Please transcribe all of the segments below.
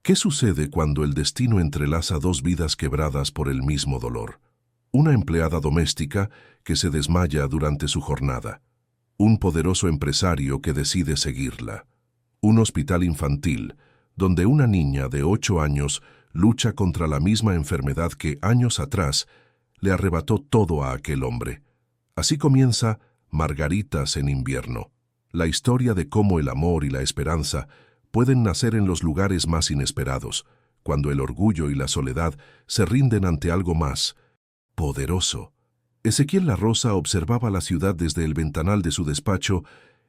¿Qué sucede cuando el destino entrelaza dos vidas quebradas por el mismo dolor? Una empleada doméstica que se desmaya durante su jornada. Un poderoso empresario que decide seguirla. Un hospital infantil donde una niña de 8 años lucha contra la misma enfermedad que años atrás le arrebató todo a aquel hombre. Así comienza Margaritas en invierno, la historia de cómo el amor y la esperanza pueden nacer en los lugares más inesperados, cuando el orgullo y la soledad se rinden ante algo más poderoso. Ezequiel La Rosa observaba la ciudad desde el ventanal de su despacho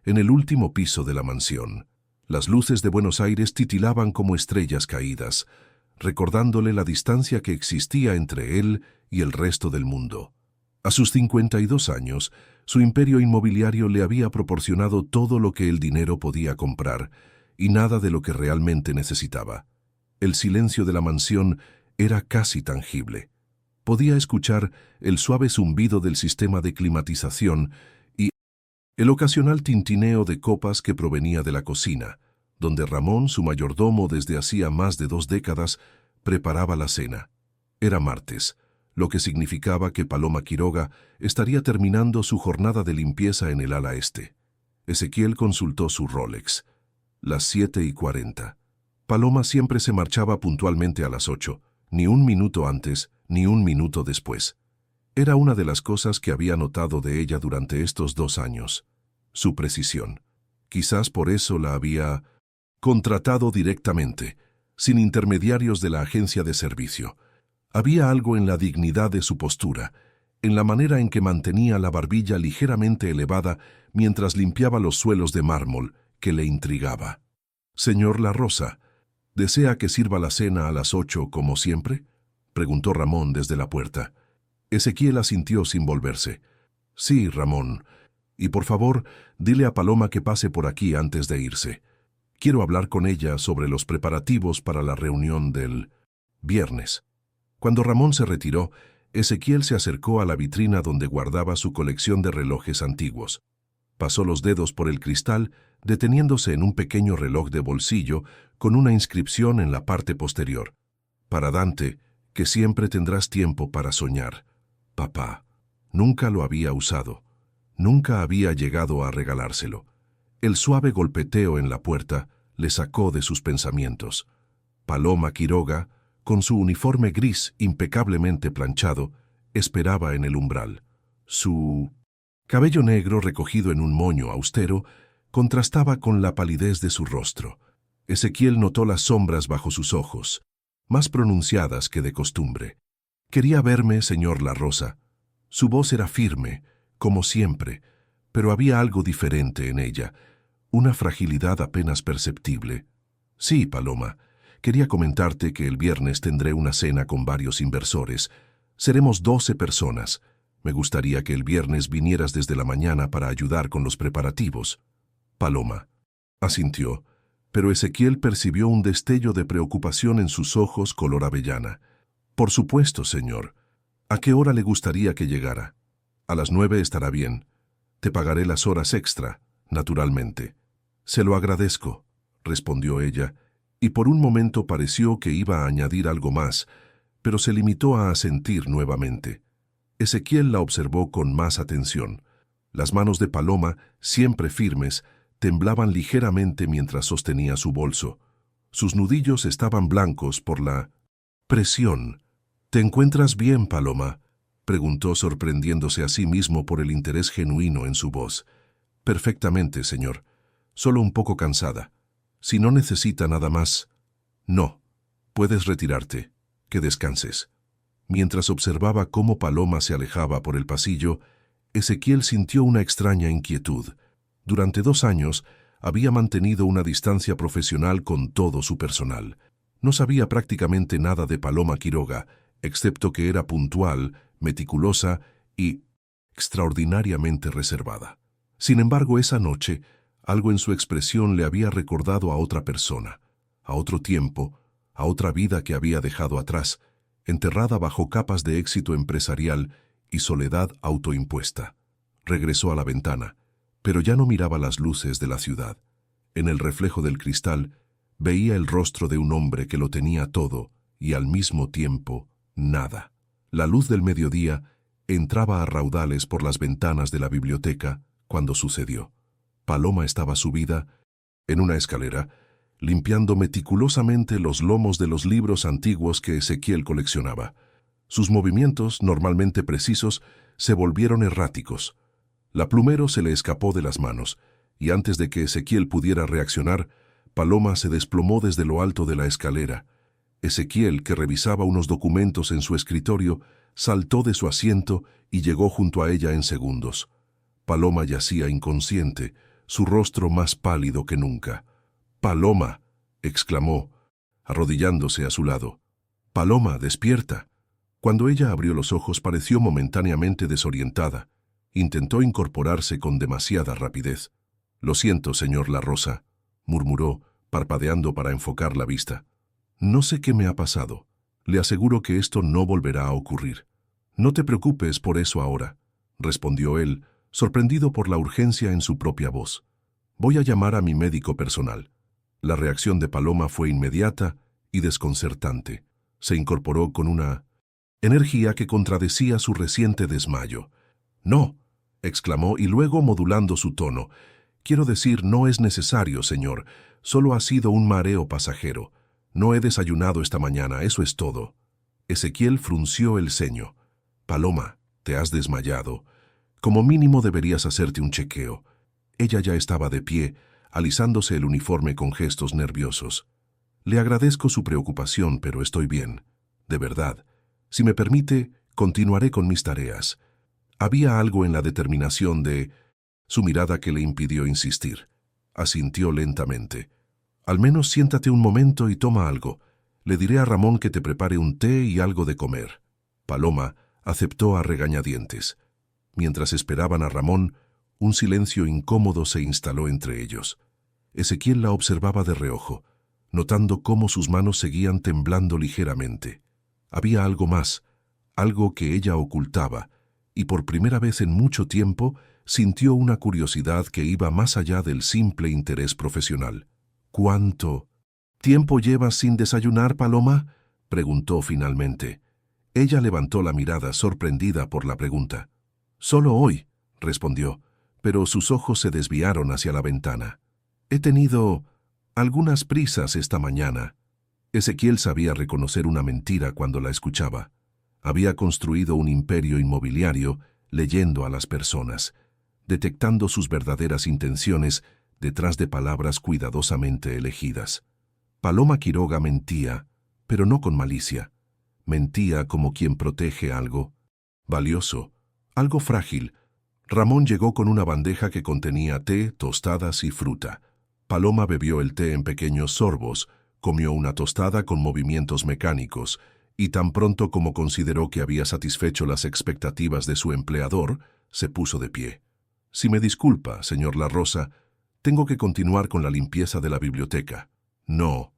en el último piso de la mansión. Las luces de Buenos Aires titilaban como estrellas caídas, recordándole la distancia que existía entre él y el resto del mundo. A sus 52 años, su imperio inmobiliario le había proporcionado todo lo que el dinero podía comprar y nada de lo que realmente necesitaba. El silencio de la mansión era casi tangible. Podía escuchar el suave zumbido del sistema de climatización y el ocasional tintineo de copas que provenía de la cocina, donde Ramón, su mayordomo desde hacía más de 2 décadas, preparaba la cena. Era martes, lo que significaba que Paloma Quiroga estaría terminando su jornada de limpieza en el ala este. Ezequiel consultó su Rolex. Las 7:40. Paloma siempre se marchaba puntualmente a las 8, ni un minuto antes, ni un minuto después. Era una de las cosas que había notado de ella durante estos 2 años. Su precisión. Quizás por eso la había contratado directamente, sin intermediarios de la agencia de servicio. Había algo en la dignidad de su postura, en la manera en que mantenía la barbilla ligeramente elevada mientras limpiaba los suelos de mármol, que le intrigaba. «Señor La Rosa, ¿desea que sirva la cena a las 8 como siempre?», preguntó Ramón desde la puerta. Ezequiel asintió sin volverse. «Sí, Ramón. Y por favor, dile a Paloma que pase por aquí antes de irse. Quiero hablar con ella sobre los preparativos para la reunión del viernes». Cuando Ramón se retiró, Ezequiel se acercó a la vitrina donde guardaba su colección de relojes antiguos. Pasó los dedos por el cristal, deteniéndose en un pequeño reloj de bolsillo con una inscripción en la parte posterior. «Para Dante, que siempre tendrás tiempo para soñar. Papá». Nunca lo había usado. Nunca había llegado a regalárselo. El suave golpeteo en la puerta le sacó de sus pensamientos. Paloma Quiroga, con su uniforme gris impecablemente planchado, esperaba en el umbral. Su cabello negro recogido en un moño austero contrastaba con la palidez de su rostro. Ezequiel notó las sombras bajo sus ojos, más pronunciadas que de costumbre. «Quería verme, señor La Rosa». Su voz era firme, como siempre, pero había algo diferente en ella, una fragilidad apenas perceptible. «Sí, Paloma, quería comentarte que el viernes tendré una cena con varios inversores. Seremos 12 personas. Me gustaría que el viernes vinieras desde la mañana para ayudar con los preparativos». Paloma asintió, pero Ezequiel percibió un destello de preocupación en sus ojos color avellana. «Por supuesto, señor. ¿A qué hora le gustaría que llegara?» «A las 9 estará bien. Te pagaré las horas extra, naturalmente». «Se lo agradezco», respondió ella, y por un momento pareció que iba a añadir algo más, pero se limitó a asentir nuevamente. Ezequiel la observó con más atención. Las manos de Paloma, siempre firmes, temblaban ligeramente mientras sostenía su bolso. Sus nudillos estaban blancos por la presión. «¿Te encuentras bien, Paloma?», preguntó sorprendiéndose a sí mismo por el interés genuino en su voz. «Perfectamente, señor. Solo un poco cansada. Si no necesita nada más...». «No. Puedes retirarte. Que descanses». Mientras observaba cómo Paloma se alejaba por el pasillo, Ezequiel sintió una extraña inquietud. Durante 2 años había mantenido una distancia profesional con todo su personal. No sabía prácticamente nada de Paloma Quiroga, excepto que era puntual, meticulosa y extraordinariamente reservada. Sin embargo, esa noche, algo en su expresión le había recordado a otra persona, a otro tiempo, a otra vida que había dejado atrás, enterrada bajo capas de éxito empresarial y soledad autoimpuesta. Regresó a la ventana, pero ya no miraba las luces de la ciudad. En el reflejo del cristal, Veía el rostro de un hombre que lo tenía todo y al mismo tiempo nada. La luz del mediodía entraba a raudales por las ventanas de la biblioteca cuando sucedió. Paloma estaba subida en una escalera, limpiando meticulosamente los lomos de los libros antiguos que Ezequiel coleccionaba. Sus movimientos, normalmente precisos, se volvieron erráticos. La plumero se le escapó de las manos, y antes de que Ezequiel pudiera reaccionar, Paloma se desplomó desde lo alto de la escalera. Ezequiel, que revisaba unos documentos en su escritorio, saltó de su asiento y llegó junto a ella en segundos. Paloma yacía inconsciente, su rostro más pálido que nunca. «¡Paloma!», exclamó, arrodillándose a su lado. «Paloma, despierta». Cuando ella abrió los ojos pareció momentáneamente desorientada. Intentó incorporarse con demasiada rapidez. «Lo siento, señor La Rosa», murmuró, parpadeando para enfocar la vista. «No sé qué me ha pasado. Le aseguro que esto no volverá a ocurrir». «No te preocupes por eso ahora», respondió él, sorprendido por la urgencia en su propia voz. «Voy a llamar a mi médico personal». La reacción de Paloma fue inmediata y desconcertante. Se incorporó con una energía que contradecía su reciente desmayo. «No», exclamó y luego modulando su tono, «quiero decir, no es necesario, señor. Solo ha sido un mareo pasajero. No he desayunado esta mañana, eso es todo». Ezequiel frunció el ceño. «Paloma, te has desmayado. Como mínimo deberías hacerte un chequeo». Ella ya estaba de pie, alisándose el uniforme con gestos nerviosos. «Le agradezco su preocupación, pero estoy bien. De verdad. Si me permite, continuaré con mis tareas». Había algo en la determinación de su mirada que le impidió insistir. Asintió lentamente. «Al menos siéntate un momento y toma algo. Le diré a Ramón que te prepare un té y algo de comer». Paloma aceptó a regañadientes. Mientras esperaban a Ramón, un silencio incómodo se instaló entre ellos. Ezequiel la observaba de reojo, notando cómo sus manos seguían temblando ligeramente. Había algo más, algo que ella ocultaba, y por primera vez en mucho tiempo sintió una curiosidad que iba más allá del simple interés profesional. «¿Cuánto tiempo llevas sin desayunar, Paloma?», preguntó finalmente. Ella levantó la mirada sorprendida por la pregunta. «Solo hoy», respondió, pero sus ojos se desviaron hacia la ventana. «He tenido algunas prisas esta mañana». Ezequiel sabía reconocer una mentira cuando la escuchaba. Había construido un imperio inmobiliario leyendo a las personas, detectando sus verdaderas intenciones detrás de palabras cuidadosamente elegidas. Paloma Quiroga mentía, pero no con malicia. Mentía como quien protege algo valioso, algo frágil. Ramón llegó con una bandeja que contenía té, tostadas y fruta. Paloma bebió el té en pequeños sorbos, comió una tostada con movimientos mecánicos, y tan pronto como consideró que había satisfecho las expectativas de su empleador, se puso de pie. «Si me disculpa, señor La Rosa, tengo que continuar con la limpieza de la biblioteca». «No»,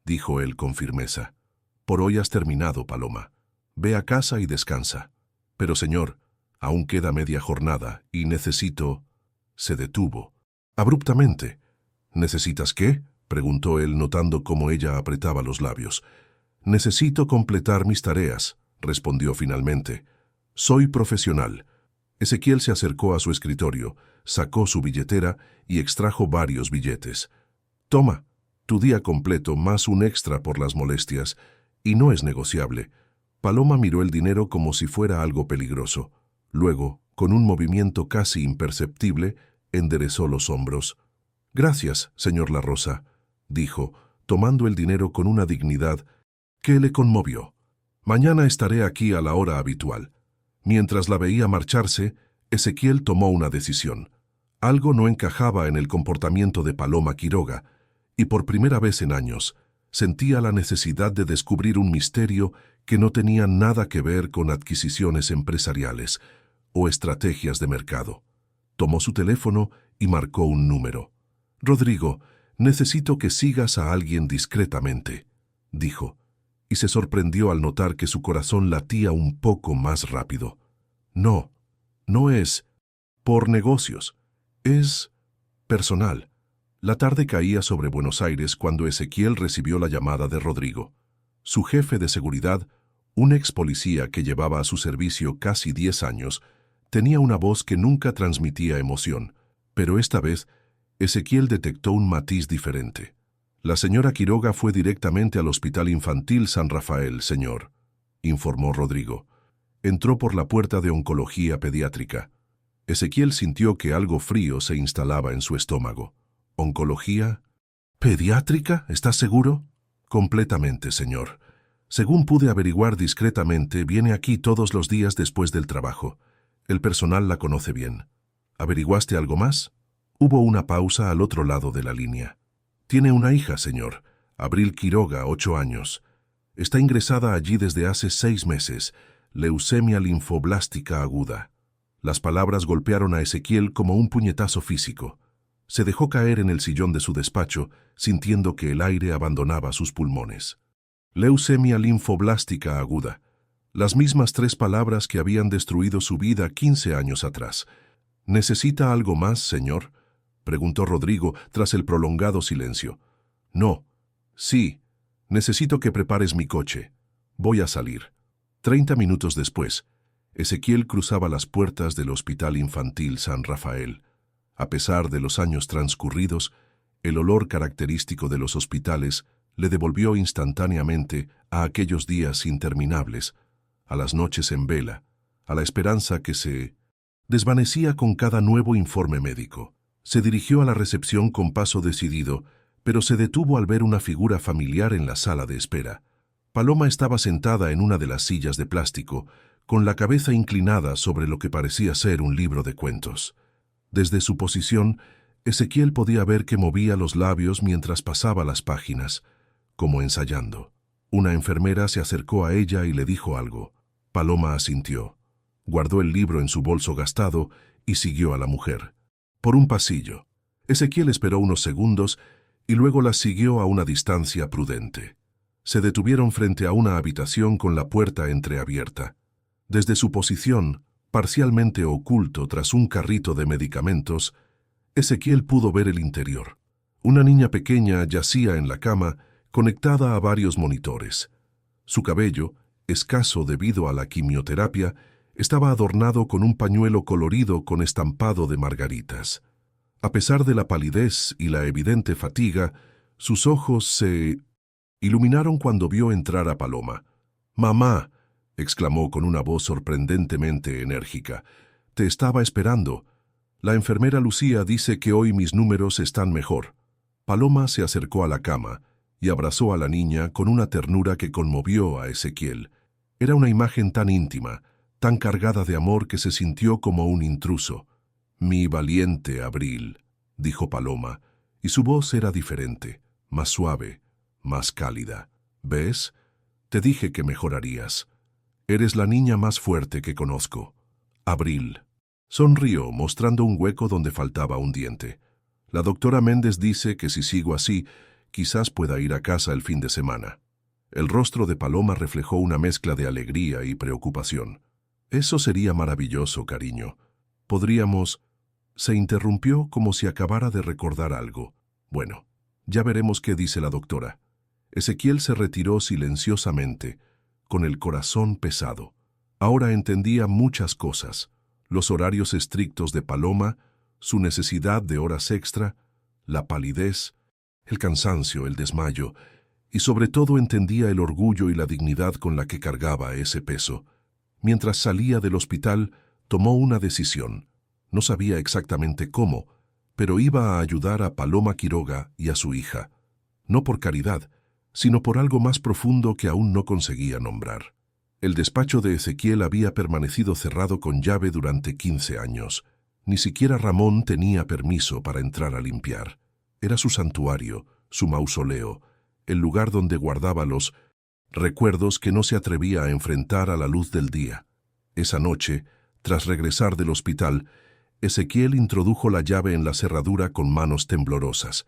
dijo él con firmeza. «Por hoy has terminado, Paloma. Ve a casa y descansa». «Pero, señor, aún queda media jornada y necesito...». Se detuvo. Abruptamente. «¿Necesitas qué?», preguntó él, notando cómo ella apretaba los labios. «Necesito completar mis tareas», respondió finalmente. «Soy profesional». Ezequiel se acercó a su escritorio, sacó su billetera y extrajo varios billetes. «Toma, tu día completo más un extra por las molestias, y no es negociable». Paloma miró el dinero como si fuera algo peligroso. Luego, con un movimiento casi imperceptible, enderezó los hombros. «Gracias, señor La Rosa», dijo, tomando el dinero con una dignidad que le conmovió. «Mañana estaré aquí a la hora habitual». Mientras la veía marcharse, Ezequiel tomó una decisión. Algo no encajaba en el comportamiento de Paloma Quiroga, y por primera vez en años, sentía la necesidad de descubrir un misterio que no tenía nada que ver con adquisiciones empresariales o estrategias de mercado. Tomó su teléfono y marcó un número. «Rodrigo, necesito que sigas a alguien discretamente», dijo, y se sorprendió al notar que su corazón latía un poco más rápido. «No, no es por negocios, es personal». La tarde caía sobre Buenos Aires cuando Ezequiel recibió la llamada de Rodrigo. Su jefe de seguridad, un ex policía que llevaba a su servicio casi 10 años, tenía una voz que nunca transmitía emoción, pero esta vez Ezequiel detectó un matiz diferente. La señora Quiroga fue directamente al Hospital Infantil San Rafael, señor, informó Rodrigo. Entró por la puerta de oncología pediátrica. Ezequiel sintió que algo frío se instalaba en su estómago. ¿Oncología? ¿Pediátrica? ¿Estás seguro? Completamente, señor. Según pude averiguar discretamente, viene aquí todos los días después del trabajo. El personal la conoce bien. ¿Averiguaste algo más? Hubo una pausa al otro lado de la línea. Tiene una hija, señor. Abril Quiroga, 8 años. Está ingresada allí desde hace 6 meses. Leucemia linfoblástica aguda. Las palabras golpearon a Ezequiel como un puñetazo físico. Se dejó caer en el sillón de su despacho, sintiendo que el aire abandonaba sus pulmones. Leucemia linfoblástica aguda. Las mismas 3 palabras que habían destruido su vida 15 años atrás. ¿Necesita algo más, señor?, preguntó Rodrigo tras el prolongado silencio. No. Sí. Necesito que prepares mi coche. Voy a salir. 30 minutos después, Ezequiel cruzaba las puertas del Hospital Infantil San Rafael. A pesar de los años transcurridos, el olor característico de los hospitales le devolvió instantáneamente a aquellos días interminables, a las noches en vela, a la esperanza que se desvanecía con cada nuevo informe médico. Se dirigió a la recepción con paso decidido, pero se detuvo al ver una figura familiar en la sala de espera. Paloma estaba sentada en una de las sillas de plástico, con la cabeza inclinada sobre lo que parecía ser un libro de cuentos. Desde su posición, Ezequiel podía ver que movía los labios mientras pasaba las páginas, como ensayando. Una enfermera se acercó a ella y le dijo algo. Paloma asintió. Guardó el libro en su bolso gastado y siguió a la mujer. Por un pasillo. Ezequiel esperó unos segundos y luego la siguió a una distancia prudente. Se detuvieron frente a una habitación con la puerta entreabierta. Desde su posición, parcialmente oculto tras un carrito de medicamentos, Ezequiel pudo ver el interior. Una niña pequeña yacía en la cama, conectada a varios monitores. Su cabello, escaso debido a la quimioterapia, estaba adornado con un pañuelo colorido con estampado de margaritas. A pesar de la palidez y la evidente fatiga, sus ojos se iluminaron cuando vio entrar a Paloma. «¡Mamá!», exclamó con una voz sorprendentemente enérgica. «Te estaba esperando. La enfermera Lucía dice que hoy mis números están mejor». Paloma se acercó a la cama y abrazó a la niña con una ternura que conmovió a Ezequiel. Era una imagen tan íntima, tan cargada de amor que se sintió como un intruso. «Mi valiente Abril», dijo Paloma, y su voz era diferente, más suave, más cálida. «¿Ves? Te dije que mejorarías. Eres la niña más fuerte que conozco. Abril». Sonrió, mostrando un hueco donde faltaba un diente. «La doctora Méndez dice que si sigo así, quizás pueda ir a casa el fin de semana». El rostro de Paloma reflejó una mezcla de alegría y preocupación. «Eso sería maravilloso, cariño. Podríamos...» Se interrumpió como si acabara de recordar algo. «Bueno, ya veremos qué dice la doctora». Ezequiel se retiró silenciosamente, con el corazón pesado. Ahora entendía muchas cosas: los horarios estrictos de Paloma, su necesidad de horas extra, la palidez, el cansancio, el desmayo, y sobre todo entendía el orgullo y la dignidad con la que cargaba ese peso. Mientras salía del hospital, tomó una decisión. No sabía exactamente cómo, pero iba a ayudar a Paloma Quiroga y a su hija. No por caridad, sino por algo más profundo que aún no conseguía nombrar. El despacho de Ezequiel había permanecido cerrado con llave durante 15 años. Ni siquiera Ramón tenía permiso para entrar a limpiar. Era su santuario, su mausoleo, el lugar donde guardaba los recuerdos que no se atrevía a enfrentar a la luz del día. Esa noche, tras regresar del hospital, Ezequiel introdujo la llave en la cerradura con manos temblorosas.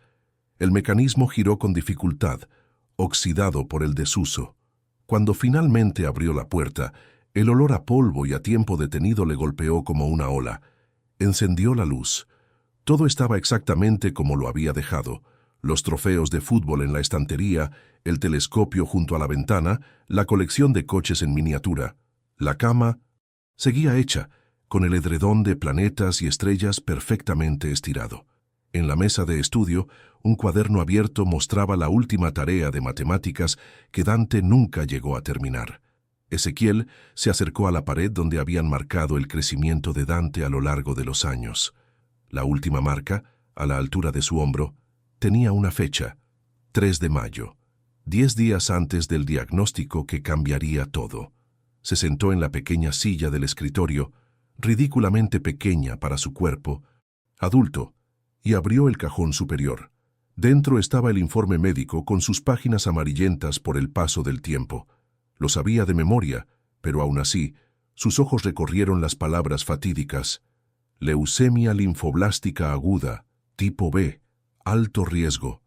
El mecanismo giró con dificultad, oxidado por el desuso. Cuando finalmente abrió la puerta, el olor a polvo y a tiempo detenido le golpeó como una ola. Encendió la luz. Todo estaba exactamente como lo había dejado. Los trofeos de fútbol en la estantería, el telescopio junto a la ventana, la colección de coches en miniatura. La cama seguía hecha, con el edredón de planetas y estrellas perfectamente estirado. En la mesa de estudio, un cuaderno abierto mostraba la última tarea de matemáticas que Dante nunca llegó a terminar. Ezequiel se acercó a la pared donde habían marcado el crecimiento de Dante a lo largo de los años. La última marca, a la altura de su hombro, tenía una fecha, 3 de mayo, 10 días antes del diagnóstico que cambiaría todo. Se sentó en la pequeña silla del escritorio, ridículamente pequeña para su cuerpo, adulto, y abrió el cajón superior. Dentro estaba el informe médico con sus páginas amarillentas por el paso del tiempo. Lo sabía de memoria, pero aún así, sus ojos recorrieron las palabras fatídicas. Leucemia linfoblástica aguda, tipo B, alto riesgo.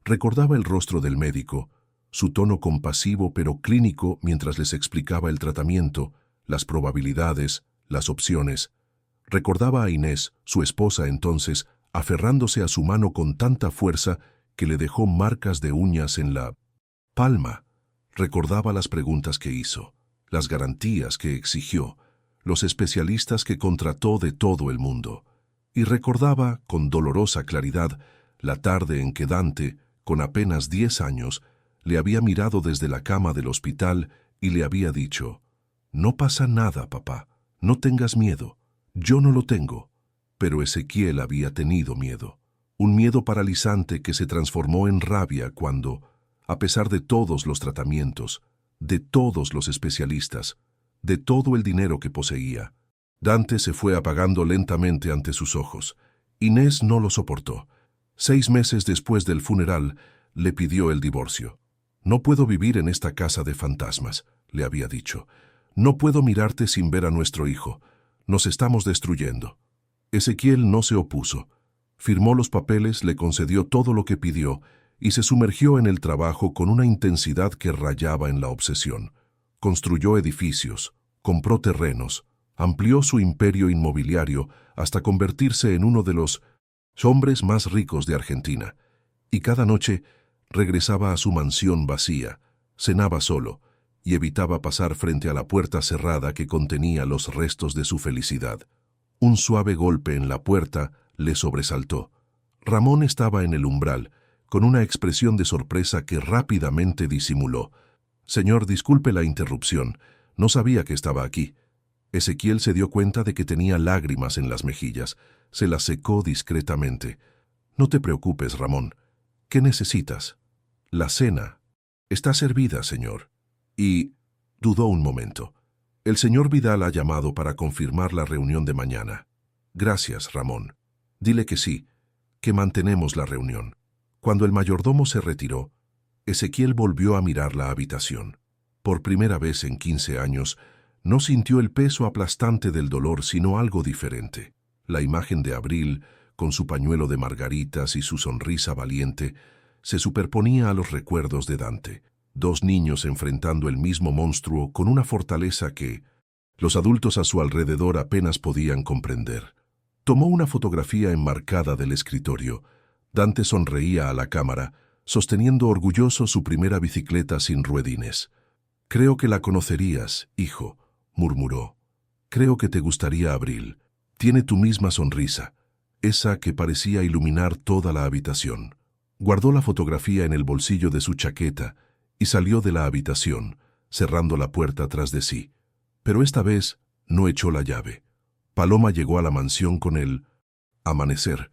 Recordaba el rostro del médico, su tono compasivo pero clínico mientras les explicaba el tratamiento, las probabilidades, las opciones. Recordaba a Inés, su esposa entonces, aferrándose a su mano con tanta fuerza que le dejó marcas de uñas en la palma. Recordaba las preguntas que hizo, las garantías que exigió, los especialistas que contrató de todo el mundo. Y recordaba, con dolorosa claridad, la tarde en que Dante, con apenas 10 años, le había mirado desde la cama del hospital y le había dicho: «No pasa nada, papá, no tengas miedo, yo no lo tengo». Pero Ezequiel había tenido miedo, un miedo paralizante que se transformó en rabia cuando, a pesar de todos los tratamientos, de todos los especialistas, de todo el dinero que poseía, Dante se fue apagando lentamente ante sus ojos. Inés no lo soportó. 6 meses después del funeral, le pidió el divorcio. «No puedo vivir en esta casa de fantasmas», le había dicho. «No puedo mirarte sin ver a nuestro hijo. Nos estamos destruyendo». Ezequiel no se opuso. Firmó los papeles, le concedió todo lo que pidió y se sumergió en el trabajo con una intensidad que rayaba en la obsesión. Construyó edificios, compró terrenos, amplió su imperio inmobiliario hasta convertirse en uno de los hombres más ricos de Argentina. Y cada noche regresaba a su mansión vacía, cenaba solo y evitaba pasar frente a la puerta cerrada que contenía los restos de su felicidad. Un suave golpe en la puerta le sobresaltó. Ramón estaba en el umbral, con una expresión de sorpresa que rápidamente disimuló. «Señor, disculpe la interrupción, no sabía que estaba aquí». Ezequiel se dio cuenta de que tenía lágrimas en las mejillas. Se las secó discretamente. «No te preocupes, Ramón. ¿Qué necesitas?» «La cena. Está servida, señor». Y dudó un momento. «El señor Vidal ha llamado para confirmar la reunión de mañana». «Gracias, Ramón. Dile que sí, que mantenemos la reunión». Cuando el mayordomo se retiró, Ezequiel volvió a mirar la habitación. Por primera vez en 15 años, no sintió el peso aplastante del dolor, sino algo diferente. La imagen de Abril, con su pañuelo de margaritas y su sonrisa valiente, se superponía a los recuerdos de Dante. 2 niños enfrentando el mismo monstruo con una fortaleza que los adultos a su alrededor apenas podían comprender. Tomó una fotografía enmarcada del escritorio. Dante sonreía a la cámara, sosteniendo orgulloso su primera bicicleta sin ruedines. «Creo que la conocerías, hijo», murmuró. «Creo que te gustaría Abril. Tiene tu misma sonrisa, esa que parecía iluminar toda la habitación». Guardó la fotografía en el bolsillo de su chaqueta y salió de la habitación, cerrando la puerta tras de sí. Pero esta vez no echó la llave. Paloma llegó a la mansión con el amanecer.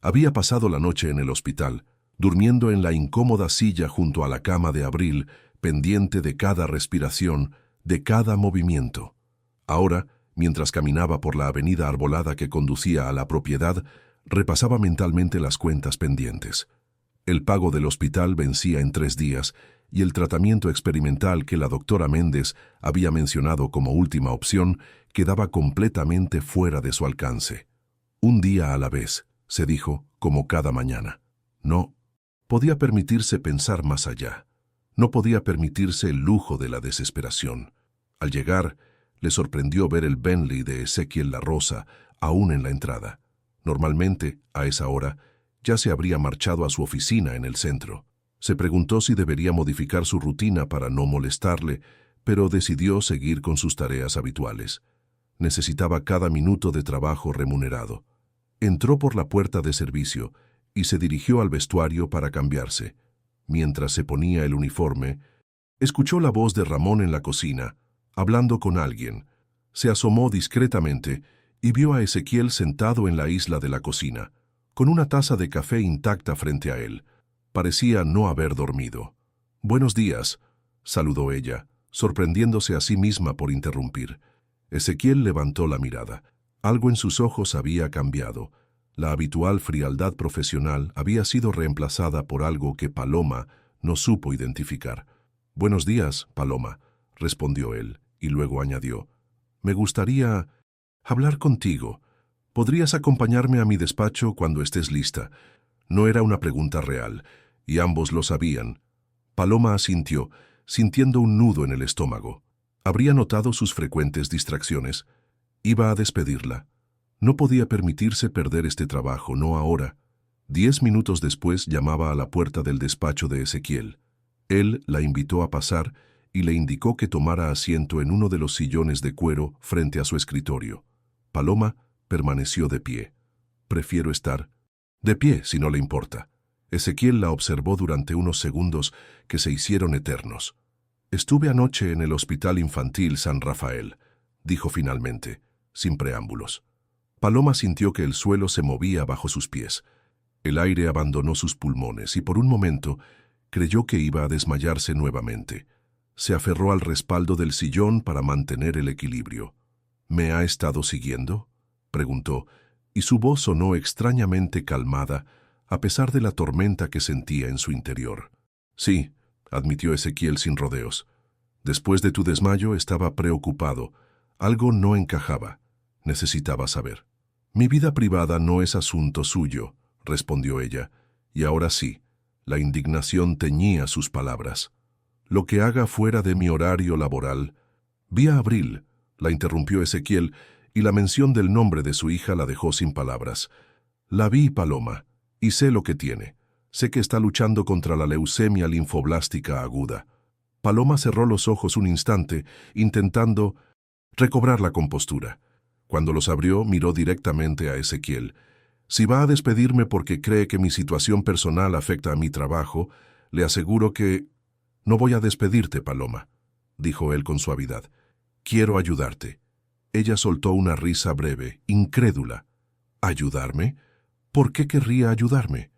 Había pasado la noche en el hospital, durmiendo en la incómoda silla junto a la cama de Abril, pendiente de cada respiración, de cada movimiento. Ahora, mientras caminaba por la avenida arbolada que conducía a la propiedad, repasaba mentalmente las cuentas pendientes. El pago del hospital vencía en 3 días y el tratamiento experimental que la doctora Méndez había mencionado como última opción quedaba completamente fuera de su alcance. Un día a la vez, se dijo, como cada mañana. No podía permitirse pensar más allá. No podía permitirse el lujo de la desesperación. Al llegar, le sorprendió ver el Bentley de Ezequiel La Rosa aún en la entrada. Normalmente, a esa hora, ya se habría marchado a su oficina en el centro. Se preguntó si debería modificar su rutina para no molestarle, pero decidió seguir con sus tareas habituales. Necesitaba cada minuto de trabajo remunerado. Entró por la puerta de servicio y se dirigió al vestuario para cambiarse. Mientras se ponía el uniforme, escuchó la voz de Ramón en la cocina, hablando con alguien. Se asomó discretamente y vio a Ezequiel sentado en la isla de la cocina, con una taza de café intacta frente a él. Parecía no haber dormido. «Buenos días», saludó ella, sorprendiéndose a sí misma por interrumpir. Ezequiel levantó la mirada. Algo en sus ojos había cambiado. La habitual frialdad profesional había sido reemplazada por algo que Paloma no supo identificar. «Buenos días, Paloma», respondió él, y luego añadió, «Me gustaría hablar contigo. ¿Podrías acompañarme a mi despacho cuando estés lista?» No era una pregunta real, y ambos lo sabían. Paloma asintió, sintiendo un nudo en el estómago. Habría notado sus frecuentes distracciones. Iba a despedirla. No podía permitirse perder este trabajo, no ahora. 10 minutos después llamaba a la puerta del despacho de Ezequiel. Él la invitó a pasar y le indicó que tomara asiento en uno de los sillones de cuero frente a su escritorio. Paloma permaneció de pie. «Prefiero estar de pie, si no le importa». Ezequiel la observó durante unos segundos que se hicieron eternos. «Estuve anoche en el Hospital Infantil San Rafael», dijo finalmente, sin preámbulos. Paloma sintió que el suelo se movía bajo sus pies. El aire abandonó sus pulmones y por un momento creyó que iba a desmayarse nuevamente. Se aferró al respaldo del sillón para mantener el equilibrio. «¿Me ha estado siguiendo?», preguntó, y su voz sonó extrañamente calmada, a pesar de la tormenta que sentía en su interior. «Sí», admitió Ezequiel sin rodeos. «Después de tu desmayo estaba preocupado. Algo no encajaba. Necesitaba saber». «Mi vida privada no es asunto suyo», respondió ella, y ahora sí, la indignación teñía sus palabras. «Lo que haga fuera de mi horario laboral». «Vi a Abril», la interrumpió Ezequiel, y la mención del nombre de su hija la dejó sin palabras. «La vi, Paloma, y sé lo que tiene. Sé que está luchando contra la leucemia linfoblástica aguda». Paloma cerró los ojos un instante, intentando recobrar la compostura. Cuando los abrió, miró directamente a Ezequiel. «Si va a despedirme porque cree que mi situación personal afecta a mi trabajo, le aseguro que...» «No voy a despedirte, Paloma», dijo él con suavidad. «Quiero ayudarte». Ella soltó una risa breve, incrédula. «¿Ayudarme? ¿Por qué querría ayudarme?»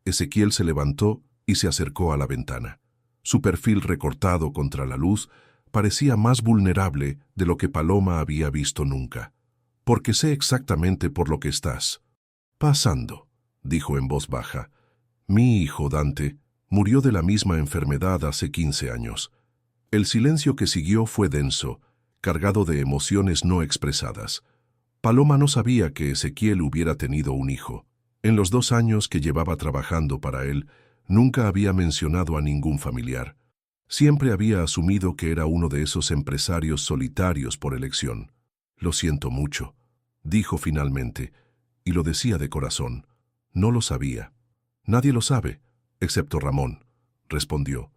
Ezequiel se levantó y se acercó a la ventana. Su perfil recortado contra la luz parecía más vulnerable de lo que Paloma había visto nunca. «Porque sé exactamente por lo que estás pasando», dijo en voz baja. «Mi hijo, Dante, murió de la misma enfermedad hace 15 años». El silencio que siguió fue denso, cargado de emociones no expresadas. Paloma no sabía que Ezequiel hubiera tenido un hijo. En los 2 años que llevaba trabajando para él, nunca había mencionado a ningún familiar. Siempre había asumido que era uno de esos empresarios solitarios por elección. «Lo siento mucho», dijo finalmente, y lo decía de corazón. «No lo sabía». «Nadie lo sabe, excepto Ramón», respondió.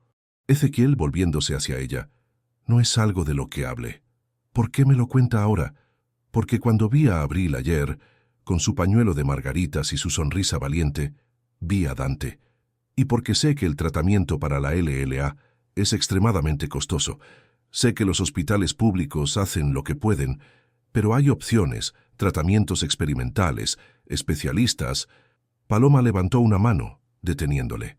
Ezequiel, volviéndose hacia ella, «No es algo de lo que hable». «¿Por qué me lo cuenta ahora?» «Porque cuando vi a Abril ayer, con su pañuelo de margaritas y su sonrisa valiente, vi a Dante. Y porque sé que el tratamiento para la LLA es extremadamente costoso. Sé que los hospitales públicos hacen lo que pueden, pero hay opciones, tratamientos experimentales, especialistas». Paloma levantó una mano, deteniéndole.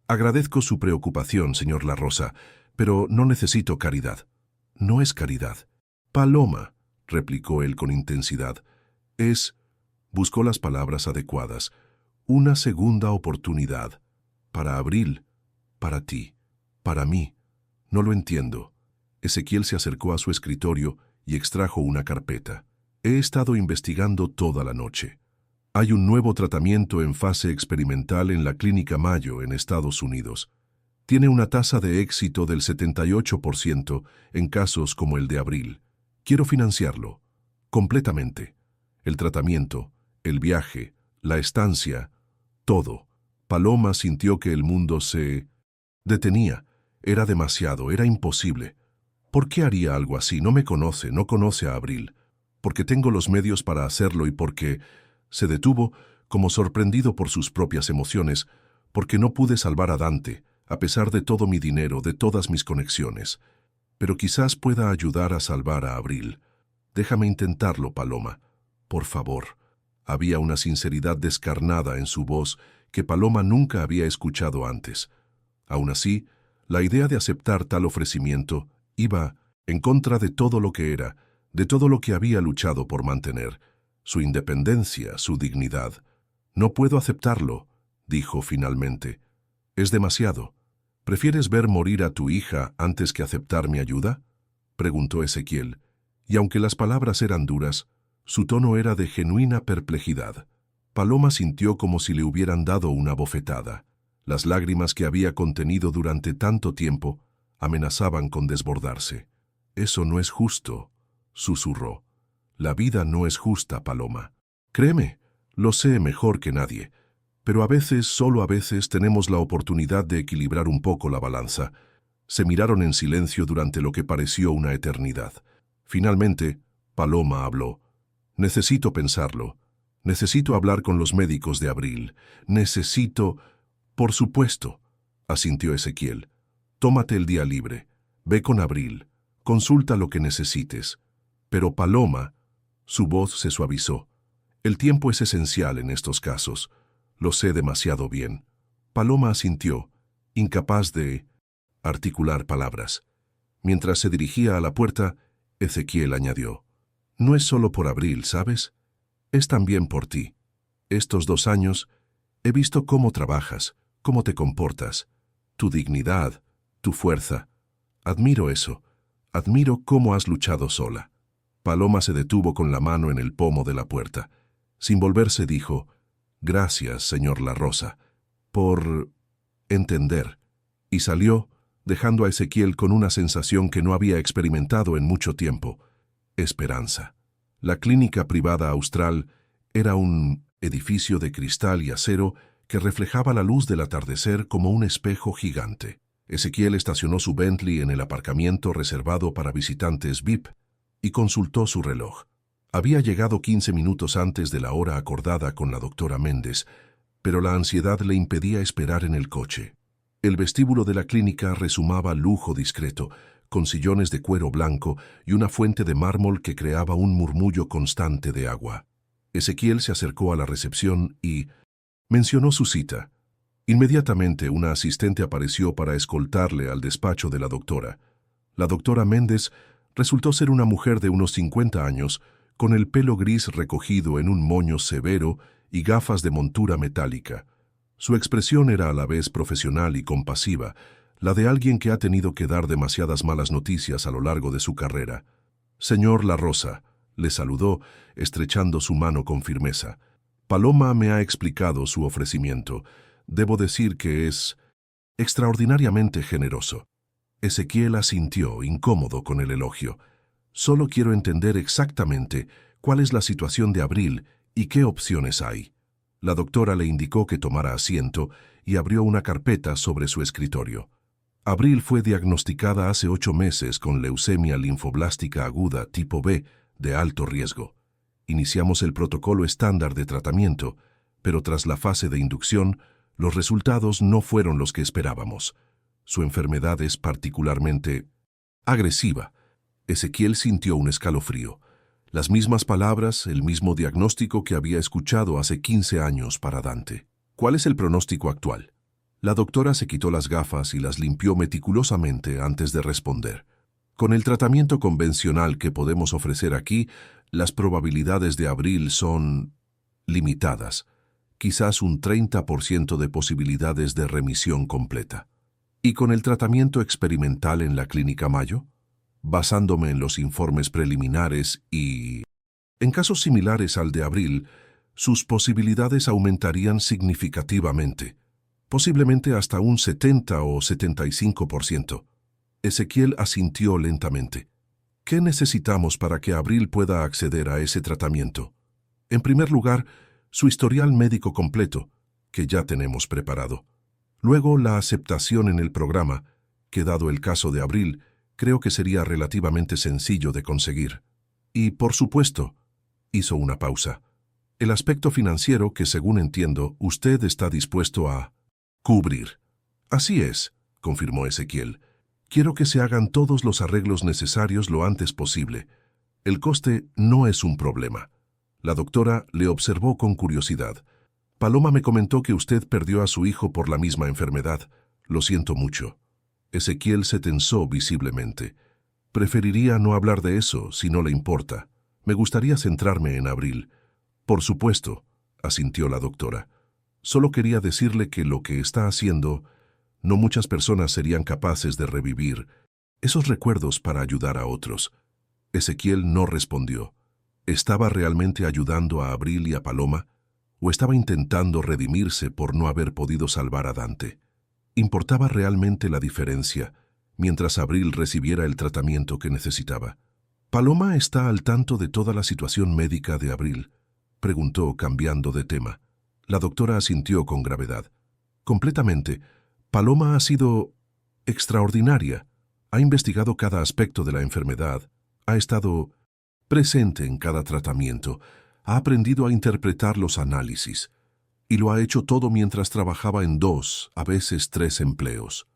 «Agradezco su preocupación, señor La Rosa, pero no necesito caridad». «No es caridad». «Paloma», replicó él con intensidad, «es...» Buscó las palabras adecuadas. «Una segunda oportunidad. Para Abril, para ti, para mí». «No lo entiendo». Ezequiel se acercó a su escritorio y extrajo una carpeta. «He estado investigando toda la noche. Hay un nuevo tratamiento en fase experimental en la Clínica Mayo en Estados Unidos. Tiene una tasa de éxito del 78% en casos como el de Abril. Quiero financiarlo. Completamente. El tratamiento, el viaje, la estancia, todo. Paloma sintió que el mundo se detenía. Era demasiado, era imposible. ¿Por qué haría algo así? No me conoce, no conoce a Abril. Porque tengo los medios para hacerlo y porque se detuvo, como sorprendido por sus propias emociones, porque no pude salvar a Dante, a pesar de todo mi dinero, de todas mis conexiones. Pero quizás pueda ayudar a salvar a Abril. Déjame intentarlo, Paloma. Por favor. Había una sinceridad descarnada en su voz que Paloma nunca había escuchado antes. Aún así, la idea de aceptar tal ofrecimiento iba en contra de todo lo que era, de todo lo que había luchado por mantener, su independencia, su dignidad. No puedo aceptarlo, dijo finalmente. Es demasiado. ¿Prefieres ver morir a tu hija antes que aceptar mi ayuda?, preguntó Ezequiel, y aunque las palabras eran duras, su tono era de genuina perplejidad. Paloma sintió como si le hubieran dado una bofetada. Las lágrimas que había contenido durante tanto tiempo amenazaban con desbordarse. «Eso no es justo», susurró. «La vida no es justa, Paloma. Créeme, lo sé mejor que nadie. Pero a veces, solo a veces, tenemos la oportunidad de equilibrar un poco la balanza». Se miraron en silencio durante lo que pareció una eternidad. Finalmente, Paloma habló. «Necesito pensarlo. Necesito hablar con los médicos de Abril. Necesito...» «Por supuesto», asintió Ezequiel. «Tómate el día libre. Ve con Abril. Consulta lo que necesites». «Pero Paloma...» Su voz se suavizó. «El tiempo es esencial en estos casos. Lo sé demasiado bien». Paloma asintió, incapaz de articular palabras. Mientras se dirigía a la puerta, Ezequiel añadió: «No es solo por Abril, ¿sabes? Es también por ti. Estos 2 años he visto cómo trabajas, cómo te comportas, tu dignidad, tu fuerza. Admiro eso. Admiro cómo has luchado sola». Paloma se detuvo con la mano en el pomo de la puerta. Sin volverse dijo: «Gracias, señor La Rosa, por entender», y salió, dejando a Ezequiel con una sensación que no había experimentado en mucho tiempo: esperanza. La clínica privada austral era un edificio de cristal y acero que reflejaba la luz del atardecer como un espejo gigante. Ezequiel estacionó su Bentley en el aparcamiento reservado para visitantes VIP y consultó su reloj. Había llegado 15 minutos antes de la hora acordada con la doctora Méndez, pero la ansiedad le impedía esperar en el coche. El vestíbulo de la clínica resumaba lujo discreto, con sillones de cuero blanco y una fuente de mármol que creaba un murmullo constante de agua. Ezequiel se acercó a la recepción y mencionó su cita. Inmediatamente una asistente apareció para escoltarle al despacho de la doctora. La doctora Méndez resultó ser una mujer de unos 50 años, con el pelo gris recogido en un moño severo y gafas de montura metálica. Su expresión era a la vez profesional y compasiva, la de alguien que ha tenido que dar demasiadas malas noticias a lo largo de su carrera. «Señor La Rosa», le saludó, estrechando su mano con firmeza. «Paloma me ha explicado su ofrecimiento. Debo decir que es extraordinariamente generoso». Ezequiel asintió, incómodo con el elogio. «Solo quiero entender exactamente cuál es la situación de Abril y qué opciones hay». La doctora le indicó que tomara asiento y abrió una carpeta sobre su escritorio. Abril fue diagnosticada hace 8 meses con leucemia linfoblástica aguda tipo B de alto riesgo. Iniciamos el protocolo estándar de tratamiento, pero tras la fase de inducción, los resultados no fueron los que esperábamos. Su enfermedad es particularmente agresiva. Ezequiel sintió un escalofrío. Las mismas palabras, el mismo diagnóstico que había escuchado hace 15 años para Dante. ¿Cuál es el pronóstico actual? La doctora se quitó las gafas y las limpió meticulosamente antes de responder. Con el tratamiento convencional que podemos ofrecer aquí, las probabilidades de Abril son limitadas. Quizás un 30% de posibilidades de remisión completa. ¿Y con el tratamiento experimental en la Clínica Mayo? Basándome en los informes preliminares y en casos similares al de Abril, sus posibilidades aumentarían significativamente, posiblemente hasta un 70 o 75%. Ezequiel asintió lentamente. ¿Qué necesitamos para que Abril pueda acceder a ese tratamiento? En primer lugar, su historial médico completo, que ya tenemos preparado. Luego, la aceptación en el programa, que dado el caso de Abril, creo que sería relativamente sencillo de conseguir. Y, por supuesto, hizo una pausa, el aspecto financiero que, según entiendo, usted está dispuesto a cubrir. Así es, confirmó Ezequiel. Quiero que se hagan todos los arreglos necesarios lo antes posible. El coste no es un problema. La doctora le observó con curiosidad. Paloma me comentó que usted perdió a su hijo por la misma enfermedad. Lo siento mucho. Ezequiel se tensó visiblemente. Preferiría no hablar de eso, si no le importa. Me gustaría centrarme en Abril. Por supuesto, asintió la doctora. Solo quería decirle que lo que está haciendo, no muchas personas serían capaces de revivir esos recuerdos para ayudar a otros. Ezequiel no respondió. ¿Estaba realmente ayudando a Abril y a Paloma? ¿O estaba intentando redimirse por no haber podido salvar a Dante? ¿Importaba realmente la diferencia mientras Abril recibiera el tratamiento que necesitaba? ¿Paloma está al tanto de toda la situación médica de Abril?, preguntó cambiando de tema. La doctora asintió con gravedad. Completamente. Paloma ha sido extraordinaria. Ha investigado cada aspecto de la enfermedad. Ha estado presente en cada tratamiento. Ha aprendido a interpretar los análisis. Y lo ha hecho todo mientras trabajaba en 2, a veces 3 empleos.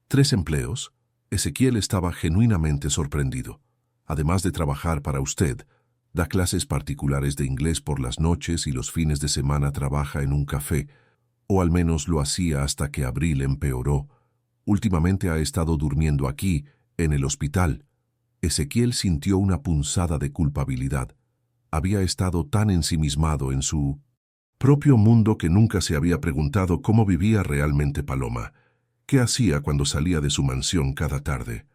¿3 empleos? Ezequiel estaba genuinamente sorprendido. Además de trabajar para usted, da clases particulares de inglés por las noches y los fines de semana trabaja en un café, o al menos lo hacía hasta que Abril empeoró. Últimamente ha estado durmiendo aquí, en el hospital. Ezequiel sintió una punzada de culpabilidad. Había estado tan ensimismado en su propio mundo que nunca se había preguntado cómo vivía realmente Paloma. ¿Qué hacía cuando salía de su mansión cada tarde?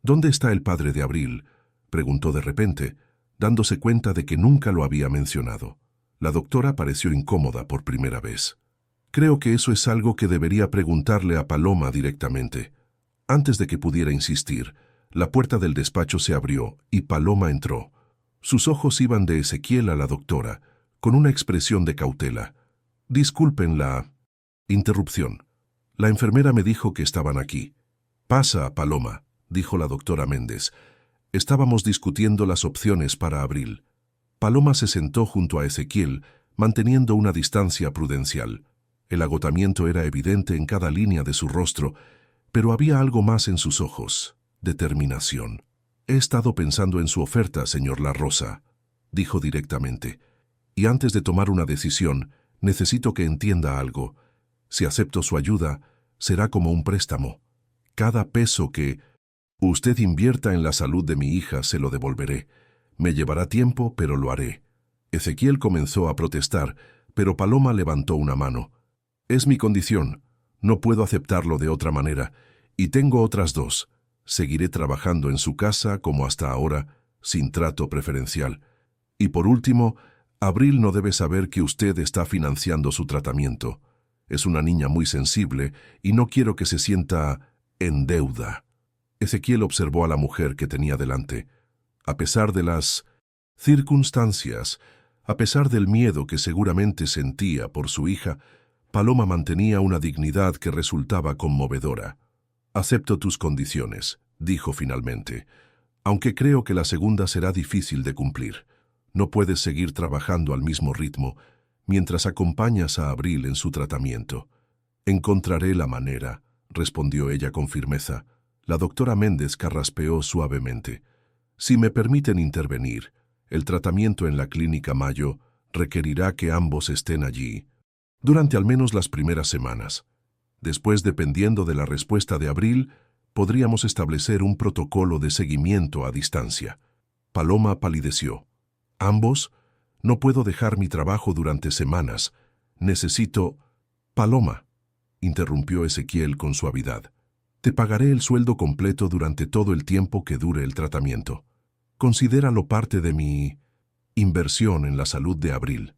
¿Dónde está el padre de Abril?, preguntó de repente, dándose cuenta de que nunca lo había mencionado. La doctora pareció incómoda por primera vez. Creo que eso es algo que debería preguntarle a Paloma directamente. Antes de que pudiera insistir, la puerta del despacho se abrió y Paloma entró. Sus ojos iban de Ezequiel a la doctora, con una expresión de cautela. Disculpen la interrupción. La enfermera me dijo que estaban aquí. Pasa, Paloma, dijo la doctora Méndez. Estábamos discutiendo las opciones para Abril. Paloma se sentó junto a Ezequiel, manteniendo una distancia prudencial. El agotamiento era evidente en cada línea de su rostro, pero había algo más en sus ojos: determinación. He estado pensando en su oferta, señor La Rosa, dijo directamente. Y antes de tomar una decisión, necesito que entienda algo. Si acepto su ayuda, será como un préstamo. Cada peso que usted invierta en la salud de mi hija se lo devolveré. Me llevará tiempo, pero lo haré. Ezequiel comenzó a protestar, pero Paloma levantó una mano. Es mi condición. No puedo aceptarlo de otra manera. Y tengo otras 2. Seguiré trabajando en su casa como hasta ahora, sin trato preferencial. Y por último, Abril no debe saber que usted está financiando su tratamiento. Es una niña muy sensible y no quiero que se sienta en deuda. Ezequiel observó a la mujer que tenía delante. A pesar de las circunstancias, a pesar del miedo que seguramente sentía por su hija, Paloma mantenía una dignidad que resultaba conmovedora. «Acepto tus condiciones», dijo finalmente, «aunque creo que la segunda será difícil de cumplir. No puedes seguir trabajando al mismo ritmo mientras acompañas a Abril en su tratamiento». «Encontraré la manera», respondió ella con firmeza. La doctora Méndez carraspeó suavemente. «Si me permiten intervenir, el tratamiento en la Clínica Mayo requerirá que ambos estén allí durante al menos las primeras semanas. Después, dependiendo de la respuesta de Abril, podríamos establecer un protocolo de seguimiento a distancia». Paloma palideció. «¿Ambos? No puedo dejar mi trabajo durante semanas. Necesito...» «Paloma», interrumpió Ezequiel con suavidad, «te pagaré el sueldo completo durante todo el tiempo que dure el tratamiento. Considéralo parte de mi inversión en la salud de Abril».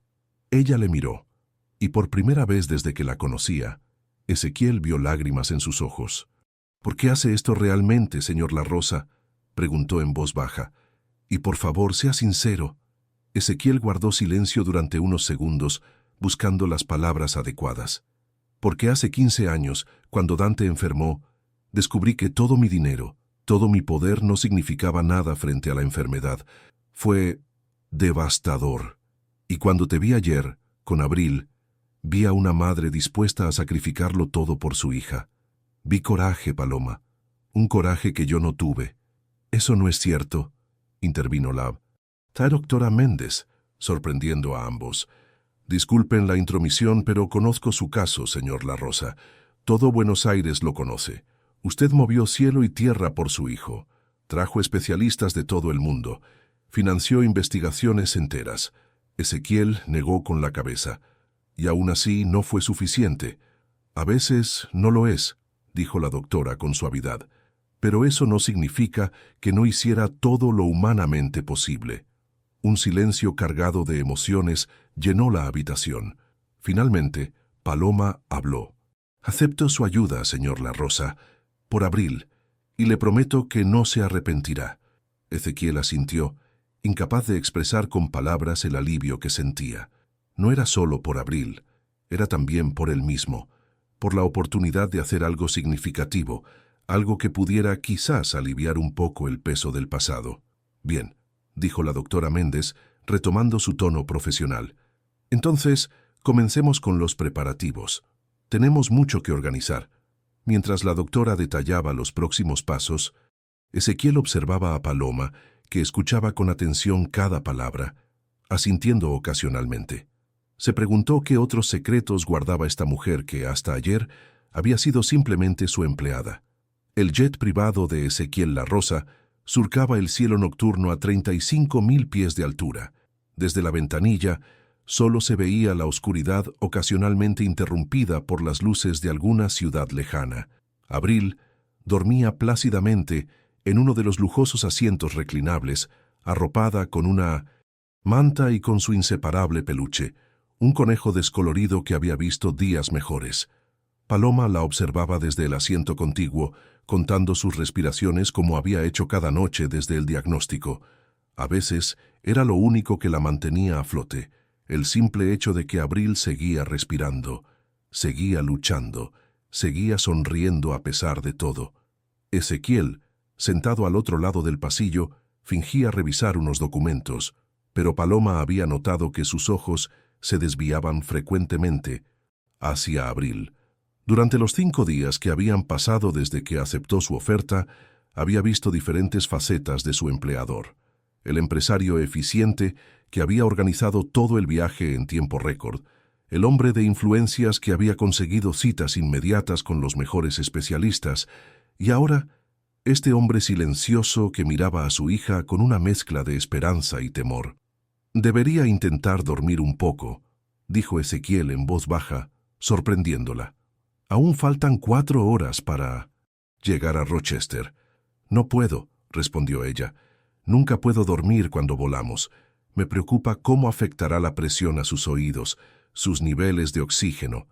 Ella le miró, y por primera vez desde que la conocía, Ezequiel vio lágrimas en sus ojos. «¿Por qué hace esto realmente, señor La Rosa?», preguntó en voz baja. «Y por favor, sea sincero». Ezequiel guardó silencio durante unos segundos, buscando las palabras adecuadas. Porque hace 15 años, cuando Dante enfermó, descubrí que todo mi dinero, todo mi poder no significaba nada frente a la enfermedad. Fue devastador. Y cuando te vi ayer, con Abril, vi a una madre dispuesta a sacrificarlo todo por su hija. Vi coraje, Paloma, un coraje que yo no tuve. Eso no es cierto, intervino Lab. «Ta doctora Méndez», sorprendiendo a ambos. «Disculpen la intromisión, pero conozco su caso, señor La Rosa. Todo Buenos Aires lo conoce. Usted movió cielo y tierra por su hijo. Trajo especialistas de todo el mundo. Financió investigaciones enteras. Ezequiel negó con la cabeza. Y aún así no fue suficiente. A veces no lo es», dijo la doctora con suavidad. «Pero eso no significa que no hiciera todo lo humanamente posible». Un silencio cargado de emociones llenó la habitación. Finalmente, Paloma habló. «Acepto su ayuda, señor La Rosa, por Abril, y le prometo que no se arrepentirá». Ezequiel asintió, incapaz de expresar con palabras el alivio que sentía. No era solo por Abril, era también por él mismo, por la oportunidad de hacer algo significativo, algo que pudiera quizás aliviar un poco el peso del pasado. «Bien», dijo la doctora Méndez, retomando su tono profesional. «Entonces, comencemos con los preparativos. Tenemos mucho que organizar». Mientras la doctora detallaba los próximos pasos, Ezequiel observaba a Paloma, que escuchaba con atención cada palabra, asintiendo ocasionalmente. Se preguntó qué otros secretos guardaba esta mujer que, hasta ayer, había sido simplemente su empleada. El jet privado de Ezequiel La Rosa surcaba el cielo nocturno a 35.000 pies de altura. Desde la ventanilla, solo se veía la oscuridad ocasionalmente interrumpida por las luces de alguna ciudad lejana. Abril dormía plácidamente en uno de los lujosos asientos reclinables, arropada con una manta y con su inseparable peluche, un conejo descolorido que había visto días mejores. Paloma la observaba desde el asiento contiguo, contando sus respiraciones como había hecho cada noche desde el diagnóstico. A veces era lo único que la mantenía a flote, el simple hecho de que Abril seguía respirando, seguía luchando, seguía sonriendo a pesar de todo. Ezequiel, sentado al otro lado del pasillo, fingía revisar unos documentos, pero Paloma había notado que sus ojos se desviaban frecuentemente hacia Abril. Durante los 5 días que habían pasado desde que aceptó su oferta, había visto diferentes facetas de su empleador. El empresario eficiente que había organizado todo el viaje en tiempo récord, el hombre de influencias que había conseguido citas inmediatas con los mejores especialistas, y ahora este hombre silencioso que miraba a su hija con una mezcla de esperanza y temor. «Debería intentar dormir un poco», dijo Ezequiel en voz baja, sorprendiéndola. «Aún faltan 4 horas para llegar a Rochester». «No puedo», respondió ella. «Nunca puedo dormir cuando volamos. Me preocupa cómo afectará la presión a sus oídos, sus niveles de oxígeno».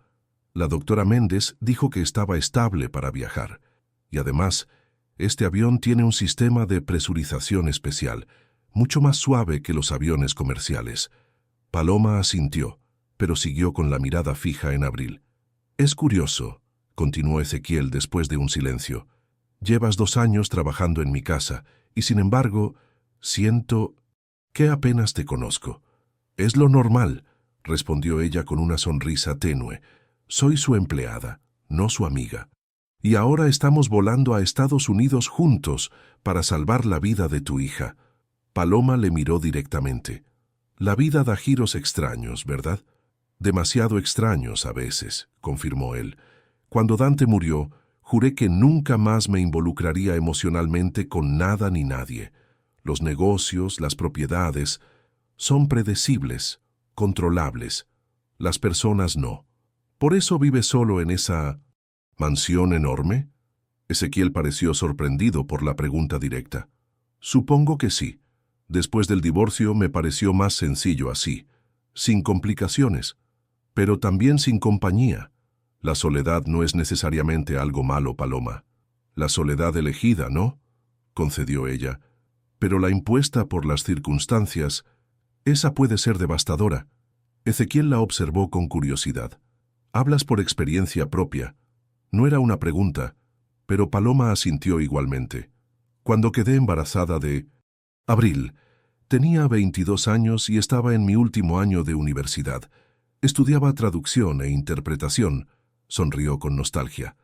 La doctora Méndez dijo que estaba estable para viajar. Y además, este avión tiene un sistema de presurización especial, mucho más suave que los aviones comerciales. Paloma asintió, pero siguió con la mirada fija en Abril. «Es curioso», continuó Ezequiel después de un silencio. «Llevas 2 años trabajando en mi casa, y sin embargo, siento que apenas te conozco». «Es lo normal», respondió ella con una sonrisa tenue. «Soy su empleada, no su amiga. Y ahora estamos volando a Estados Unidos juntos para salvar la vida de tu hija». Paloma le miró directamente. «La vida da giros extraños, ¿verdad?» «Demasiado extraños a veces», confirmó él. «Cuando Dante murió, juré que nunca más me involucraría emocionalmente con nada ni nadie. Los negocios, las propiedades, son predecibles, controlables. Las personas no. Por eso vive solo en esa mansión enorme». Ezequiel pareció sorprendido por la pregunta directa. «Supongo que sí. Después del divorcio me pareció más sencillo así, sin complicaciones, pero también sin compañía. La soledad no es necesariamente algo malo, Paloma. La soledad elegida, ¿no?», concedió ella. «Pero la impuesta por las circunstancias, esa puede ser devastadora. Ezequiel la observó con curiosidad. «Hablas por experiencia propia». No era una pregunta, pero Paloma asintió igualmente. Cuando quedé embarazada de Abril, tenía 22 años y estaba en mi último año de universidad. Estudiaba traducción e interpretación. Sonrió con nostalgia.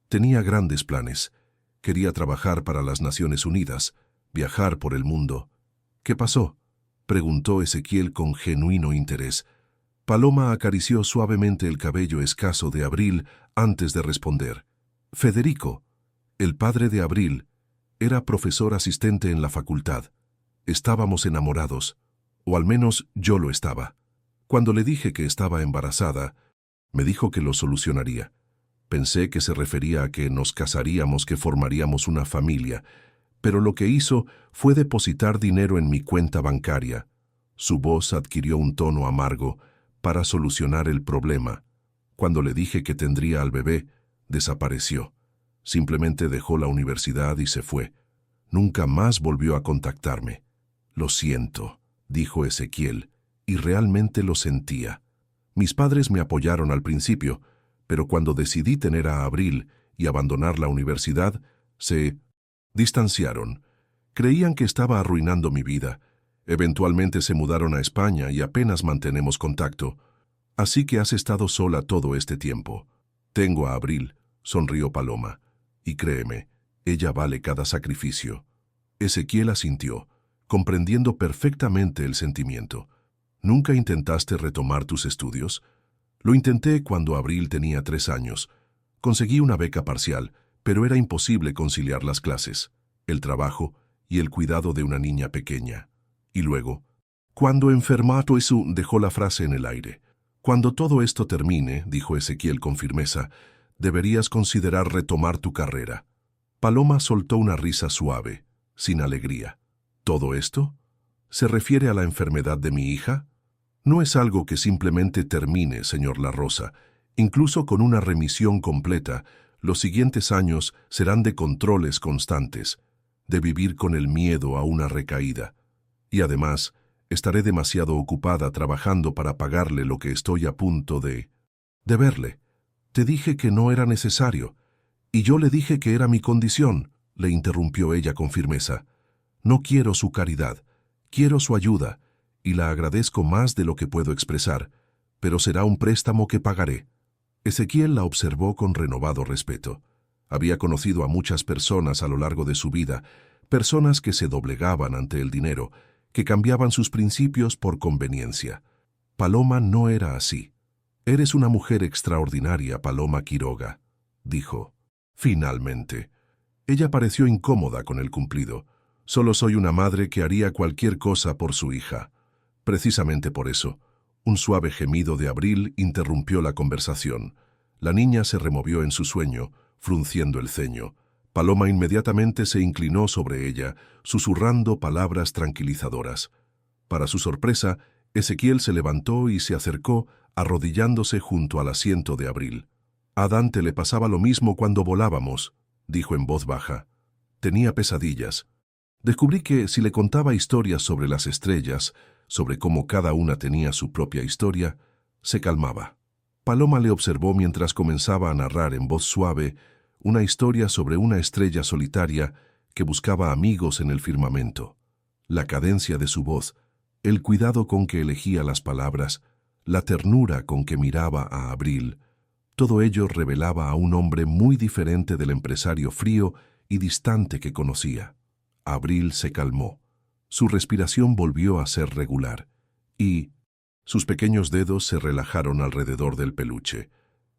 Tenía grandes planes. Quería trabajar para las Naciones Unidas, viajar por el mundo. «¿Qué pasó?», preguntó Ezequiel con genuino interés. Paloma acarició suavemente el cabello escaso de Abril antes de responder. «Federico, el padre de Abril, era profesor asistente en la facultad. Estábamos enamorados, o al menos yo lo estaba. Cuando le dije que estaba embarazada, me dijo que lo solucionaría. Pensé que se refería a que nos casaríamos, que formaríamos una familia, pero lo que hizo fue depositar dinero en mi cuenta bancaria». Su voz adquirió un tono amargo. «Para solucionar el problema. Cuando le dije que tendría al bebé, desapareció. Simplemente dejó la universidad y se fue. Nunca más volvió a contactarme». «Lo siento», dijo Ezequiel, y realmente lo sentía. «Mis padres me apoyaron al principio, pero cuando decidí tener a Abril y abandonar la universidad, se distanciaron. Creían que estaba arruinando mi vida. Eventualmente se mudaron a España y apenas mantenemos contacto. Así que has estado sola todo este tiempo». «Tengo a Abril», sonrió Paloma, «y créeme, ella vale cada sacrificio». Ezequiel asintió, comprendiendo perfectamente el sentimiento. «¿Nunca intentaste retomar tus estudios?» «Lo intenté cuando Abril tenía 3 años. Conseguí una beca parcial, pero era imposible conciliar las clases, el trabajo y el cuidado de una niña pequeña. Y luego, cuando enfermato eso», dejó la frase en el aire. «Cuando todo esto termine», dijo Ezequiel con firmeza, «deberías considerar retomar tu carrera». Paloma soltó una risa suave, sin alegría. «¿Todo esto? ¿Se refiere a la enfermedad de mi hija? No es algo que simplemente termine, señor La Rosa. Incluso con una remisión completa, los siguientes años serán de controles constantes, de vivir con el miedo a una recaída. Y además, estaré demasiado ocupada trabajando para pagarle lo que estoy a punto de verle. Te dije que no era necesario, y yo le dije que era mi condición», le interrumpió ella con firmeza. «No quiero su caridad, quiero su ayuda, y la agradezco más de lo que puedo expresar, pero será un préstamo que pagaré». Ezequiel la observó con renovado respeto. Había conocido a muchas personas a lo largo de su vida, personas que se doblegaban ante el dinero, que cambiaban sus principios por conveniencia. Paloma no era así. «Eres una mujer extraordinaria, Paloma Quiroga», dijo. Finalmente. Ella pareció incómoda con el cumplido. «Solo soy una madre que haría cualquier cosa por su hija». Precisamente por eso, un suave gemido de Abril interrumpió la conversación. La niña se removió en su sueño, frunciendo el ceño. Paloma inmediatamente se inclinó sobre ella, susurrando palabras tranquilizadoras. Para su sorpresa, Ezequiel se levantó y se acercó, arrodillándose junto al asiento de Abril. «A Dante le pasaba lo mismo cuando volábamos», dijo en voz baja. «Tenía pesadillas. Descubrí que si le contaba historias sobre las estrellas, sobre cómo cada una tenía su propia historia, se calmaba». Paloma le observó mientras comenzaba a narrar en voz suave una historia sobre una estrella solitaria que buscaba amigos en el firmamento. La cadencia de su voz, el cuidado con que elegía las palabras, la ternura con que miraba a Abril, todo ello revelaba a un hombre muy diferente del empresario frío y distante que conocía. Abril se calmó. Su respiración volvió a ser regular, y sus pequeños dedos se relajaron alrededor del peluche.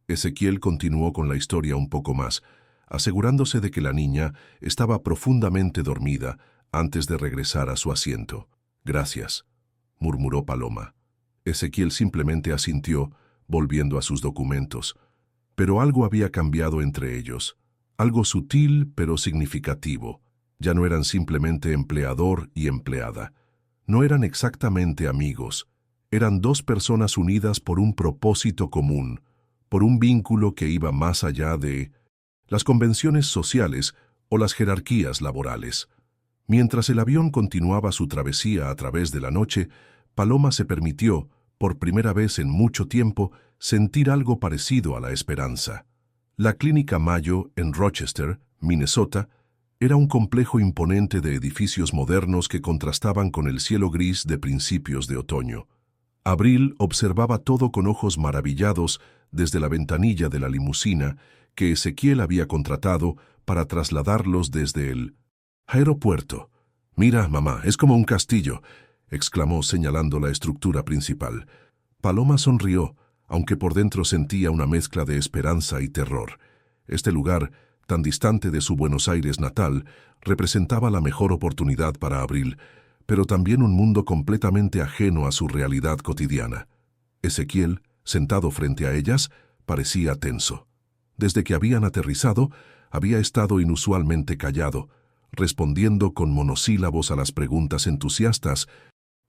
Ezequiel continuó con la historia un poco más, asegurándose de que la niña estaba profundamente dormida antes de regresar a su asiento. «Gracias», murmuró Paloma. Ezequiel simplemente asintió, volviendo a sus documentos. Pero algo había cambiado entre ellos, algo sutil pero significativo. Ya no eran simplemente empleador y empleada. No eran exactamente amigos. Eran dos personas unidas por un propósito común, por un vínculo que iba más allá de las convenciones sociales o las jerarquías laborales. Mientras el avión continuaba su travesía a través de la noche, Paloma se permitió, por primera vez en mucho tiempo, sentir algo parecido a la esperanza. La Clínica Mayo, en Rochester, Minnesota, era un complejo imponente de edificios modernos que contrastaban con el cielo gris de principios de otoño. Abril observaba todo con ojos maravillados desde la ventanilla de la limusina que Ezequiel había contratado para trasladarlos desde el aeropuerto. «Mira, mamá, es como un castillo», exclamó señalando la estructura principal. Paloma sonrió, aunque por dentro sentía una mezcla de esperanza y terror. Este lugar, tan distante de su Buenos Aires natal, representaba la mejor oportunidad para Abril, pero también un mundo completamente ajeno a su realidad cotidiana. Ezequiel, sentado frente a ellas, parecía tenso. Desde que habían aterrizado, había estado inusualmente callado, respondiendo con monosílabos a las preguntas entusiastas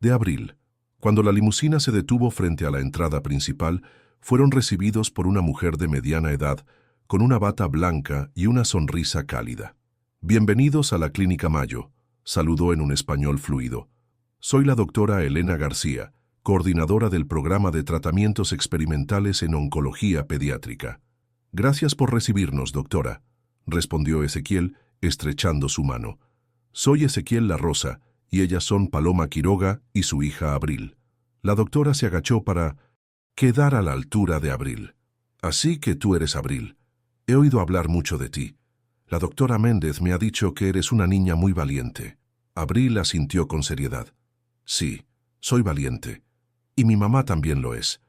de Abril. Cuando la limusina se detuvo frente a la entrada principal, fueron recibidos por una mujer de mediana edad, con una bata blanca y una sonrisa cálida. «Bienvenidos a la Clínica Mayo», saludó en un español fluido. «Soy la doctora Elena García, coordinadora del programa de tratamientos experimentales en oncología pediátrica». «Gracias por recibirnos, doctora», respondió Ezequiel, estrechando su mano. «Soy Ezequiel La Rosa, y ellas son Paloma Quiroga y su hija Abril». La doctora se agachó para quedar a la altura de Abril. «Así que tú eres Abril. He oído hablar mucho de ti. La doctora Méndez me ha dicho que eres una niña muy valiente». Abril asintió con seriedad. «Sí, soy valiente. Y mi mamá también lo es.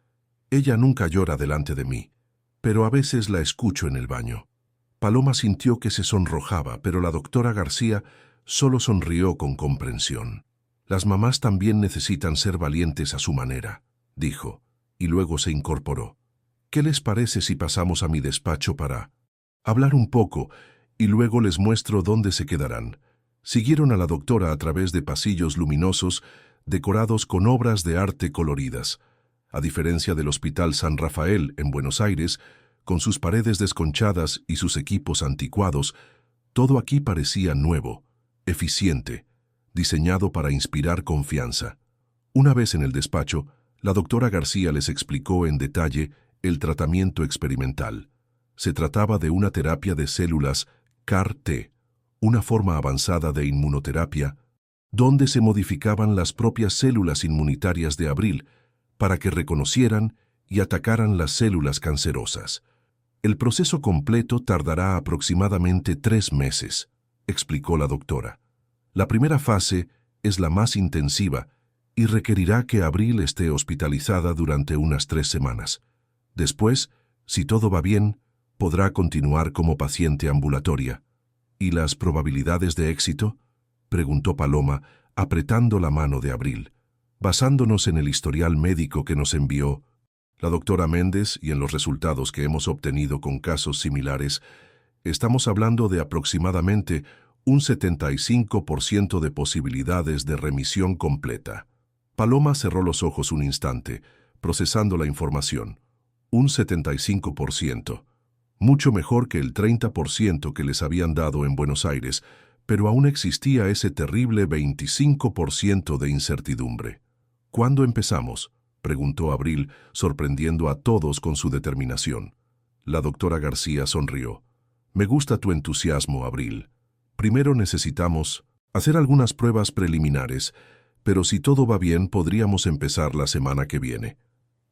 Ella nunca llora delante de mí, pero a veces la escucho en el baño». Paloma sintió que se sonrojaba, pero la doctora García solo sonrió con comprensión. «Las mamás también necesitan ser valientes a su manera», dijo, y luego se incorporó. «¿Qué les parece si pasamos a mi despacho para hablar un poco y luego les muestro dónde se quedarán?» Siguieron a la doctora a través de pasillos luminosos decorados con obras de arte coloridas. A diferencia del Hospital San Rafael en Buenos Aires, con sus paredes desconchadas y sus equipos anticuados, todo aquí parecía nuevo, eficiente, diseñado para inspirar confianza. Una vez en el despacho, la doctora García les explicó en detalle el tratamiento experimental. Se trataba de una terapia de células CAR-T, una forma avanzada de inmunoterapia, donde se modificaban las propias células inmunitarias de Abril para que reconocieran y atacaran las células cancerosas. «El proceso completo tardará aproximadamente 3 meses», explicó la doctora. «La primera fase es la más intensiva y requerirá que Abril esté hospitalizada durante unas 3 semanas. Después, si todo va bien, podrá continuar como paciente ambulatoria». «¿Y las probabilidades de éxito?», preguntó Paloma, apretando la mano de Abril. «Basándonos en el historial médico que nos envió la doctora Méndez y en los resultados que hemos obtenido con casos similares, estamos hablando de aproximadamente un 75% de posibilidades de remisión completa». Paloma cerró los ojos un instante, procesando la información. Un 75%. Mucho mejor que el 30% que les habían dado en Buenos Aires, pero aún existía ese terrible 25% de incertidumbre. «¿Cuándo empezamos?», preguntó Abril, sorprendiendo a todos con su determinación. La doctora García sonrió. «Me gusta tu entusiasmo, Abril. Primero necesitamos hacer algunas pruebas preliminares, pero si todo va bien podríamos empezar la semana que viene».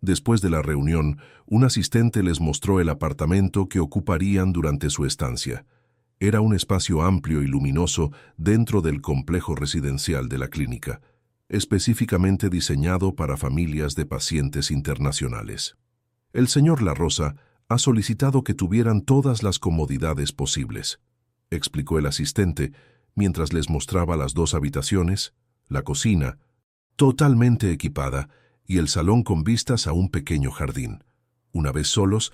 Después de la reunión, un asistente les mostró el apartamento que ocuparían durante su estancia. Era un espacio amplio y luminoso dentro del complejo residencial de la clínica, específicamente diseñado para familias de pacientes internacionales. «El señor La Rosa ha solicitado que tuvieran todas las comodidades posibles», explicó el asistente mientras les mostraba las 2 habitaciones, la cocina, totalmente equipada, y el salón con vistas a un pequeño jardín. Una vez solos,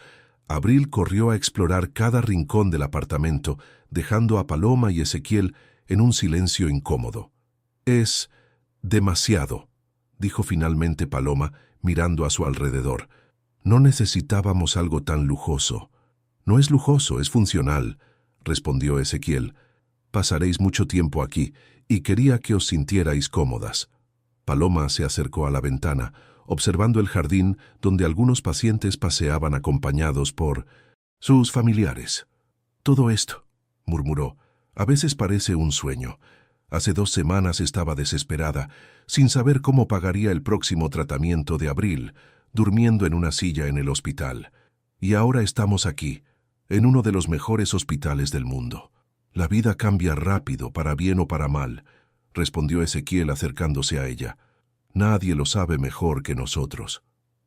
Abril corrió a explorar cada rincón del apartamento, dejando a Paloma y Ezequiel en un silencio incómodo. «Es demasiado», dijo finalmente Paloma, mirando a su alrededor. «No necesitábamos algo tan lujoso». «No es lujoso, es funcional», respondió Ezequiel. «Pasaréis mucho tiempo aquí y quería que os sintierais cómodas». Paloma se acercó a la ventana, observando el jardín donde algunos pacientes paseaban acompañados por sus familiares. «Todo esto», murmuró, «a veces parece un sueño. Hace 2 semanas estaba desesperada, sin saber cómo pagaría el próximo tratamiento de Abril, durmiendo en una silla en el hospital. Y ahora estamos aquí, en uno de los mejores hospitales del mundo. La vida cambia rápido, para bien o para mal», respondió Ezequiel acercándose a ella. «Nadie lo sabe mejor que nosotros».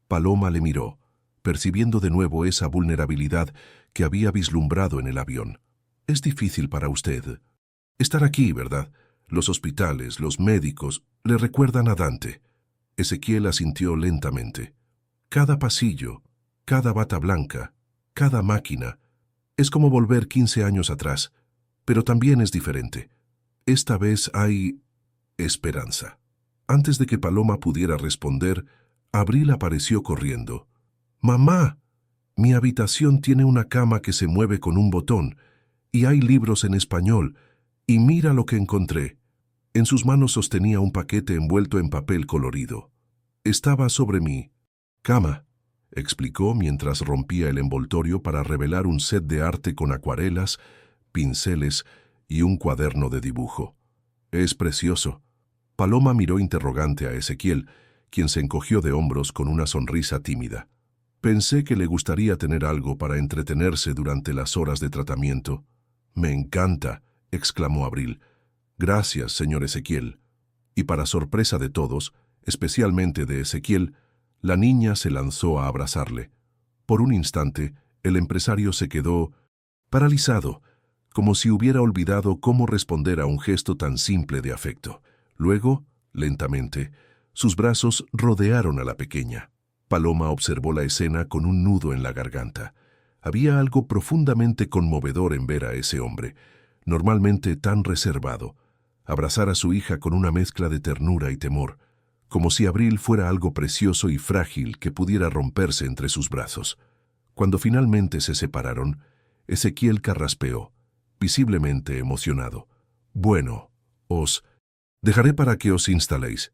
Paloma le miró, percibiendo de nuevo esa vulnerabilidad que había vislumbrado en el avión. «Es difícil para usted estar aquí, ¿verdad? Los hospitales, los médicos, le recuerdan a Dante». Ezequiel asintió lentamente. «Cada pasillo, cada bata blanca, cada máquina, es como volver 15 años atrás, pero también es diferente. Esta vez hay esperanza». Antes de que Paloma pudiera responder, Abril apareció corriendo. «Mamá, mi habitación tiene una cama que se mueve con un botón, y hay libros en español, y mira lo que encontré». En sus manos sostenía un paquete envuelto en papel colorido. «Estaba sobre mi cama», explicó mientras rompía el envoltorio para revelar un set de arte con acuarelas, pinceles y un cuaderno de dibujo. «Es precioso». Paloma miró interrogante a Ezequiel, quien se encogió de hombros con una sonrisa tímida. «Pensé que le gustaría tener algo para entretenerse durante las horas de tratamiento». «Me encanta», exclamó Abril. «Gracias, señor Ezequiel». Y para sorpresa de todos, especialmente de Ezequiel, la niña se lanzó a abrazarle. Por un instante, el empresario se quedó paralizado, como si hubiera olvidado cómo responder a un gesto tan simple de afecto. Luego, lentamente, sus brazos rodearon a la pequeña. Paloma observó la escena con un nudo en la garganta. Había algo profundamente conmovedor en ver a ese hombre, normalmente tan reservado, abrazar a su hija con una mezcla de ternura y temor, como si Abril fuera algo precioso y frágil que pudiera romperse entre sus brazos. Cuando finalmente se separaron, Ezequiel carraspeó, visiblemente emocionado. «Bueno, os dejaré para que os instaléis.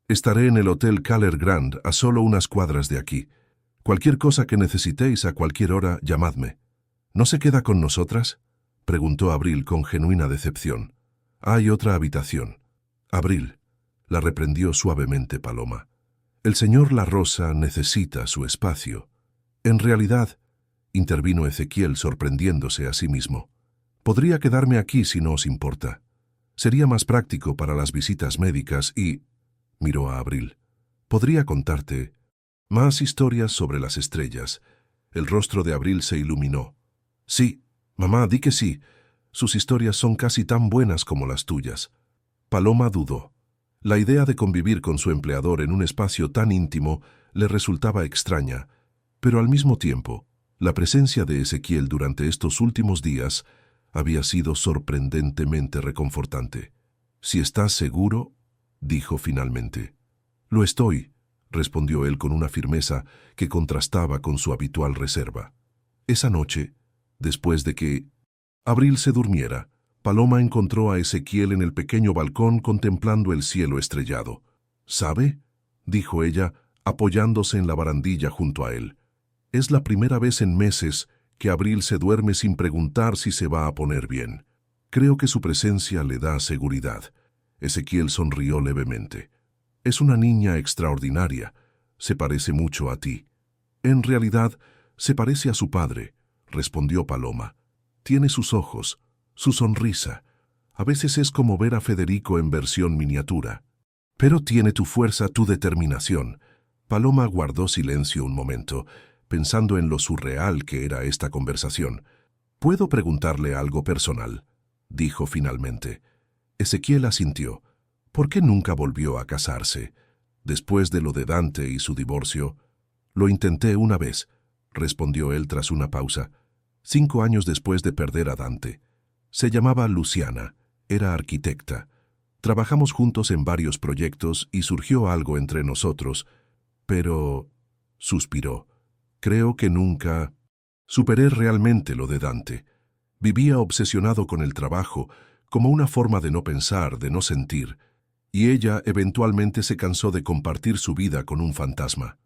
Estaré en el Hotel Caler Grand, a solo unas cuadras de aquí. Cualquier cosa que necesitéis a cualquier hora, llamadme». «¿No se queda con nosotras?», preguntó Abril con genuina decepción. «Hay otra habitación». «Abril», la reprendió suavemente Paloma. «El señor La Rosa necesita su espacio». «En realidad», intervino Ezequiel sorprendiéndose a sí mismo, «podría quedarme aquí si no os importa. Sería más práctico para las visitas médicas y...» miró a Abril. «Podría contarte más historias sobre las estrellas». El rostro de Abril se iluminó. «Sí, mamá, di que sí. Sus historias son casi tan buenas como las tuyas». Paloma dudó. La idea de convivir con su empleador en un espacio tan íntimo le resultaba extraña, pero al mismo tiempo, la presencia de Ezequiel durante estos últimos días había sido sorprendentemente reconfortante. «Si estás seguro», dijo finalmente. «Lo estoy», respondió él con una firmeza que contrastaba con su habitual reserva. Esa noche, después de que Abril se durmiera, Paloma encontró a Ezequiel en el pequeño balcón contemplando el cielo estrellado. «¿Sabe?», dijo ella, apoyándose en la barandilla junto a él. «Es la primera vez en meses que Abril se duerme sin preguntar si se va a poner bien. Creo que su presencia le da seguridad». Ezequiel sonrió levemente. «Es una niña extraordinaria. Se parece mucho a ti». «En realidad, se parece a su padre», respondió Paloma. «Tiene sus ojos, su sonrisa. A veces es como ver a Federico en versión miniatura. Pero tiene tu fuerza, tu determinación». Paloma guardó silencio un momento, pensando en lo surreal que era esta conversación. «¿Puedo preguntarle algo personal?», dijo finalmente. Ezequiel asintió. «¿Por qué nunca volvió a casarse? Después de lo de Dante y su divorcio». «Lo intenté una vez», respondió él tras una pausa. 5 años después de perder a Dante. Se llamaba Luciana, era arquitecta. Trabajamos juntos en varios proyectos y surgió algo entre nosotros, pero...», suspiró, «creo que nunca superé realmente lo de Dante. Vivía obsesionado con el trabajo, como una forma de no pensar, de no sentir, y ella eventualmente se cansó de compartir su vida con un fantasma.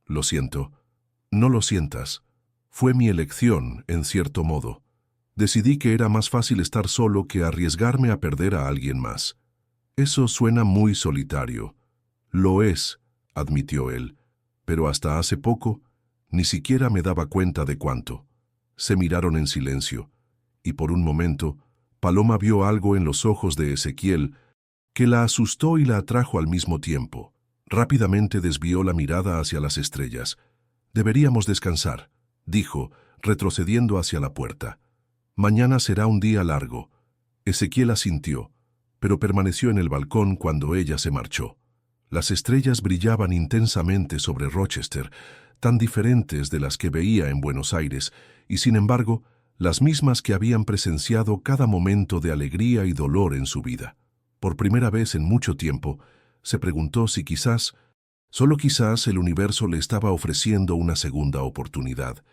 Lo siento. No lo sientas. Fue mi elección, en cierto modo. Decidí que era más fácil estar solo que arriesgarme a perder a alguien más. Eso suena muy solitario. Lo es, admitió él, pero hasta hace poco ni siquiera me daba cuenta de cuánto. Se miraron en silencio, y por un momento, Paloma vio algo en los ojos de Ezequiel que la asustó y la atrajo al mismo tiempo. Rápidamente desvió la mirada hacia las estrellas. «Deberíamos descansar», dijo, retrocediendo hacia la puerta. «Mañana será un día largo». Ezequiel asintió, pero permaneció en el balcón cuando ella se marchó. Las estrellas brillaban intensamente sobre Rochester, tan diferentes de las que veía en Buenos Aires, y sin embargo, las mismas que habían presenciado cada momento de alegría y dolor en su vida. Por primera vez en mucho tiempo, se preguntó si quizás, solo quizás, el universo le estaba ofreciendo una segunda oportunidad.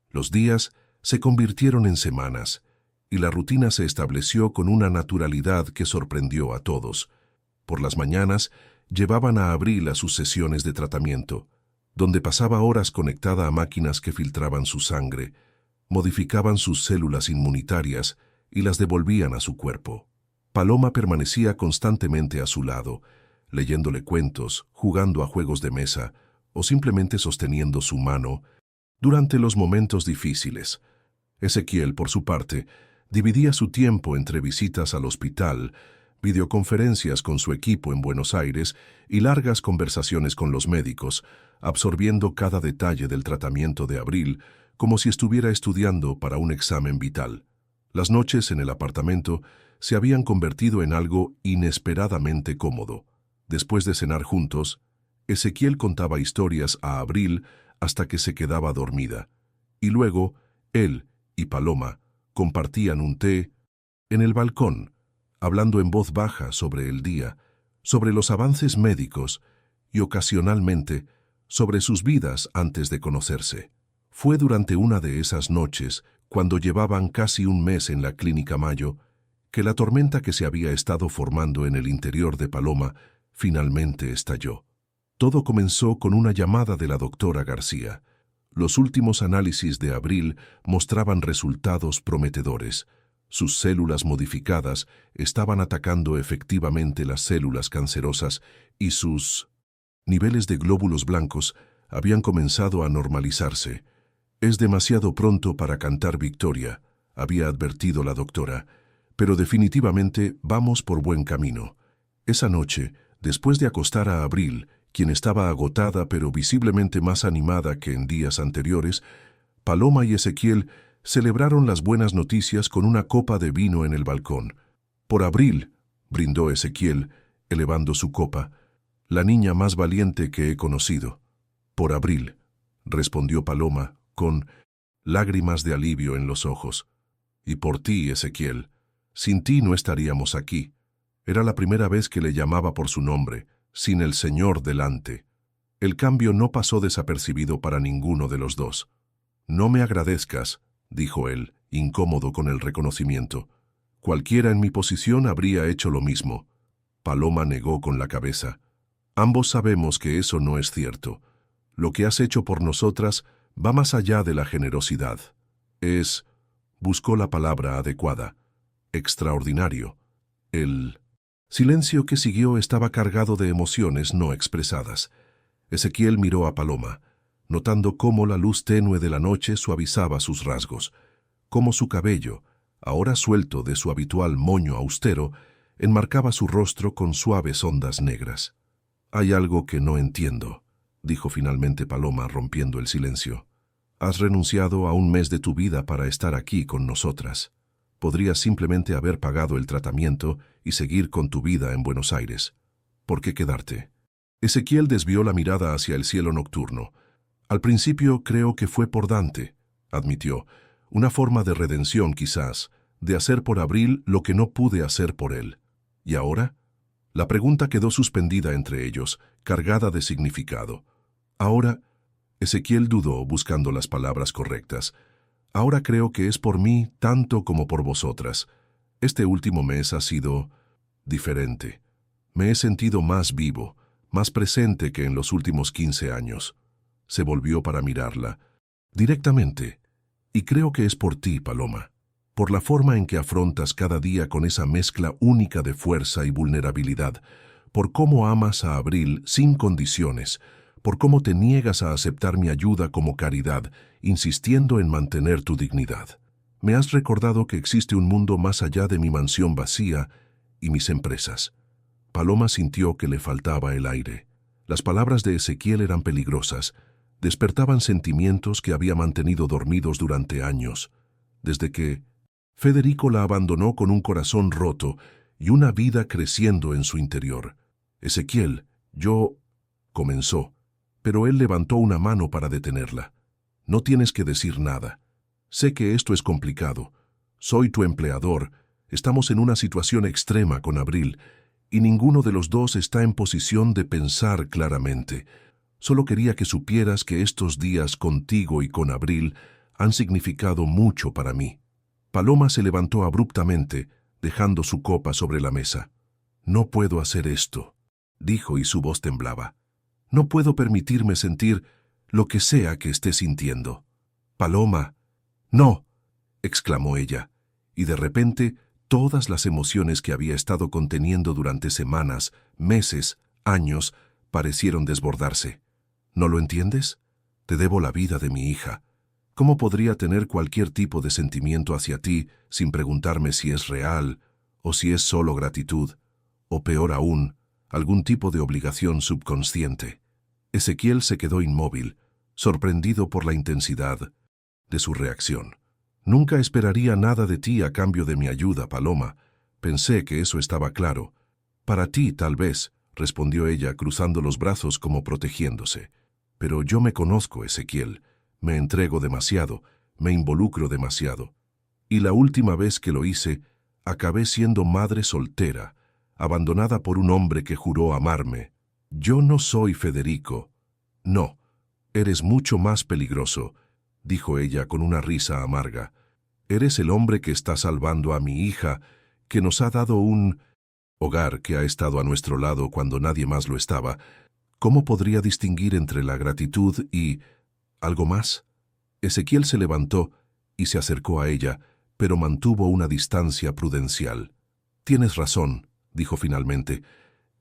Los días se convirtieron en semanas, y la rutina se estableció con una naturalidad que sorprendió a todos. Por las mañanas, llevaban a Abril a sus sesiones de tratamiento, donde pasaba horas conectada a máquinas que filtraban su sangre, modificaban sus células inmunitarias y las devolvían a su cuerpo. Paloma permanecía constantemente a su lado, leyéndole cuentos, jugando a juegos de mesa o simplemente sosteniendo su mano durante los momentos difíciles. Ezequiel, por su parte, dividía su tiempo entre visitas al hospital, videoconferencias con su equipo en Buenos Aires y largas conversaciones con los médicos, absorbiendo cada detalle del tratamiento de Abril como si estuviera estudiando para un examen vital. Las noches en el apartamento se habían convertido en algo inesperadamente cómodo. Después de cenar juntos, Ezequiel contaba historias a Abril hasta que se quedaba dormida, y luego él y Paloma compartían un té en el balcón, hablando en voz baja sobre el día, sobre los avances médicos y ocasionalmente sobre sus vidas antes de conocerse. Fue durante una de esas noches, cuando llevaban casi un mes en la Clínica Mayo, que la tormenta que se había estado formando en el interior de Paloma finalmente estalló. Todo comenzó con una llamada de la doctora García. Los últimos análisis de Abril mostraban resultados prometedores. Sus células modificadas estaban atacando efectivamente las células cancerosas y sus niveles de glóbulos blancos habían comenzado a normalizarse. «Es demasiado pronto para cantar victoria», había advertido la doctora, «pero definitivamente vamos por buen camino». Esa noche, después de acostar a Abril, quien estaba agotada pero visiblemente más animada que en días anteriores, Paloma y Ezequiel celebraron las buenas noticias con una copa de vino en el balcón. «Por Abril», brindó Ezequiel, elevando su copa, «la niña más valiente que he conocido». «Por Abril», respondió Paloma, con lágrimas de alivio en los ojos. «Y por ti, Ezequiel. Sin ti no estaríamos aquí». Era la primera vez que le llamaba por su nombre, sin el Señor delante. El cambio no pasó desapercibido para ninguno de los dos. «No me agradezcas», dijo él, incómodo con el reconocimiento. «Cualquiera en mi posición habría hecho lo mismo». Paloma negó con la cabeza. «Ambos sabemos que eso no es cierto. Lo que has hecho por nosotras va más allá de la generosidad. Es», buscó la palabra adecuada, «extraordinario». El silencio que siguió estaba cargado de emociones no expresadas. Ezequiel miró a Paloma, notando cómo la luz tenue de la noche suavizaba sus rasgos, cómo su cabello, ahora suelto de su habitual moño austero, enmarcaba su rostro con suaves ondas negras. «Hay algo que no entiendo», dijo finalmente Paloma, rompiendo el silencio. «Has renunciado a un mes de tu vida para estar aquí con nosotras. Podrías simplemente haber pagado el tratamiento y seguir con tu vida en Buenos Aires. ¿Por qué quedarte?» Ezequiel desvió la mirada hacia el cielo nocturno. «Al principio creo que fue por Dante», admitió. «Una forma de redención, quizás, de hacer por Abril lo que no pude hacer por él. ¿Y ahora?» La pregunta quedó suspendida entre ellos, cargada de significado. «Ahora», Ezequiel dudó, buscando las palabras correctas. «Ahora creo que es por mí tanto como por vosotras. Este último mes ha sido diferente. Me he sentido más vivo, más presente que en los últimos 15 años. Se volvió para mirarla, directamente. Y creo que es por ti, Paloma. Por la forma en que afrontas cada día con esa mezcla única de fuerza y vulnerabilidad, por cómo amas a Abril sin condiciones, por cómo te niegas a aceptar mi ayuda como caridad, insistiendo en mantener tu dignidad. Me has recordado que existe un mundo más allá de mi mansión vacía y mis empresas. Paloma sintió que le faltaba el aire. Las palabras de Ezequiel eran peligrosas, despertaban sentimientos que había mantenido dormidos durante años, desde que Federico la abandonó con un corazón roto y una vida creciendo en su interior. Ezequiel, yo... comenzó, pero él levantó una mano para detenerla. No tienes que decir nada. Sé que esto es complicado. Soy tu empleador. Estamos en una situación extrema con Abril y ninguno de los dos está en posición de pensar claramente. Solo quería que supieras que estos días contigo y con Abril han significado mucho para mí. Paloma se levantó abruptamente, dejando su copa sobre la mesa. No puedo hacer esto, dijo y su voz temblaba. No puedo permitirme sentir lo que sea que esté sintiendo. Paloma, no, exclamó ella, y de repente todas las emociones que había estado conteniendo durante semanas, meses, años, parecieron desbordarse. ¿No lo entiendes? Te debo la vida de mi hija. ¿Cómo podría tener cualquier tipo de sentimiento hacia ti sin preguntarme si es real o si es solo gratitud, o peor aún, algún tipo de obligación subconsciente? Ezequiel se quedó inmóvil, sorprendido por la intensidad de su reacción. Nunca esperaría nada de ti a cambio de mi ayuda, Paloma. Pensé que eso estaba claro. Para ti, tal vez, respondió ella, cruzando los brazos como protegiéndose. Pero yo me conozco, Ezequiel. Me entrego demasiado, me involucro demasiado. Y la última vez que lo hice, acabé siendo madre soltera, abandonada por un hombre que juró amarme. Yo no soy Federico. No, eres mucho más peligroso, dijo ella con una risa amarga. Eres el hombre que está salvando a mi hija, que nos ha dado un hogar, que ha estado a nuestro lado cuando nadie más lo estaba. ¿Cómo podría distinguir entre la gratitud y algo más? Ezequiel se levantó y se acercó a ella, pero mantuvo una distancia prudencial. Tienes razón, dijo finalmente.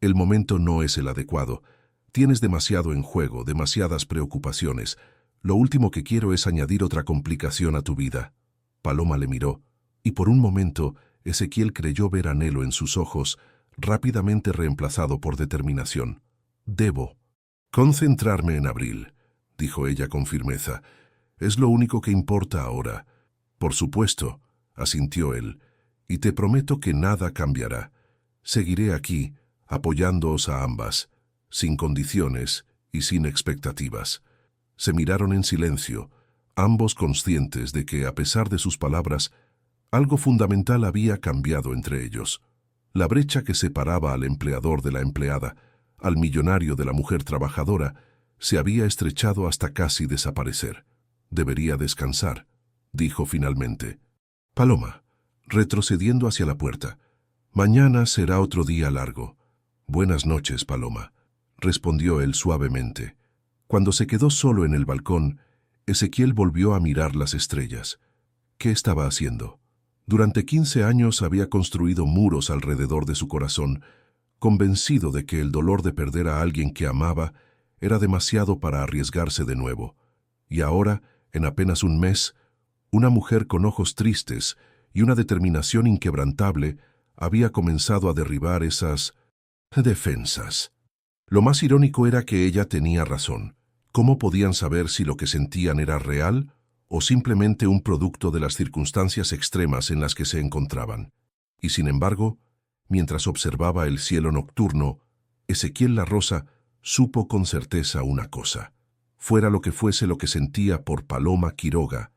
El momento no es el adecuado. Tienes demasiado en juego, demasiadas preocupaciones. Lo último que quiero es añadir otra complicación a tu vida. Paloma le miró, y por un momento Ezequiel creyó ver anhelo en sus ojos, rápidamente reemplazado por determinación. Debo concentrarme en Abril, dijo ella con firmeza. Es lo único que importa ahora. Por supuesto, asintió él, y te prometo que nada cambiará. Seguiré aquí, apoyándoos a ambas, sin condiciones y sin expectativas. Se miraron en silencio, ambos conscientes de que, a pesar de sus palabras, algo fundamental había cambiado entre ellos. La brecha que separaba al empleador de la empleada, al millonario de la mujer trabajadora, se había estrechado hasta casi desaparecer. Debería descansar, dijo finalmente. Paloma, retrocediendo hacia la puerta. Mañana será otro día largo. Buenas noches, Paloma, respondió él suavemente. Cuando se quedó solo en el balcón, Ezequiel volvió a mirar las estrellas. ¿Qué estaba haciendo? Durante 15 años había construido muros alrededor de su corazón, convencido de que el dolor de perder a alguien que amaba era demasiado para arriesgarse de nuevo. Y ahora, en apenas un mes, una mujer con ojos tristes y una determinación inquebrantable había comenzado a derribar esas defensas. Lo más irónico era que ella tenía razón. ¿Cómo podían saber si lo que sentían era real o simplemente un producto de las circunstancias extremas en las que se encontraban? Y sin embargo, mientras observaba el cielo nocturno, Ezequiel La Rosa supo con certeza una cosa. Fuera lo que fuese lo que sentía por Paloma Quiroga,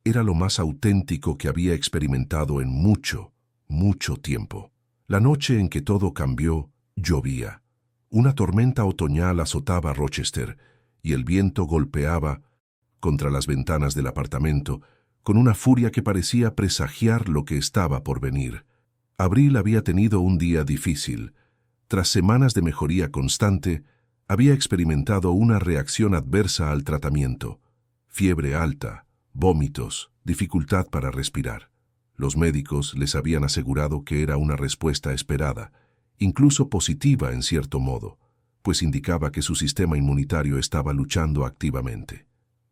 era lo más auténtico que había experimentado en mucho, mucho tiempo. La noche en que todo cambió, llovía. Una tormenta otoñal azotaba Rochester y el viento golpeaba contra las ventanas del apartamento con una furia que parecía presagiar lo que estaba por venir. Abril había tenido un día difícil. tras semanas de mejoría constante, había experimentado una reacción adversa al tratamiento: fiebre alta, vómitos, dificultad para respirar. Los médicos les habían asegurado que era una respuesta esperada, incluso positiva en cierto modo, pues indicaba que su sistema inmunitario estaba luchando activamente.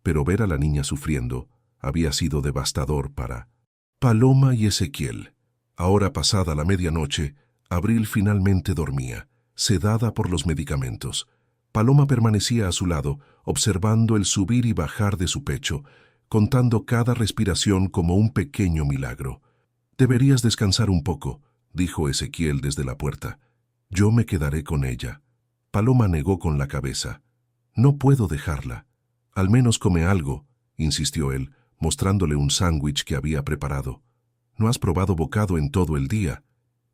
Pero ver a la niña sufriendo había sido devastador para Paloma y Ezequiel. Ahora, pasada la medianoche, Abril finalmente dormía, sedada por los medicamentos. Paloma permanecía a su lado, observando el subir y bajar de su pecho, contando cada respiración como un pequeño milagro. «Deberías descansar un poco», dijo Ezequiel desde la puerta. «Yo me quedaré con ella». Paloma negó con la cabeza. «No puedo dejarla. Al menos come algo», insistió él, mostrándole un sándwich que había preparado. «No has probado bocado en todo el día».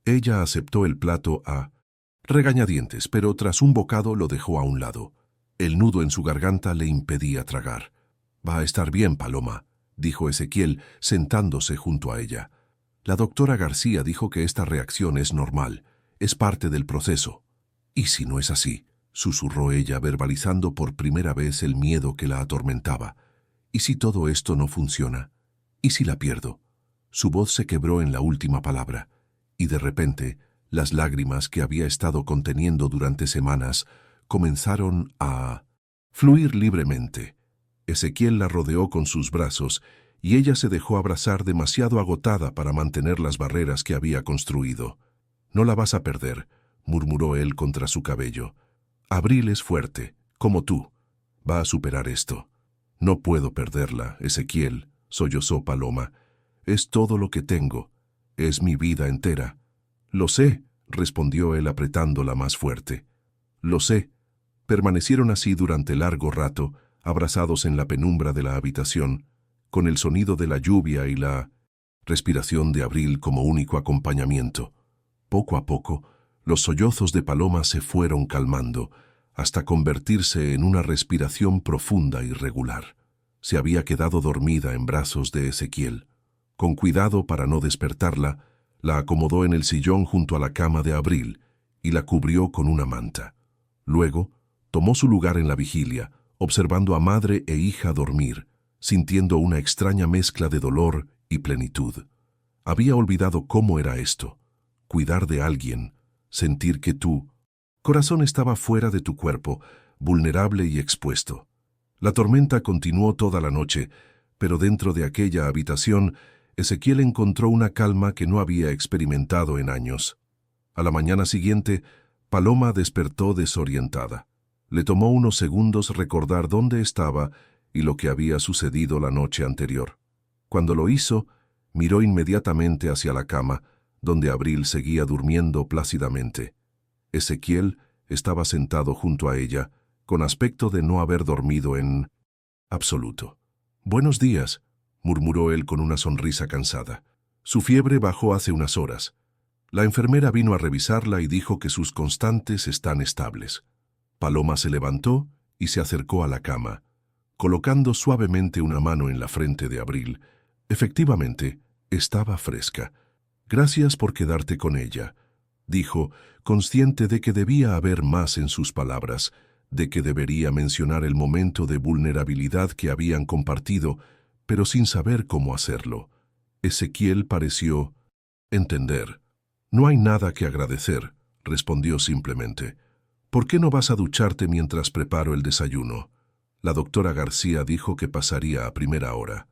Ella aceptó el plato a regañadientes, pero tras un bocado lo dejó a un lado. El nudo en su garganta le impedía tragar. «Va a estar bien, Paloma», dijo Ezequiel, sentándose junto a ella. «La doctora García dijo que esta reacción es normal, es parte del proceso». «¿Y si no es así?», susurró ella, verbalizando por primera vez el miedo que la atormentaba. «¿Y si todo esto no funciona? ¿Y si la pierdo?». Su voz se quebró en la última palabra, y de repente, las lágrimas que había estado conteniendo durante semanas comenzaron a fluir libremente. Ezequiel la rodeó con sus brazos, y ella se dejó abrazar, demasiado agotada para mantener las barreras que había construido. «No la vas a perder», murmuró él contra su cabello. «Abril es fuerte, como tú. Va a superar esto». «No puedo perderla, Ezequiel», sollozó Paloma. «Es todo lo que tengo. Es mi vida entera». «Lo sé», respondió él apretándola más fuerte. «Lo sé». Permanecieron así durante largo rato, abrazados en la penumbra de la habitación, con el sonido de la lluvia y la respiración de Abril como único acompañamiento. Poco a poco, los sollozos de Paloma se fueron calmando, hasta convertirse en una respiración profunda y regular. Se había quedado dormida en brazos de Ezequiel. Con cuidado para no despertarla, la acomodó en el sillón junto a la cama de Abril y la cubrió con una manta. Luego, tomó su lugar en la vigilia, observando a madre e hija dormir, sintiendo una extraña mezcla de dolor y plenitud. Había olvidado cómo era esto: cuidar de alguien, sentir que tu corazón estaba fuera de tu cuerpo, vulnerable y expuesto. La tormenta continuó toda la noche, pero dentro de aquella habitación, Ezequiel encontró una calma que no había experimentado en años. A la mañana siguiente, Paloma despertó desorientada. Le tomó unos segundos recordar dónde estaba y lo que había sucedido la noche anterior. Cuando lo hizo, miró inmediatamente hacia la cama, donde Abril seguía durmiendo plácidamente. Ezequiel estaba sentado junto a ella, con aspecto de no haber dormido en absoluto. «Buenos días», murmuró él con una sonrisa cansada. Su fiebre bajó hace unas horas. La enfermera vino a revisarla y dijo que sus constantes están estables. Paloma se levantó y se acercó a la cama, colocando suavemente una mano en la frente de Abril. Efectivamente, estaba fresca. «Gracias por quedarte con ella», dijo, consciente de que debía haber más en sus palabras, de que debería mencionar el momento de vulnerabilidad que habían compartido, pero sin saber cómo hacerlo. Ezequiel pareció entender. «No hay nada que agradecer», respondió simplemente. «¿Por qué no vas a ducharte mientras preparo el desayuno?» La doctora García dijo que pasaría a primera hora.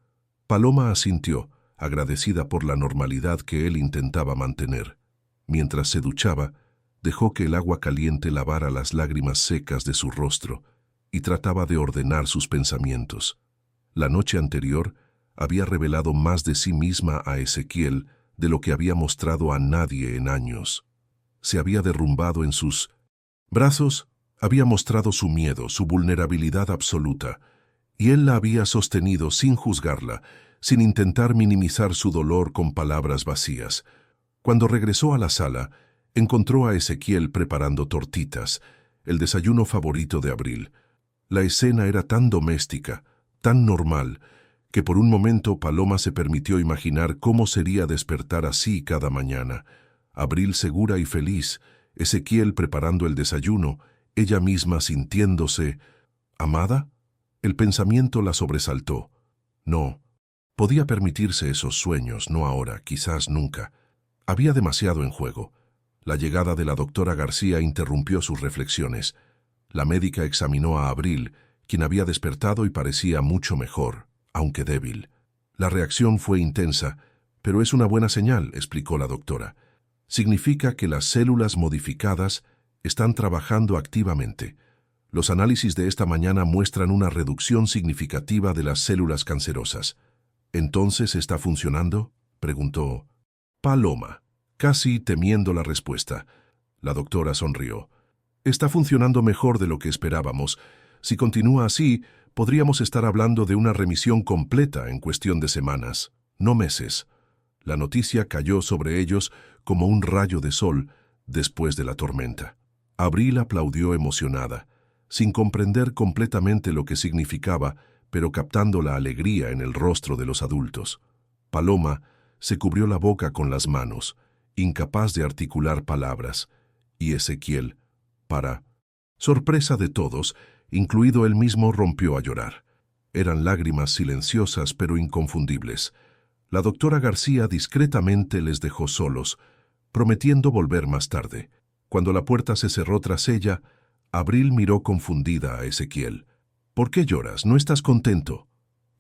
Paloma asintió, agradecida por la normalidad que él intentaba mantener. Mientras se duchaba, dejó que el agua caliente lavara las lágrimas secas de su rostro y trataba de ordenar sus pensamientos. La noche anterior había revelado más de sí misma a Ezequiel de lo que había mostrado a nadie en años. Se había derrumbado en sus brazos, había mostrado su miedo, su vulnerabilidad absoluta, y él la había sostenido sin juzgarla, sin intentar minimizar su dolor con palabras vacías. Cuando regresó a la sala, encontró a Ezequiel preparando tortitas, el desayuno favorito de Abril. La escena era tan doméstica, tan normal, que por un momento Paloma se permitió imaginar cómo sería despertar así cada mañana. Abril segura y feliz, Ezequiel preparando el desayuno, ella misma sintiéndose amada. El pensamiento la sobresaltó. No, podía permitirse esos sueños, no ahora, quizás nunca. Había demasiado en juego. La llegada de la doctora García interrumpió sus reflexiones. La médica examinó a Abril, quien había despertado y parecía mucho mejor, aunque débil. La reacción fue intensa, pero es una buena señal, explicó la doctora. Significa que las células modificadas están trabajando activamente. Los análisis de esta mañana muestran una reducción significativa de las células cancerosas. ¿Entonces está funcionando?, preguntó Paloma, casi temiendo la respuesta. La doctora sonrió. Está funcionando mejor de lo que esperábamos. Si continúa así, podríamos estar hablando de una remisión completa en cuestión de semanas, no meses. La noticia cayó sobre ellos como un rayo de sol después de la tormenta. Abril aplaudió emocionada, sin comprender completamente lo que significaba, pero captando la alegría en el rostro de los adultos. Paloma se cubrió la boca con las manos, incapaz de articular palabras, y Ezequiel, para sorpresa de todos, incluido él mismo, rompió a llorar. Eran lágrimas silenciosas pero inconfundibles. La doctora García discretamente les dejó solos, prometiendo volver más tarde. Cuando la puerta se cerró tras ella, Abril miró confundida a Ezequiel. ¿Por qué lloras? ¿No estás contento?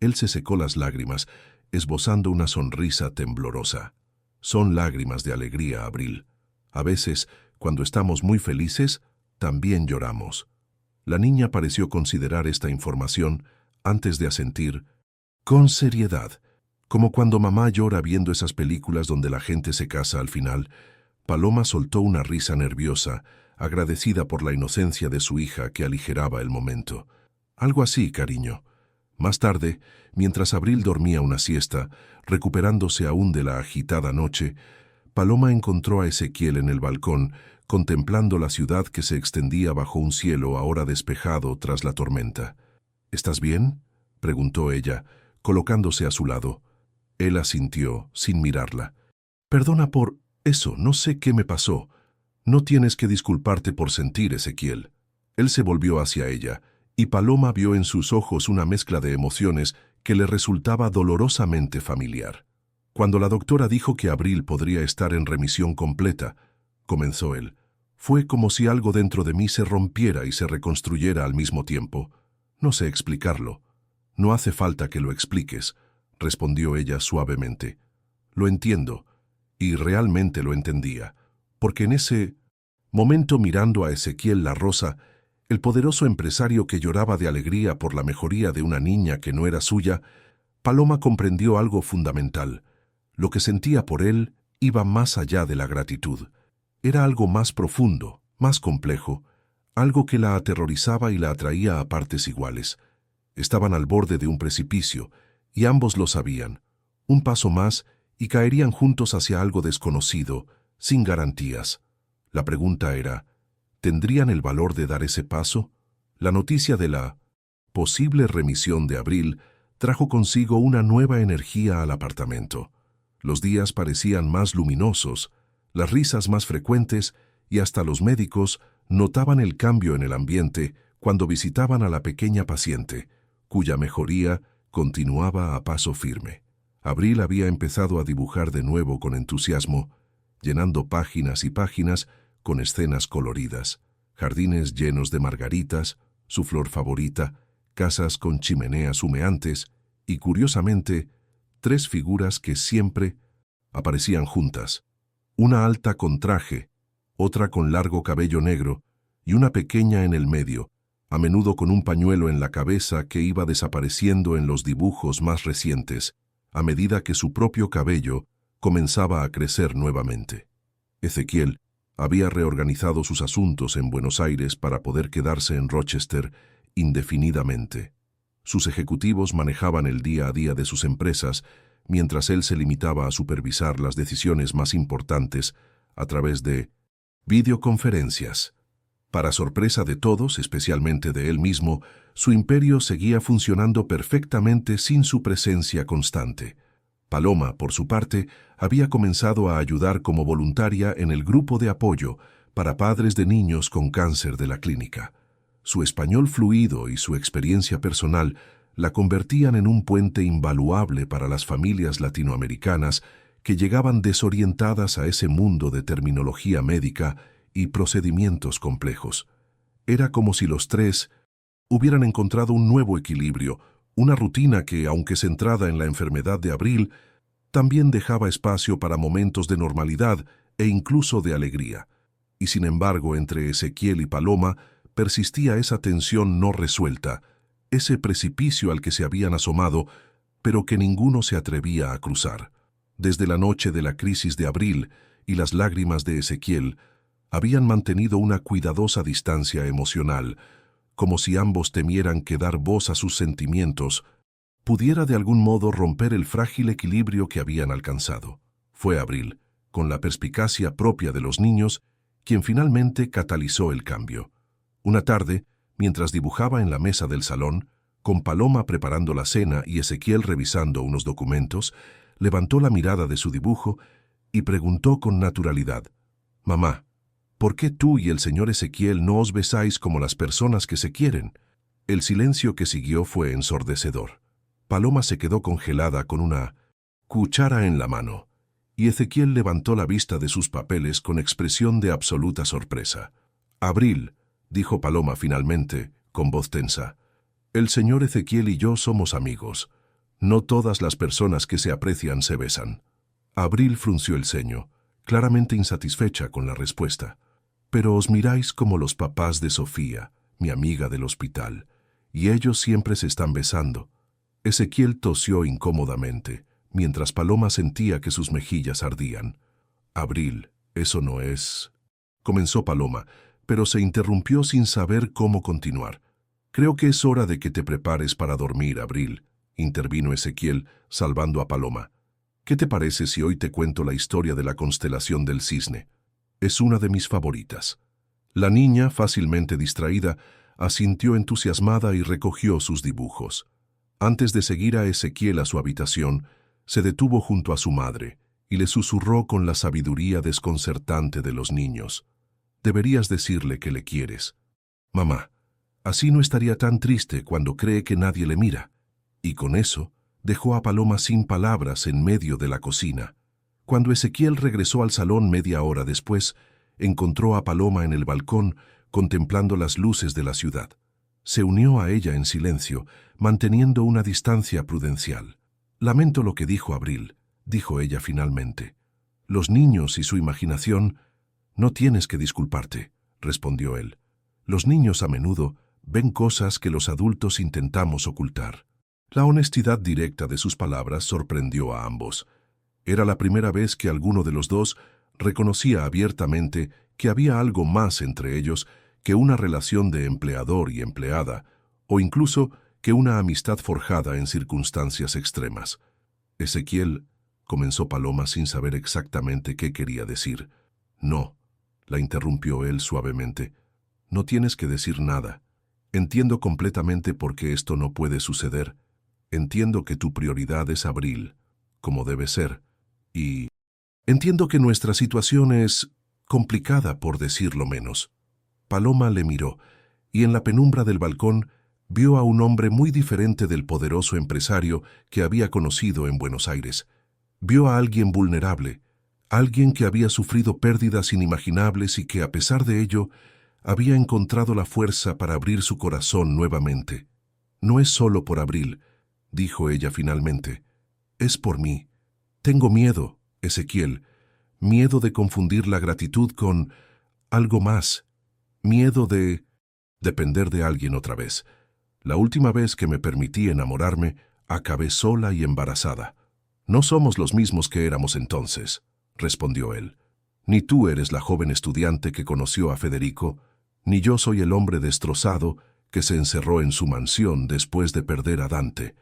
Él se secó las lágrimas, esbozando una sonrisa temblorosa. Son lágrimas de alegría, Abril. A veces, cuando estamos muy felices, también lloramos. La niña pareció considerar esta información antes de asentir, con seriedad, como cuando mamá llora viendo esas películas donde la gente se casa al final. Paloma soltó una risa nerviosa, agradecida por la inocencia de su hija que aligeraba el momento. Algo así, cariño. Más tarde, mientras Abril dormía una siesta, recuperándose aún de la agitada noche, Paloma encontró a Ezequiel en el balcón, contemplando la ciudad que se extendía bajo un cielo ahora despejado tras la tormenta. ¿Estás bien?, preguntó ella, colocándose a su lado. Él asintió, sin mirarla. Perdona por eso, no sé qué me pasó. No tienes que disculparte por sentir, Ezequiel. Él se volvió hacia ella, y Paloma vio en sus ojos una mezcla de emociones que le resultaba dolorosamente familiar. Cuando la doctora dijo que Abril podría estar en remisión completa, comenzó él, fue como si algo dentro de mí se rompiera y se reconstruyera al mismo tiempo. No sé explicarlo. No hace falta que lo expliques, respondió ella suavemente. Lo entiendo, y realmente lo entendía, porque en ese momento, mirando a Ezequiel La Rosa, el poderoso empresario que lloraba de alegría por la mejoría de una niña que no era suya, Paloma comprendió algo fundamental. Lo que sentía por él iba más allá de la gratitud. Era algo más profundo, más complejo, algo que la aterrorizaba y la atraía a partes iguales. Estaban al borde de un precipicio, y ambos lo sabían. Un paso más y caerían juntos hacia algo desconocido, sin garantías. La pregunta era, ¿tendrían el valor de dar ese paso? La noticia de la posible remisión de Abril trajo consigo una nueva energía al apartamento. Los días parecían más luminosos, las risas más frecuentes, y hasta los médicos notaban el cambio en el ambiente cuando visitaban a la pequeña paciente, cuya mejoría continuaba a paso firme. Abril había empezado a dibujar de nuevo con entusiasmo, llenando páginas y páginas con escenas coloridas, jardines llenos de margaritas, su flor favorita, casas con chimeneas humeantes y, curiosamente, 3 figuras que siempre aparecían juntas. Una alta con traje, otra con largo cabello negro y una pequeña en el medio, a menudo con un pañuelo en la cabeza que iba desapareciendo en los dibujos más recientes, a medida que su propio cabello comenzaba a crecer nuevamente. Ezequiel había reorganizado sus asuntos en Buenos Aires para poder quedarse en Rochester indefinidamente. Sus ejecutivos manejaban el día a día de sus empresas, mientras él se limitaba a supervisar las decisiones más importantes a través de videoconferencias. Para sorpresa de todos, especialmente de él mismo, su imperio seguía funcionando perfectamente sin su presencia constante. Paloma, por su parte, había comenzado a ayudar como voluntaria en el grupo de apoyo, para padres de niños con cáncer de la clínica. Su español fluido y su experiencia personal la convertían en un puente invaluable para las familias latinoamericanas que llegaban desorientadas a ese mundo de terminología médica y procedimientos complejos. Era como si los tres hubieran encontrado un nuevo equilibrio, una rutina que, aunque centrada en la enfermedad de Abril, también dejaba espacio para momentos de normalidad e incluso de alegría. Y sin embargo, entre Ezequiel y Paloma persistía esa tensión no resuelta, ese precipicio al que se habían asomado, pero que ninguno se atrevía a cruzar. Desde la noche de la crisis de Abril y las lágrimas de Ezequiel, habían mantenido una cuidadosa distancia emocional, como si ambos temieran que dar voz a sus sentimientos pudiera de algún modo romper el frágil equilibrio que habían alcanzado. Fue Abril, con la perspicacia propia de los niños, quien finalmente catalizó el cambio. Una tarde, mientras dibujaba en la mesa del salón, con Paloma preparando la cena y Ezequiel revisando unos documentos, levantó la mirada de su dibujo y preguntó con naturalidad: «Mamá, ¿por qué tú y el señor Ezequiel no os besáis como las personas que se quieren?». El silencio que siguió fue ensordecedor. Paloma se quedó congelada con una cuchara en la mano, y Ezequiel levantó la vista de sus papeles con expresión de absoluta sorpresa. «Abril», dijo Paloma finalmente, con voz tensa, «el señor Ezequiel y yo somos amigos. No todas las personas que se aprecian se besan». Abril frunció el ceño, claramente insatisfecha con la respuesta. «Pero os miráis como los papás de Sofía, mi amiga del hospital, y ellos siempre se están besando». Ezequiel tosió incómodamente, mientras Paloma sentía que sus mejillas ardían. «Abril, eso no es...», comenzó Paloma, pero se interrumpió sin saber cómo continuar. «Creo que es hora de que te prepares para dormir, Abril», intervino Ezequiel, salvando a Paloma. «¿Qué te parece si hoy te cuento la historia de la constelación del Cisne? Es una de mis favoritas». La niña, fácilmente distraída, asintió entusiasmada y recogió sus dibujos. Antes de seguir a Ezequiel a su habitación, se detuvo junto a su madre y le susurró con la sabiduría desconcertante de los niños: «Deberías decirle que le quieres. Mamá, así no estaría tan triste cuando cree que nadie le mira». Y con eso, dejó a Paloma sin palabras en medio de la cocina. Cuando Ezequiel regresó al salón media hora después, encontró a Paloma en el balcón contemplando las luces de la ciudad. Se unió a ella en silencio, manteniendo una distancia prudencial. «Lamento lo que dijo Abril», dijo ella finalmente. «Los niños y su imaginación...». «No tienes que disculparte», respondió él. «Los niños a menudo ven cosas que los adultos intentamos ocultar». La honestidad directa de sus palabras sorprendió a ambos. Era la primera vez que alguno de los dos reconocía abiertamente que había algo más entre ellos que una relación de empleador y empleada, o incluso que una amistad forjada en circunstancias extremas. «Ezequiel», comenzó Paloma sin saber exactamente qué quería decir. «No», la interrumpió él suavemente. «No tienes que decir nada. Entiendo completamente por qué esto no puede suceder. Entiendo que tu prioridad es Abril, como debe ser, y entiendo que nuestra situación es complicada, por decirlo menos». Paloma le miró, y en la penumbra del balcón vio a un hombre muy diferente del poderoso empresario que había conocido en Buenos Aires. Vio a alguien vulnerable, alguien que había sufrido pérdidas inimaginables y que, a pesar de ello, había encontrado la fuerza para abrir su corazón nuevamente. «No es solo por Abril», dijo ella finalmente. «Es por mí. Tengo miedo, Ezequiel, miedo de confundir la gratitud con algo más, miedo de depender de alguien otra vez. La última vez que me permití enamorarme, acabé sola y embarazada». «No somos los mismos que éramos entonces», respondió él. «Ni tú eres la joven estudiante que conoció a Federico, ni yo soy el hombre destrozado que se encerró en su mansión después de perder a Dante.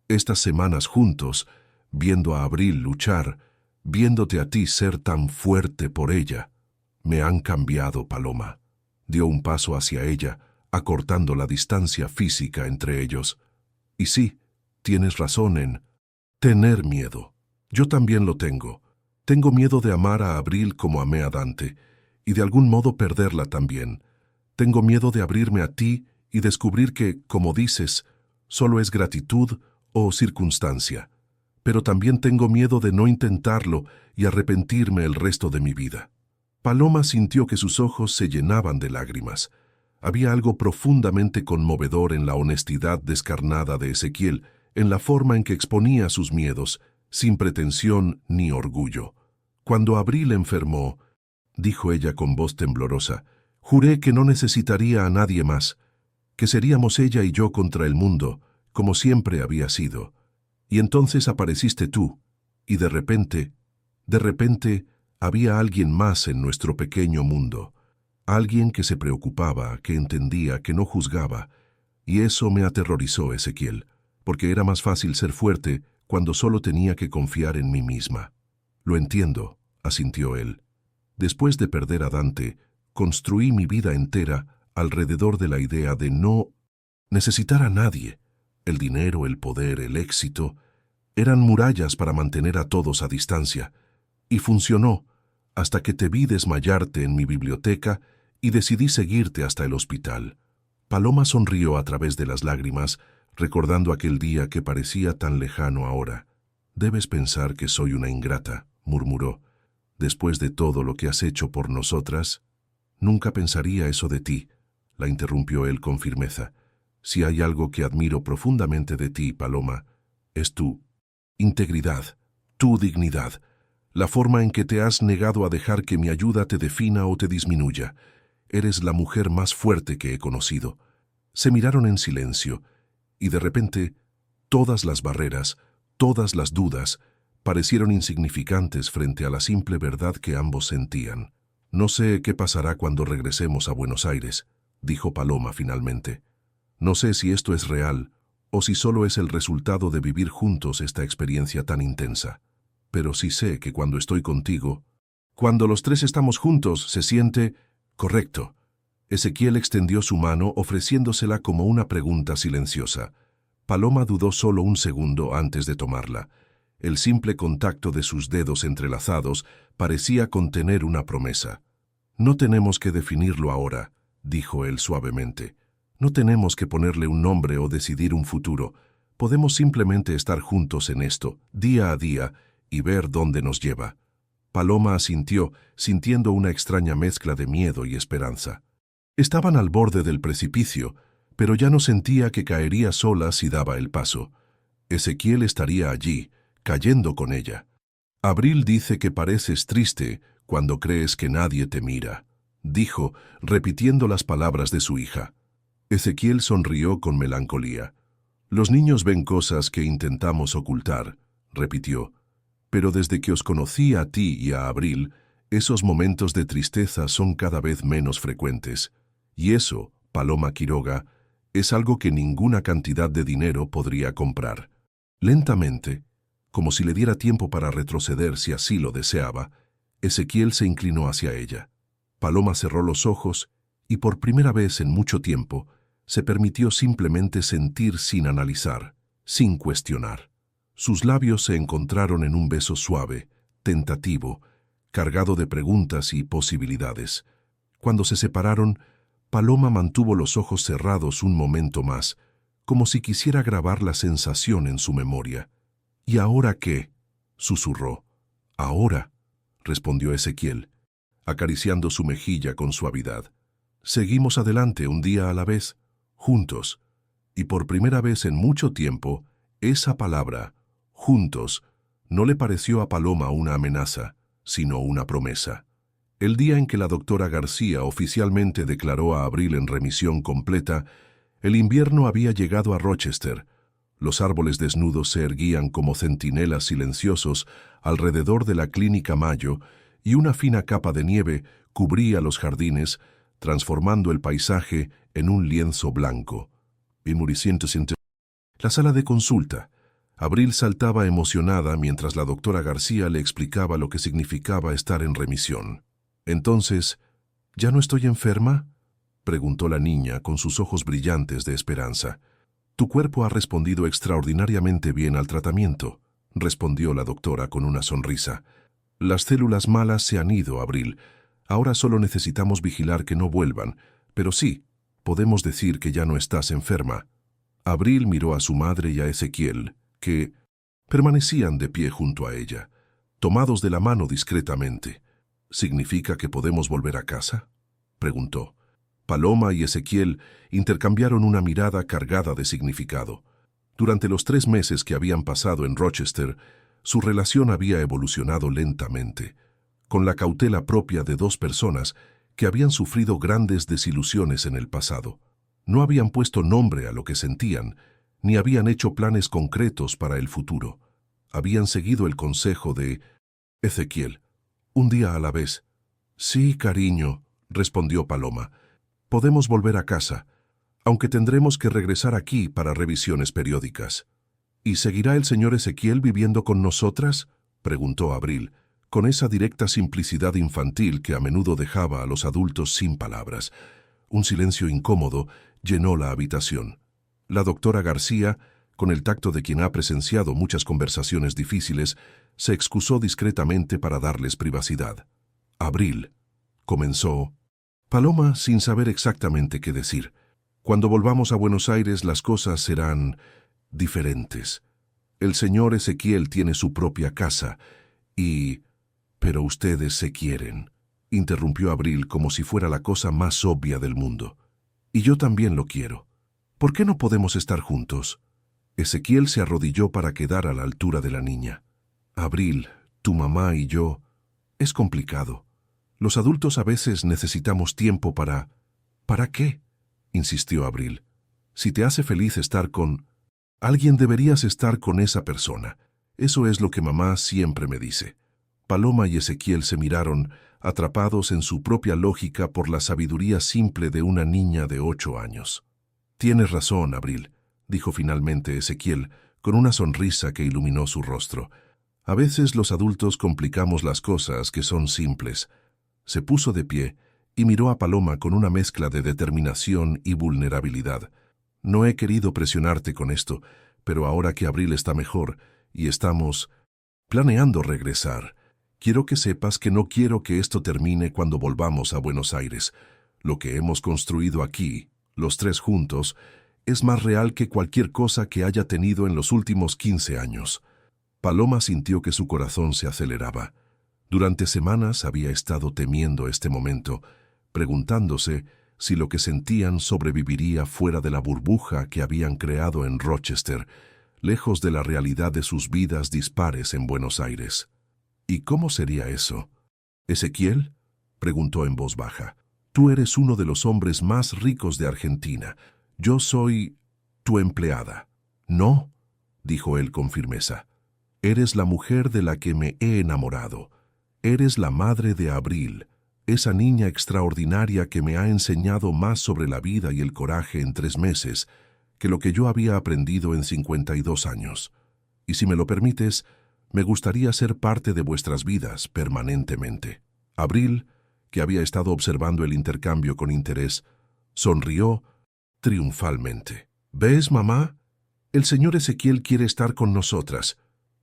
Estas semanas juntos, viendo a Abril luchar, viéndote a ti ser tan fuerte por ella, me han cambiado, Paloma». Dio un paso hacia ella, acortando la distancia física entre ellos. «Y sí, tienes razón en tener miedo. Yo también lo tengo. Tengo miedo de amar a Abril como amé a Dante, y de algún modo perderla también. Tengo miedo de abrirme a ti y descubrir que, como dices, solo es gratitud o circunstancia. Pero también tengo miedo de no intentarlo y arrepentirme el resto de mi vida. Paloma sintió que sus ojos se llenaban de lágrimas. Había algo profundamente conmovedor en la honestidad descarnada de Ezequiel, en la forma en que exponía sus miedos, sin pretensión ni orgullo. Cuando Abril enfermó, dijo ella con voz temblorosa, juré que no necesitaría a nadie más, que seríamos ella y yo contra el mundo, como siempre había sido. Y entonces apareciste tú, y de repente, había alguien más en nuestro pequeño mundo. Alguien que se preocupaba, que entendía, que no juzgaba. Y eso me aterrorizó, Ezequiel, porque era más fácil ser fuerte cuando solo tenía que confiar en mí misma. Lo entiendo, asintió él. Después de perder a Dante, construí mi vida entera alrededor de la idea de no necesitar a nadie. El dinero, el poder, el éxito, eran murallas para mantener a todos a distancia. Y funcionó, hasta que te vi desmayarte en mi biblioteca y decidí seguirte hasta el hospital. Paloma sonrió a través de las lágrimas, recordando aquel día que parecía tan lejano ahora. Debes pensar que soy una ingrata, murmuró. Después de todo lo que has hecho por nosotras, nunca pensaría eso de ti, la interrumpió él con firmeza. Si hay algo que admiro profundamente de ti, Paloma, es tu integridad, tu dignidad, la forma en que te has negado a dejar que mi ayuda te defina o te disminuya. Eres la mujer más fuerte que he conocido. Se miraron en silencio, y de repente, todas las barreras, todas las dudas, parecieron insignificantes frente a la simple verdad que ambos sentían. No sé qué pasará cuando regresemos a Buenos Aires, dijo Paloma finalmente. No sé si esto es real, o si solo es el resultado de vivir juntos esta experiencia tan intensa. Pero sí sé que cuando estoy contigo, cuando los tres estamos juntos, se siente correcto. Ezequiel extendió su mano ofreciéndosela como una pregunta silenciosa. Paloma dudó solo un segundo antes de tomarla. El simple contacto de sus dedos entrelazados parecía contener una promesa. No tenemos que definirlo ahora, dijo él suavemente. No tenemos que ponerle un nombre o decidir un futuro. Podemos simplemente estar juntos en esto, día a día, y ver dónde nos lleva. Paloma asintió, sintiendo una extraña mezcla de miedo y esperanza. Estaban al borde del precipicio, pero ya no sentía que caería sola si daba el paso. Ezequiel estaría allí, cayendo con ella. Abril dice que pareces triste cuando crees que nadie te mira, dijo, repitiendo las palabras de su hija. Ezequiel sonrió con melancolía. Los niños ven cosas que intentamos ocultar, repitió. Pero desde que os conocí a ti y a Abril, esos momentos de tristeza son cada vez menos frecuentes. Y eso, Paloma Quiroga, es algo que ninguna cantidad de dinero podría comprar. Lentamente, como si le diera tiempo para retroceder si así lo deseaba, Ezequiel se inclinó hacia ella. Paloma cerró los ojos y por primera vez en mucho tiempo se permitió simplemente sentir sin analizar, sin cuestionar. Sus labios se encontraron en un beso suave, tentativo, cargado de preguntas y posibilidades. Cuando se separaron, Paloma mantuvo los ojos cerrados un momento más, como si quisiera grabar la sensación en su memoria. ¿Y ahora qué?, susurró. «Ahora», respondió Ezequiel, acariciando su mejilla con suavidad. «Seguimos adelante un día a la vez, juntos». Y por primera vez en mucho tiempo, esa palabra, juntos, no le pareció a Paloma una amenaza, sino una promesa. El día en que la doctora García oficialmente declaró a Abril en remisión completa, el invierno había llegado a Rochester. Los árboles desnudos se erguían como centinelas silenciosos alrededor de la Clínica Mayo y una fina capa de nieve cubría los jardines, transformando el paisaje en un lienzo blanco. La sala de consulta. Abril saltaba emocionada mientras la doctora García le explicaba lo que significaba estar en remisión. Entonces, ¿ya no estoy enferma?, preguntó la niña con sus ojos brillantes de esperanza. Tu cuerpo ha respondido extraordinariamente bien al tratamiento, respondió la doctora con una sonrisa. Las células malas se han ido, Abril. Ahora solo necesitamos vigilar que no vuelvan, pero sí, podemos decir que ya no estás enferma. Abril miró a su madre y a Ezequiel, que permanecían de pie junto a ella, tomados de la mano discretamente. ¿Significa que podemos volver a casa?, preguntó. Paloma y Ezequiel intercambiaron una mirada cargada de significado. Durante los 3 meses que habían pasado en Rochester, su relación había evolucionado lentamente, con la cautela propia de 2 personas que habían sufrido grandes desilusiones en el pasado. No habían puesto nombre a lo que sentían, ni habían hecho planes concretos para el futuro. Habían seguido el consejo de Ezequiel, un día a la vez. Sí, cariño, respondió Paloma. Podemos volver a casa, aunque tendremos que regresar aquí para revisiones periódicas. ¿Y seguirá el señor Ezequiel viviendo con nosotras?, preguntó Abril, con esa directa simplicidad infantil que a menudo dejaba a los adultos sin palabras. Un silencio incómodo llenó la habitación. La doctora García, con el tacto de quien ha presenciado muchas conversaciones difíciles, se excusó discretamente para darles privacidad. Abril, comenzó Paloma sin saber exactamente qué decir. Cuando volvamos a Buenos Aires las cosas serán diferentes. El señor Ezequiel tiene su propia casa y... Pero ustedes se quieren, interrumpió Abril como si fuera la cosa más obvia del mundo. Y yo también lo quiero. ¿Por qué no podemos estar juntos? Ezequiel se arrodilló para quedar a la altura de la niña. Abril, tu mamá y yo... Es complicado. Los adultos a veces necesitamos tiempo para... ¿Para qué?, insistió Abril. Si te hace feliz estar con... Alguien, deberías estar con esa persona. Eso es lo que mamá siempre me dice. Paloma y Ezequiel se miraron, atrapados en su propia lógica por la sabiduría simple de una niña de 8 años. Tienes razón, Abril, dijo finalmente Ezequiel, con una sonrisa que iluminó su rostro. A veces los adultos complicamos las cosas que son simples. Se puso de pie y miró a Paloma con una mezcla de determinación y vulnerabilidad. No he querido presionarte con esto, pero ahora que Abril está mejor y estamos planeando regresar, quiero que sepas que no quiero que esto termine cuando volvamos a Buenos Aires. Lo que hemos construido aquí, los 3 juntos, es más real que cualquier cosa que haya tenido en los últimos 15 años. Paloma sintió que su corazón se aceleraba. Durante semanas había estado temiendo este momento, preguntándose si lo que sentían sobreviviría fuera de la burbuja que habían creado en Rochester, lejos de la realidad de sus vidas dispares en Buenos Aires. ¿Y cómo sería eso? ¿Ezequiel?, preguntó en voz baja. Tú eres uno de los hombres más ricos de Argentina. Yo soy tu empleada. No, dijo él con firmeza. Eres la mujer de la que me he enamorado. Eres la madre de Abril, esa niña extraordinaria que me ha enseñado más sobre la vida y el coraje en 3 meses que lo que yo había aprendido en 52 años. Y si me lo permites, me gustaría ser parte de vuestras vidas permanentemente. Abril, que había estado observando el intercambio con interés, sonrió triunfalmente. ¿Ves, mamá? El señor Ezequiel quiere estar con nosotras.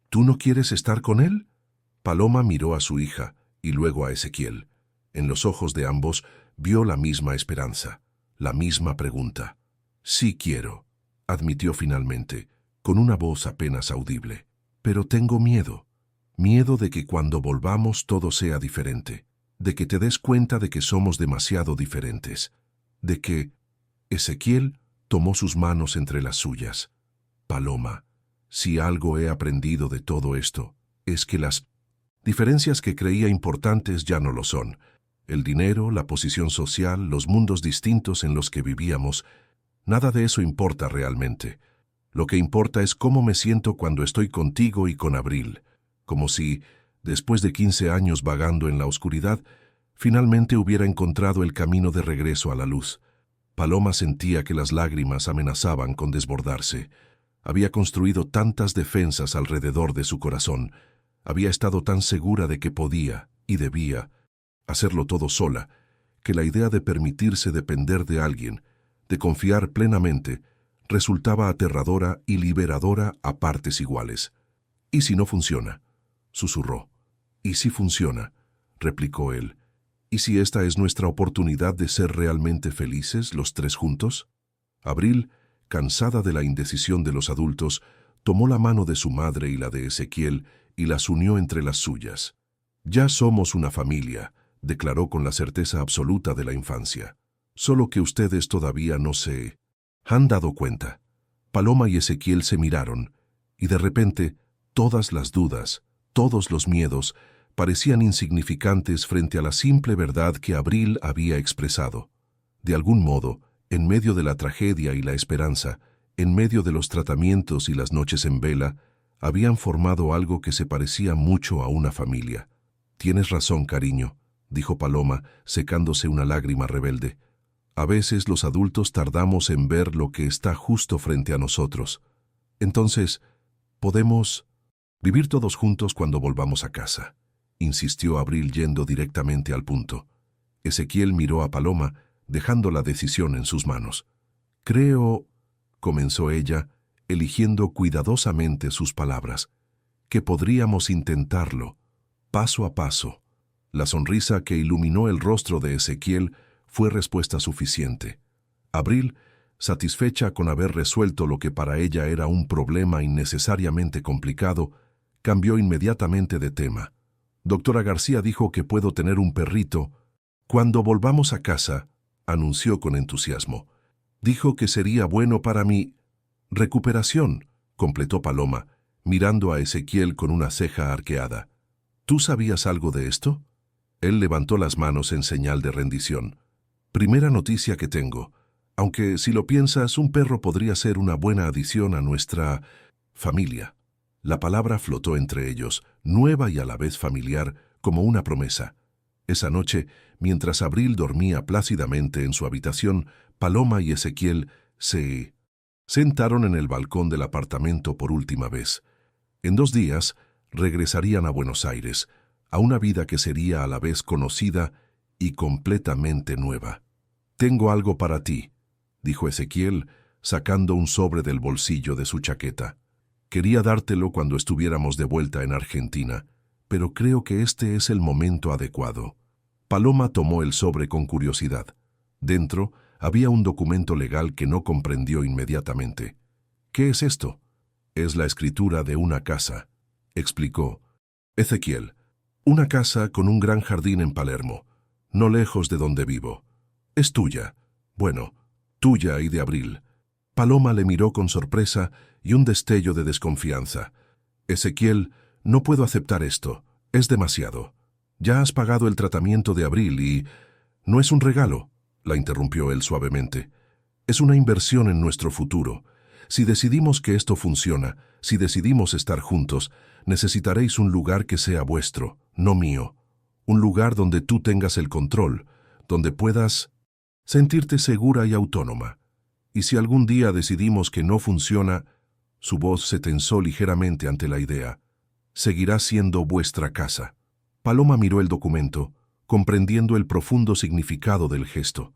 ¿Tú no quieres estar con él? Paloma miró a su hija y luego a Ezequiel. En los ojos de ambos vio la misma esperanza, la misma pregunta. Sí quiero, admitió finalmente, con una voz apenas audible. Pero tengo miedo. Miedo de que cuando volvamos todo sea diferente, de que te des cuenta de que somos demasiado diferentes, de que... Ezequiel tomó sus manos entre las suyas. Paloma, si algo he aprendido de todo esto, es que las diferencias que creía importantes ya no lo son. El dinero, la posición social, los mundos distintos en los que vivíamos, nada de eso importa realmente. Lo que importa es cómo me siento cuando estoy contigo y con Abril, como si, después de 15 años vagando en la oscuridad, finalmente hubiera encontrado el camino de regreso a la luz. Paloma sentía que las lágrimas amenazaban con desbordarse. Había construido tantas defensas alrededor de su corazón, había estado tan segura de que podía, y debía, hacerlo todo sola, que la idea de permitirse depender de alguien, de confiar plenamente, resultaba aterradora y liberadora a partes iguales. «¿Y si no funciona?», susurró. «¿Y si funciona?», replicó él. ¿Y si esta es nuestra oportunidad de ser realmente felices los tres juntos? Abril, cansada de la indecisión de los adultos, tomó la mano de su madre y la de Ezequiel y las unió entre las suyas. Ya somos una familia, declaró con la certeza absoluta de la infancia. Solo que ustedes todavía no se han dado cuenta. Paloma y Ezequiel se miraron, y de repente todas las dudas, todos los miedos, parecían insignificantes frente a la simple verdad que Abril había expresado. De algún modo, en medio de la tragedia y la esperanza, en medio de los tratamientos y las noches en vela, habían formado algo que se parecía mucho a una familia. «Tienes razón, cariño», dijo Paloma, secándose una lágrima rebelde. «A veces los adultos tardamos en ver lo que está justo frente a nosotros. Entonces, podemos vivir todos juntos cuando volvamos a casa», insistió Abril yendo directamente al punto. Ezequiel miró a Paloma, dejando la decisión en sus manos. «Creo», comenzó ella, eligiendo cuidadosamente sus palabras, «que podríamos intentarlo, paso a paso». La sonrisa que iluminó el rostro de Ezequiel fue respuesta suficiente. Abril, satisfecha con haber resuelto lo que para ella era un problema innecesariamente complicado, cambió inmediatamente de tema. «Doctora García dijo que puedo tener un perrito. Cuando volvamos a casa», anunció con entusiasmo. «Dijo que sería bueno para mi recuperación», completó Paloma, mirando a Ezequiel con una ceja arqueada. «¿Tú sabías algo de esto?» Él levantó las manos en señal de rendición. «Primera noticia que tengo. Aunque, si lo piensas, un perro podría ser una buena adición a nuestra familia». La palabra flotó entre ellos, nueva y a la vez familiar, como una promesa. Esa noche, mientras Abril dormía plácidamente en su habitación, Paloma y Ezequiel se sentaron en el balcón del apartamento por última vez. En 2 días, regresarían a Buenos Aires, a una vida que sería a la vez conocida y completamente nueva. «Tengo algo para ti», dijo Ezequiel, sacando un sobre del bolsillo de su chaqueta. «Quería dártelo cuando estuviéramos de vuelta en Argentina, pero creo que este es el momento adecuado». Paloma tomó el sobre con curiosidad. Dentro había un documento legal que no comprendió inmediatamente. «¿Qué es esto?» «Es la escritura de una casa», explicó Ezequiel. «Una casa con un gran jardín en Palermo, no lejos de donde vivo. Es tuya. Bueno, tuya y de Abril». Paloma le miró con sorpresa y un destello de desconfianza. «Ezequiel, no puedo aceptar esto. Es demasiado. Ya has pagado el tratamiento de Abril y...» «No es un regalo», la interrumpió él suavemente. «Es una inversión en nuestro futuro. Si decidimos que esto funciona, si decidimos estar juntos, necesitaréis un lugar que sea vuestro, no mío. Un lugar donde tú tengas el control, donde puedas sentirte segura y autónoma. Y si algún día decidimos que no funciona», su voz se tensó ligeramente ante la idea, «seguirá siendo vuestra casa». Paloma miró el documento, comprendiendo el profundo significado del gesto.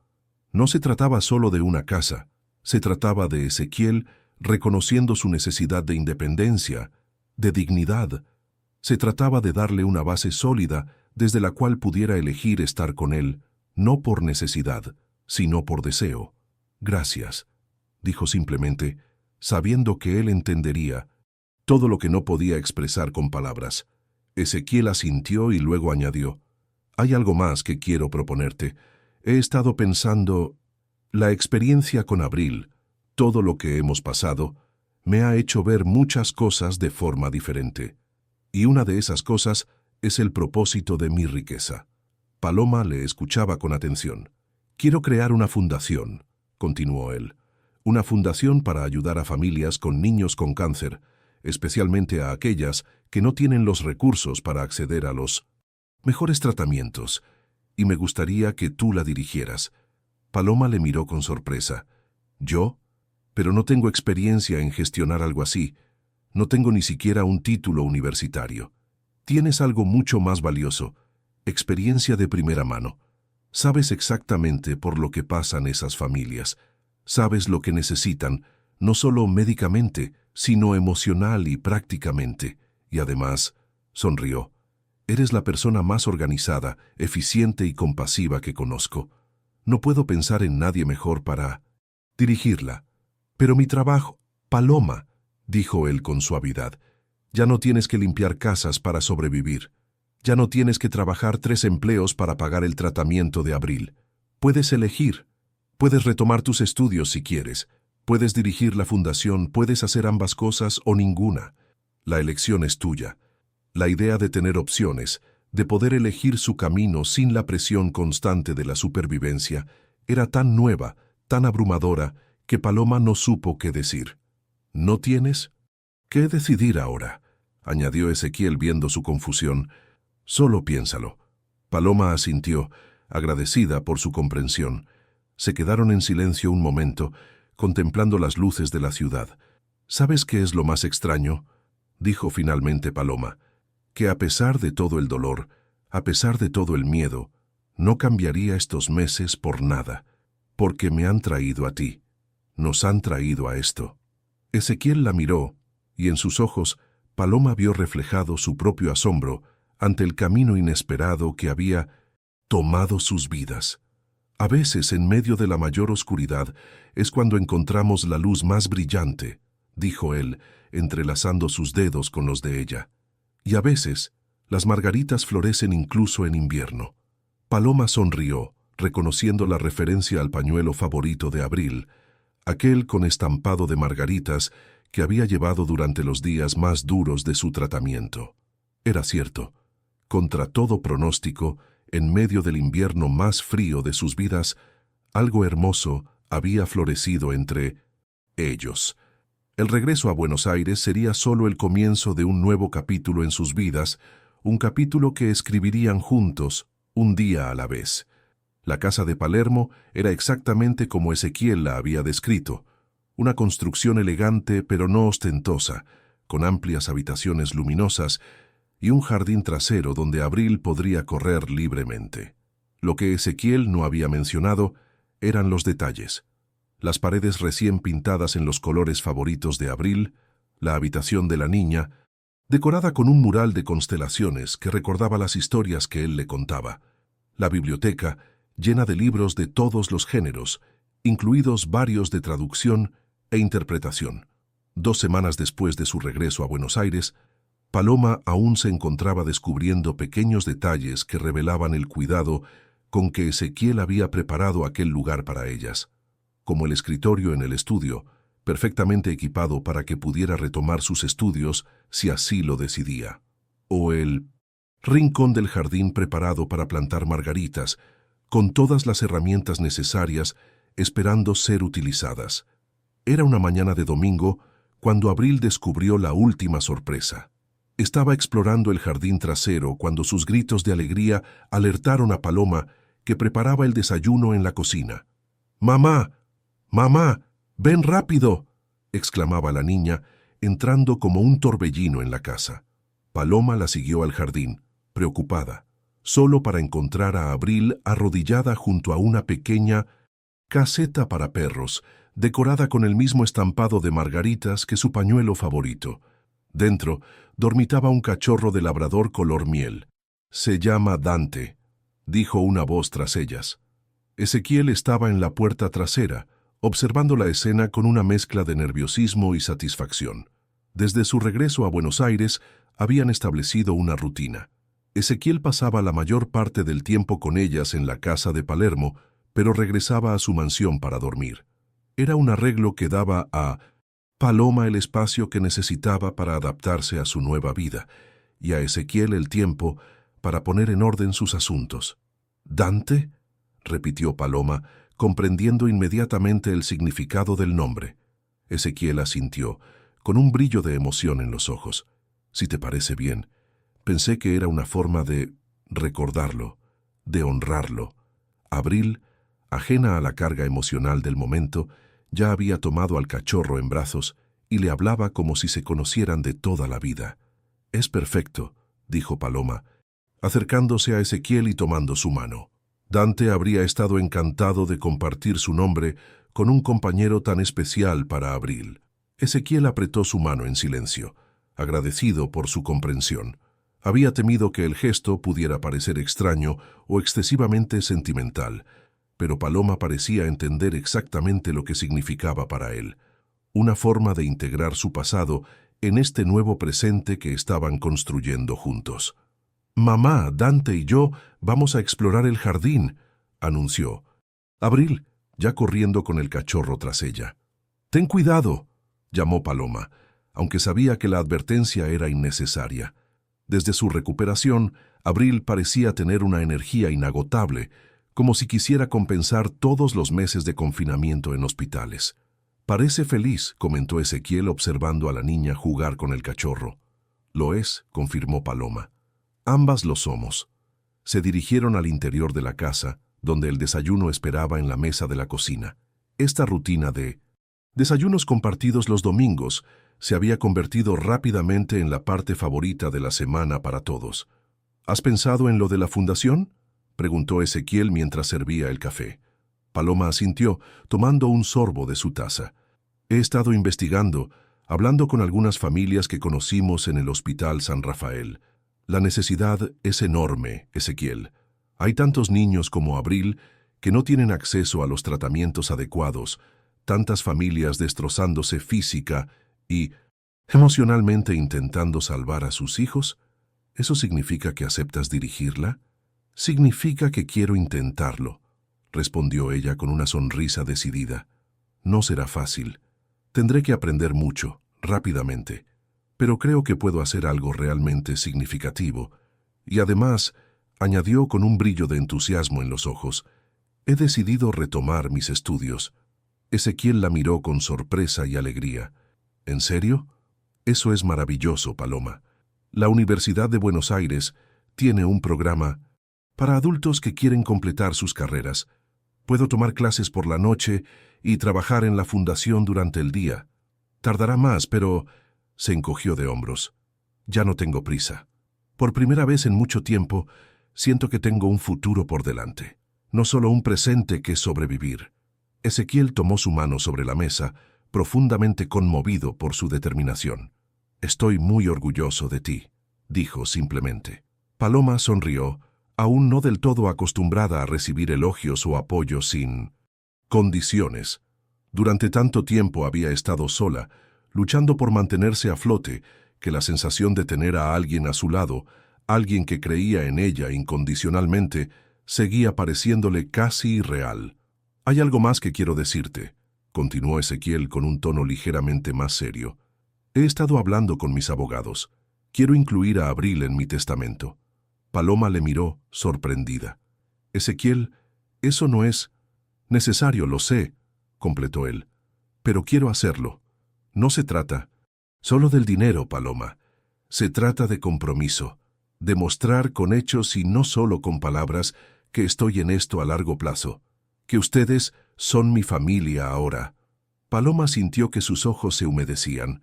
No se trataba solo de una casa, se trataba de Ezequiel reconociendo su necesidad de independencia, de dignidad. Se trataba de darle una base sólida desde la cual pudiera elegir estar con él, no por necesidad, sino por deseo. «Gracias», dijo simplemente, sabiendo que él entendería todo lo que no podía expresar con palabras. Ezequiel asintió y luego añadió: «Hay algo más que quiero proponerte. He estado pensando, la experiencia con Abril, todo lo que hemos pasado, me ha hecho ver muchas cosas de forma diferente. Y una de esas cosas es el propósito de mi riqueza». Paloma le escuchaba con atención. «Quiero crear una fundación», continuó él. «Una fundación para ayudar a familias con niños con cáncer, especialmente a aquellas que no tienen los recursos para acceder a los mejores tratamientos, y me gustaría que tú la dirigieras». Paloma le miró con sorpresa. «¿Yo? Pero no tengo experiencia en gestionar algo así. No tengo ni siquiera un título universitario. Tienes algo mucho más valioso, experiencia de primera mano. Sabes exactamente por lo que pasan esas familias. Sabes lo que necesitan, no solo médicamente, sino emocional y prácticamente. Y además», sonrió, Eres la persona más organizada, eficiente y compasiva que conozco. No puedo pensar en nadie mejor para dirigirla. Pero mi trabajo, Paloma, dijo él con suavidad, ya no tienes que limpiar casas para sobrevivir. Ya no tienes que trabajar 3 empleos para pagar el tratamiento de Abril. Puedes elegir. Puedes retomar tus estudios si quieres. Puedes dirigir la fundación, puedes hacer ambas cosas o ninguna. La elección es tuya. La idea de tener opciones, de poder elegir su camino sin la presión constante de la supervivencia, era tan nueva, tan abrumadora, que Paloma no supo qué decir. ¿No tienes? ¿Qué decidir ahora?, añadió Ezequiel viendo su confusión. Solo piénsalo. Paloma asintió, agradecida por su comprensión. Se quedaron en silencio un momento, contemplando las luces de la ciudad. ¿Sabes qué es lo más extraño?, dijo finalmente Paloma. Que a pesar de todo el dolor, a pesar de todo el miedo, no cambiaría estos meses por nada, porque me han traído a ti. Nos han traído a esto. Ezequiel la miró, y en sus ojos Paloma vio reflejado su propio asombro ante el camino inesperado que había tomado sus vidas. A veces, en medio de la mayor oscuridad, es cuando encontramos la luz más brillante, dijo él, entrelazando sus dedos con los de ella. Y a veces, las margaritas florecen incluso en invierno. Paloma sonrió, reconociendo la referencia al pañuelo favorito de Abril, aquel con estampado de margaritas que había llevado durante los días más duros de su tratamiento. Era cierto. Contra todo pronóstico, en medio del invierno más frío de sus vidas, algo hermoso había florecido entre ellos. El regreso a Buenos Aires sería solo el comienzo de un nuevo capítulo en sus vidas, un capítulo que escribirían juntos, un día a la vez. La casa de Palermo era exactamente como Ezequiel la había descrito, una construcción elegante pero no ostentosa, con amplias habitaciones luminosas y un jardín trasero donde Abril podría correr libremente. Lo que Ezequiel no había mencionado eran los detalles. Las paredes recién pintadas en los colores favoritos de Abril, la habitación de la niña, decorada con un mural de constelaciones que recordaba las historias que él le contaba, la biblioteca, llena de libros de todos los géneros, incluidos varios de traducción e interpretación. 2 semanas después de su regreso a Buenos Aires, Paloma aún se encontraba descubriendo pequeños detalles que revelaban el cuidado con que Ezequiel había preparado aquel lugar para ellas, como el escritorio en el estudio, perfectamente equipado para que pudiera retomar sus estudios si así lo decidía, o el rincón del jardín preparado para plantar margaritas, con todas las herramientas necesarias esperando ser utilizadas. Era una mañana de domingo cuando Abril descubrió la última sorpresa. Estaba explorando el jardín trasero cuando sus gritos de alegría alertaron a Paloma, que preparaba el desayuno en la cocina. «¡Mamá! ¡Mamá! ¡Ven rápido!», exclamaba la niña, entrando como un torbellino en la casa. Paloma la siguió al jardín, preocupada, solo para encontrar a Abril arrodillada junto a una pequeña caseta para perros, decorada con el mismo estampado de margaritas que su pañuelo favorito. Dentro dormitaba un cachorro de labrador color miel. «Se llama Dante», dijo una voz tras ellas. Ezequiel estaba en la puerta trasera, observando la escena con una mezcla de nerviosismo y satisfacción. Desde su regreso a Buenos Aires, habían establecido una rutina. Ezequiel pasaba la mayor parte del tiempo con ellas en la casa de Palermo, pero regresaba a su mansión para dormir. Era un arreglo que daba a Paloma el espacio que necesitaba para adaptarse a su nueva vida, y a Ezequiel el tiempo para poner en orden sus asuntos. «¿Dante?», repitió Paloma, comprendiendo inmediatamente el significado del nombre. Ezequiel asintió, con un brillo de emoción en los ojos. «Si te parece bien, pensé que era una forma de recordarlo, de honrarlo». Abril, ajena a la carga emocional del momento, ya había tomado al cachorro en brazos y le hablaba como si se conocieran de toda la vida. «Es perfecto», dijo Paloma, acercándose a Ezequiel y tomando su mano. Dante habría estado encantado de compartir su nombre con un compañero tan especial para Abril. Ezequiel apretó su mano en silencio, agradecido por su comprensión. Había temido que el gesto pudiera parecer extraño o excesivamente sentimental, pero Paloma parecía entender exactamente lo que significaba para él, una forma de integrar su pasado en este nuevo presente que estaban construyendo juntos. «Mamá, Dante y yo vamos a explorar el jardín», anunció. Abril, ya corriendo con el cachorro tras ella. «Ten cuidado», llamó Paloma, aunque sabía que la advertencia era innecesaria. Desde su recuperación, Abril parecía tener una energía inagotable, como si quisiera compensar todos los meses de confinamiento en hospitales. «Parece feliz», comentó Ezequiel observando a la niña jugar con el cachorro. «Lo es», confirmó Paloma. «Ambas lo somos». Se dirigieron al interior de la casa, donde el desayuno esperaba en la mesa de la cocina. Esta rutina de desayunos compartidos los domingos se había convertido rápidamente en la parte favorita de la semana para todos. «¿Has pensado en lo de la fundación?», preguntó Ezequiel mientras servía el café. Paloma asintió, tomando un sorbo de su taza. «He estado investigando, hablando con algunas familias que conocimos en el Hospital San Rafael. La necesidad es enorme, Ezequiel. Hay tantos niños como Abril que no tienen acceso a los tratamientos adecuados, tantas familias destrozándose física y emocionalmente intentando salvar a sus hijos. ¿Eso significa que aceptas dirigirla?». «Significa que quiero intentarlo», respondió ella con una sonrisa decidida. «No será fácil. Tendré que aprender mucho, rápidamente, pero creo que puedo hacer algo realmente significativo». Y además, añadió con un brillo de entusiasmo en los ojos, «he decidido retomar mis estudios». Ezequiel la miró con sorpresa y alegría. «¿En serio? Eso es maravilloso, Paloma. La Universidad de Buenos Aires tiene un programa para adultos que quieren completar sus carreras. Puedo tomar clases por la noche y trabajar en la fundación durante el día. Tardará más, pero…» Se encogió de hombros. «Ya no tengo prisa. Por primera vez en mucho tiempo, siento que tengo un futuro por delante, no solo un presente que sobrevivir». Ezequiel tomó su mano sobre la mesa, profundamente conmovido por su determinación. «Estoy muy orgulloso de ti», dijo simplemente. Paloma sonrió, aún no del todo acostumbrada a recibir elogios o apoyo sin condiciones. Durante tanto tiempo había estado sola, luchando por mantenerse a flote, que la sensación de tener a alguien a su lado, alguien que creía en ella incondicionalmente, seguía pareciéndole casi irreal. «Hay algo más que quiero decirte», continuó Ezequiel con un tono ligeramente más serio. «He estado hablando con mis abogados. Quiero incluir a Abril en mi testamento». Paloma le miró, sorprendida. «Ezequiel, eso no es necesario, lo sé», completó él. «Pero quiero hacerlo. No se trata solo del dinero, Paloma. Se trata de compromiso, demostrar con hechos y no solo con palabras que estoy en esto a largo plazo, que ustedes son mi familia ahora». Paloma sintió que sus ojos se humedecían.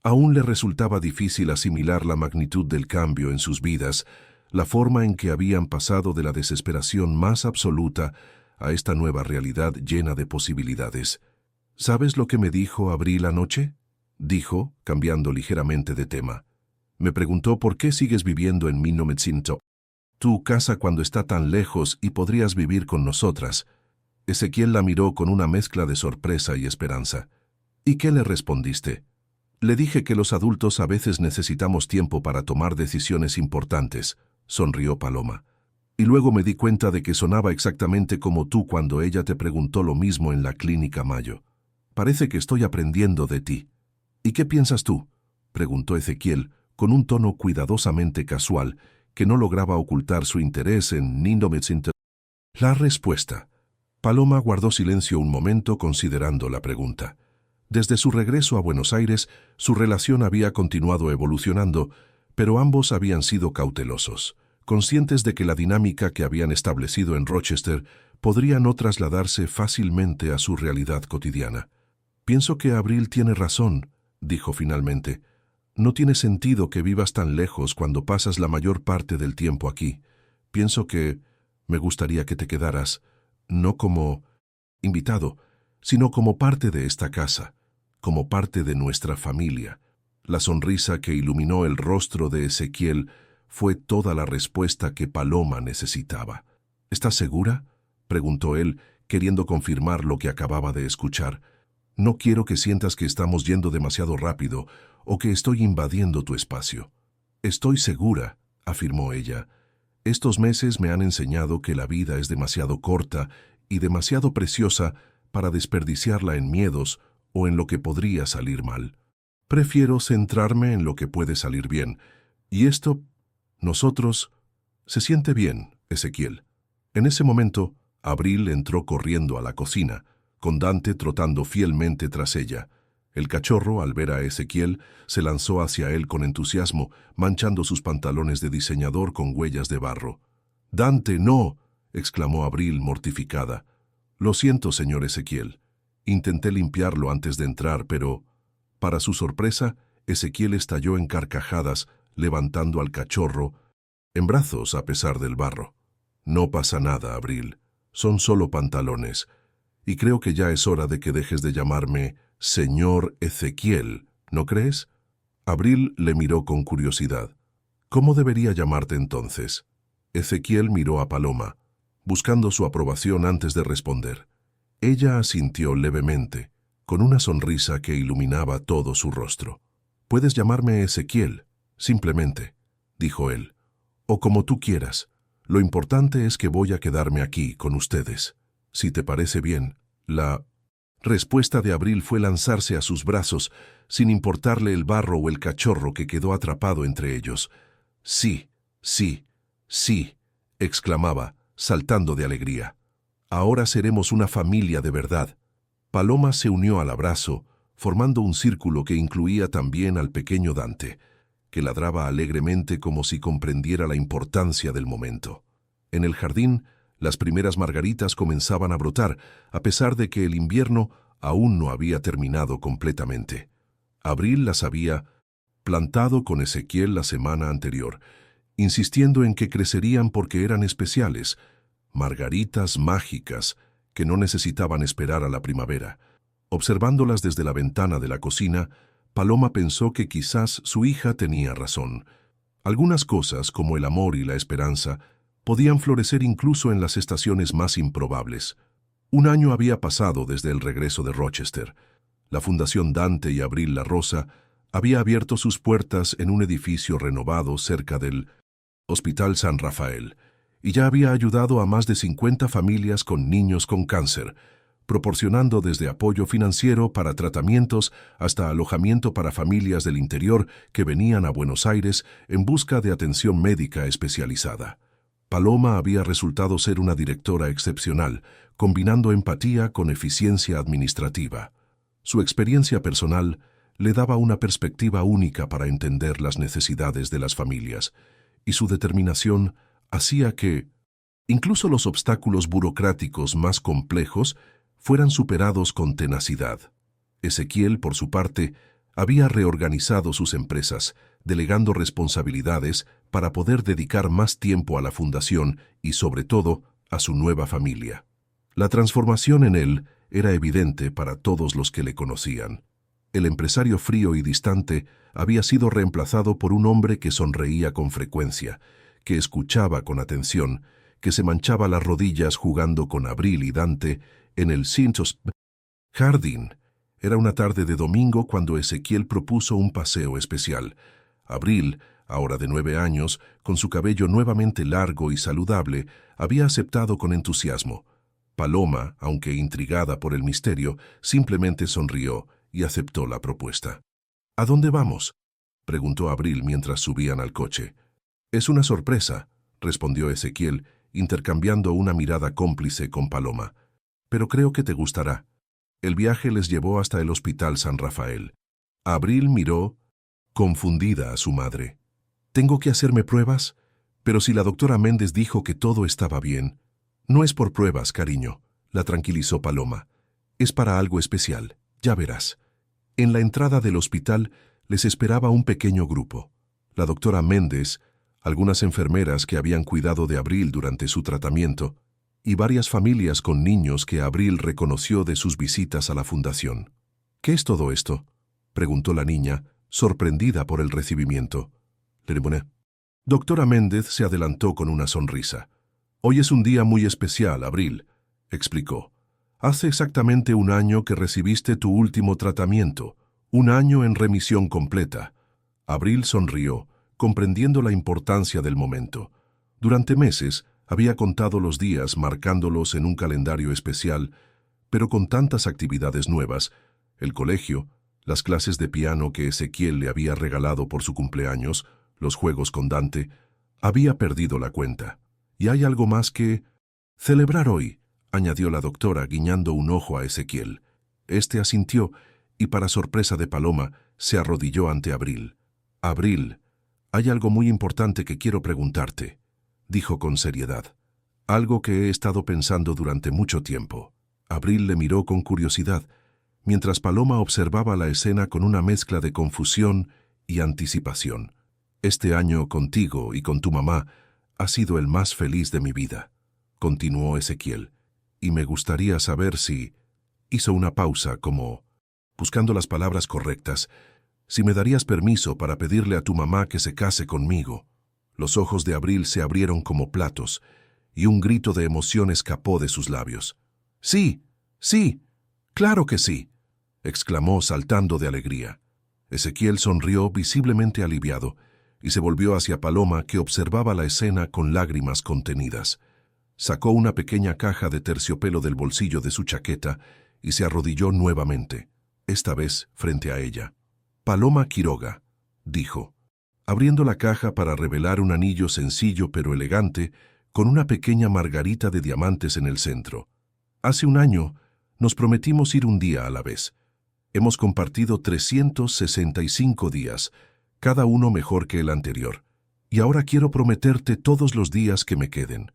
Aún le resultaba difícil asimilar la magnitud del cambio en sus vidas, la forma en que habían pasado de la desesperación más absoluta a esta nueva realidad llena de posibilidades. «¿Sabes lo que me dijo Abril anoche?», dijo, cambiando ligeramente de tema. «Me preguntó por qué sigues viviendo en 1900. Tu casa cuando está tan lejos y podrías vivir con nosotras». Ezequiel la miró con una mezcla de sorpresa y esperanza. «¿Y qué le respondiste?». «Le dije que los adultos a veces necesitamos tiempo para tomar decisiones importantes», sonrió Paloma. «Y luego me di cuenta de que sonaba exactamente como tú cuando ella te preguntó lo mismo en la clínica Mayo. Parece que estoy aprendiendo de ti». «¿Y qué piensas tú?», preguntó Ezequiel, con un tono cuidadosamente casual, que no lograba ocultar su interés en Nindo Metzinter. La respuesta. Paloma guardó silencio un momento considerando la pregunta. Desde su regreso a Buenos Aires, su relación había continuado evolucionando, pero ambos habían sido cautelosos, conscientes de que la dinámica que habían establecido en Rochester podría no trasladarse fácilmente a su realidad cotidiana. «Pienso que Abril tiene razón», dijo finalmente. «No tiene sentido que vivas tan lejos cuando pasas la mayor parte del tiempo aquí. Pienso que me gustaría que te quedaras, no como invitado, sino como parte de esta casa, como parte de nuestra familia». La sonrisa que iluminó el rostro de Ezequiel fue toda la respuesta que Paloma necesitaba. ¿Estás segura?, preguntó él, queriendo confirmar lo que acababa de escuchar. No quiero que sientas que estamos yendo demasiado rápido o que estoy invadiendo tu espacio. Estoy segura, afirmó ella. Estos meses me han enseñado que la vida es demasiado corta y demasiado preciosa para desperdiciarla en miedos o en lo que podría salir mal. Prefiero centrarme en lo que puede salir bien. Y esto, nosotros, se siente bien, Ezequiel. En ese momento, Abril entró corriendo a la cocina, con Dante trotando fielmente tras ella. El cachorro, al ver a Ezequiel, se lanzó hacia él con entusiasmo, manchando sus pantalones de diseñador con huellas de barro. «¡Dante, no!», exclamó Abril, mortificada. «Lo siento, señor Ezequiel. Intenté limpiarlo antes de entrar, pero...». Para su sorpresa, Ezequiel estalló en carcajadas, levantando al cachorro en brazos a pesar del barro. «No pasa nada, Abril. Son solo pantalones. Y creo que ya es hora de que dejes de llamarme señor Ezequiel, ¿no crees?». Abril le miró con curiosidad. «¿Cómo debería llamarte entonces?». Ezequiel miró a Paloma, buscando su aprobación antes de responder. Ella asintió levemente, con una sonrisa que iluminaba todo su rostro. «Puedes llamarme Ezequiel, simplemente», dijo él. «O como tú quieras. Lo importante es que voy a quedarme aquí con ustedes. Si te parece bien». La respuesta de Abril fue lanzarse a sus brazos, sin importarle el barro o el cachorro que quedó atrapado entre ellos. «Sí, sí, sí», exclamaba, saltando de alegría. «Ahora seremos una familia de verdad». Paloma se unió al abrazo, formando un círculo que incluía también al pequeño Dante, que ladraba alegremente como si comprendiera la importancia del momento. En el jardín, las primeras margaritas comenzaban a brotar, a pesar de que el invierno aún no había terminado completamente. Abril las había plantado con Ezequiel la semana anterior, insistiendo en que crecerían porque eran especiales, margaritas mágicas que no necesitaban esperar a la primavera. Observándolas desde la ventana de la cocina, Paloma pensó que quizás su hija tenía razón. Algunas cosas, como el amor y la esperanza, podían florecer incluso en las estaciones más improbables. Un año había pasado desde el regreso de Rochester. La Fundación Dante y Abril La Rosa había abierto sus puertas en un edificio renovado cerca del Hospital San Rafael, y ya había ayudado a más de 50 familias con niños con cáncer, proporcionando desde apoyo financiero para tratamientos hasta alojamiento para familias del interior que venían a Buenos Aires en busca de atención médica especializada. Paloma había resultado ser una directora excepcional, combinando empatía con eficiencia administrativa. Su experiencia personal le daba una perspectiva única para entender las necesidades de las familias, y su determinación hacía que, incluso los obstáculos burocráticos más complejos, fueran superados con tenacidad. Ezequiel, por su parte, había reorganizado sus empresas, delegando responsabilidades para poder dedicar más tiempo a la fundación y, sobre todo, a su nueva familia. La transformación en él era evidente para todos los que le conocían. El empresario frío y distante había sido reemplazado por un hombre que sonreía con frecuencia, que escuchaba con atención, que se manchaba las rodillas jugando con Abril y Dante en el Cintos Jardín. Era una tarde de domingo cuando Ezequiel propuso un paseo especial. Abril, ahora de 9 años, con su cabello nuevamente largo y saludable, había aceptado con entusiasmo. Paloma, aunque intrigada por el misterio, simplemente sonrió y aceptó la propuesta. «¿A dónde vamos?», preguntó Abril mientras subían al coche. «Es una sorpresa», respondió Ezequiel, intercambiando una mirada cómplice con Paloma. «Pero creo que te gustará». El viaje les llevó hasta el Hospital San Rafael. Abril miró, confundida, a su madre. «¿Tengo que hacerme pruebas? Pero si la doctora Méndez dijo que todo estaba bien». «No es por pruebas, cariño», la tranquilizó Paloma. «Es para algo especial, ya verás». En la entrada del hospital les esperaba un pequeño grupo. La doctora Méndez, algunas enfermeras que habían cuidado de Abril durante su tratamiento, y varias familias con niños que Abril reconoció de sus visitas a la fundación. «¿Qué es todo esto?», preguntó la niña, sorprendida por el recibimiento. Doctora Méndez se adelantó con una sonrisa. Hoy es un día muy especial, Abril, explicó. Hace exactamente un año que recibiste tu último tratamiento, un año en remisión completa. Abril sonrió, comprendiendo la importancia del momento. Durante meses había contado los días marcándolos en un calendario especial, pero con tantas actividades nuevas, el colegio, las clases de piano que Ezequiel le había regalado por su cumpleaños, los juegos con Dante, había perdido la cuenta. Y hay algo más que celebrar hoy, añadió la doctora guiñando un ojo a Ezequiel. Este asintió y, para sorpresa de Paloma, se arrodilló ante Abril. Abril, hay algo muy importante que quiero preguntarte, dijo con seriedad. Algo que he estado pensando durante mucho tiempo. Abril le miró con curiosidad, mientras Paloma observaba la escena con una mezcla de confusión y anticipación. Este año contigo y con tu mamá ha sido el más feliz de mi vida, continuó Ezequiel, y me gustaría saber si... Hizo una pausa como, buscando las palabras correctas, si me darías permiso para pedirle a tu mamá que se case conmigo. Los ojos de Abril se abrieron como platos, y un grito de emoción escapó de sus labios. Sí, sí, claro que sí, exclamó saltando de alegría. Ezequiel sonrió visiblemente aliviado, y se volvió hacia Paloma, que observaba la escena con lágrimas contenidas. Sacó una pequeña caja de terciopelo del bolsillo de su chaqueta y se arrodilló nuevamente, esta vez frente a ella. Paloma Quiroga, dijo, abriendo la caja para revelar un anillo sencillo pero elegante con una pequeña margarita de diamantes en el centro. Hace un año nos prometimos ir un día a la vez. Hemos compartido 365 días, cada uno mejor que el anterior, y ahora quiero prometerte todos los días que me queden.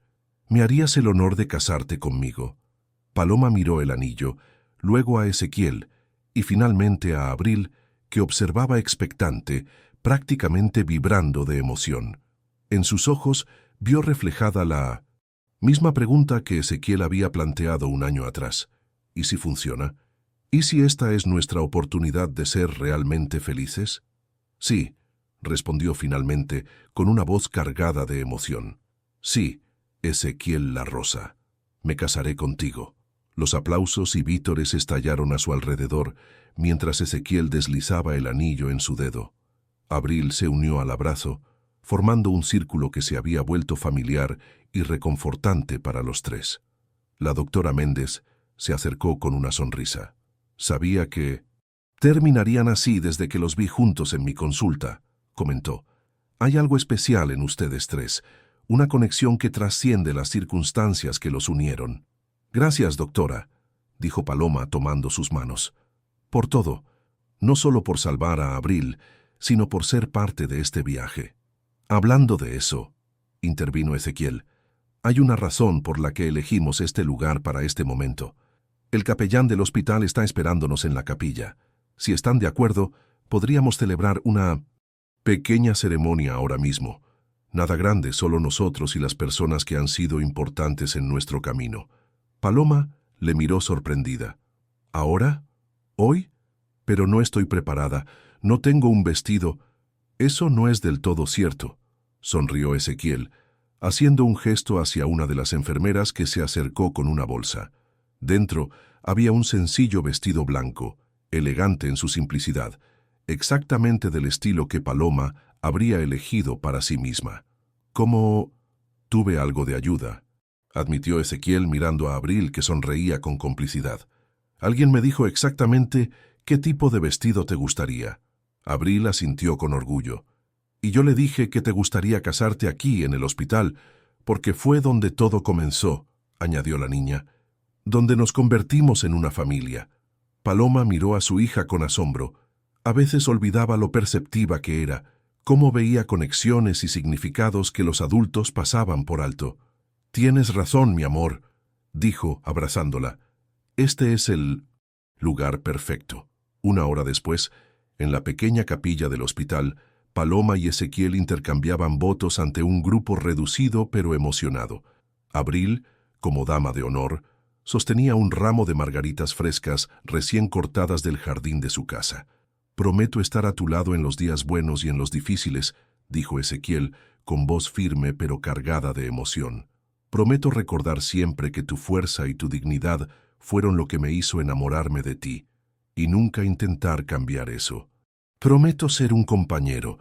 ¿Me harías el honor de casarte conmigo? Paloma miró el anillo, luego a Ezequiel, y finalmente a Abril, que observaba expectante, prácticamente vibrando de emoción. En sus ojos vio reflejada la misma pregunta que Ezequiel había planteado un año atrás. ¿Y si funciona? ¿Y si esta es nuestra oportunidad de ser realmente felices? Sí, respondió finalmente, con una voz cargada de emoción. Sí, Ezequiel La Rosa, me casaré contigo. Los aplausos y vítores estallaron a su alrededor, mientras Ezequiel deslizaba el anillo en su dedo. Abril se unió al abrazo, formando un círculo que se había vuelto familiar y reconfortante para los tres. La doctora Méndez se acercó con una sonrisa. Sabía que terminarían así desde que los vi juntos en mi consulta, comentó. Hay algo especial en ustedes tres, una conexión que trasciende las circunstancias que los unieron. Gracias, doctora, dijo Paloma tomando sus manos. Por todo, no solo por salvar a Abril, sino por ser parte de este viaje. Hablando de eso, intervino Ezequiel, hay una razón por la que elegimos este lugar para este momento. El capellán del hospital está esperándonos en la capilla. Si están de acuerdo, podríamos celebrar una pequeña ceremonia ahora mismo. Nada grande, solo nosotros y las personas que han sido importantes en nuestro camino. Paloma le miró sorprendida. ¿Ahora? ¿Hoy? Pero no estoy preparada. No tengo un vestido. Eso no es del todo cierto, sonrió Ezequiel, haciendo un gesto hacia una de las enfermeras que se acercó con una bolsa. Dentro había un sencillo vestido blanco, elegante en su simplicidad, exactamente del estilo que Paloma habría elegido para sí misma. Como tuve algo de ayuda, admitió Ezequiel mirando a Abril, que sonreía con complicidad. Alguien me dijo exactamente qué tipo de vestido te gustaría. Abril asintió con orgullo. Y yo le dije que te gustaría casarte aquí en el hospital, porque fue donde todo comenzó, añadió la niña, donde nos convertimos en una familia. Paloma miró a su hija con asombro. A veces olvidaba lo perceptiva que era, cómo veía conexiones y significados que los adultos pasaban por alto. Tienes razón, mi amor, dijo, abrazándola. Este es el lugar perfecto. Una hora después, en la pequeña capilla del hospital, Paloma y Ezequiel intercambiaban votos ante un grupo reducido pero emocionado. Abril, como dama de honor, sostenía un ramo de margaritas frescas recién cortadas del jardín de su casa. Prometo estar a tu lado en los días buenos y en los difíciles, dijo Ezequiel, con voz firme pero cargada de emoción. Prometo recordar siempre que tu fuerza y tu dignidad fueron lo que me hizo enamorarme de ti, y nunca intentar cambiar eso. Prometo ser un compañero,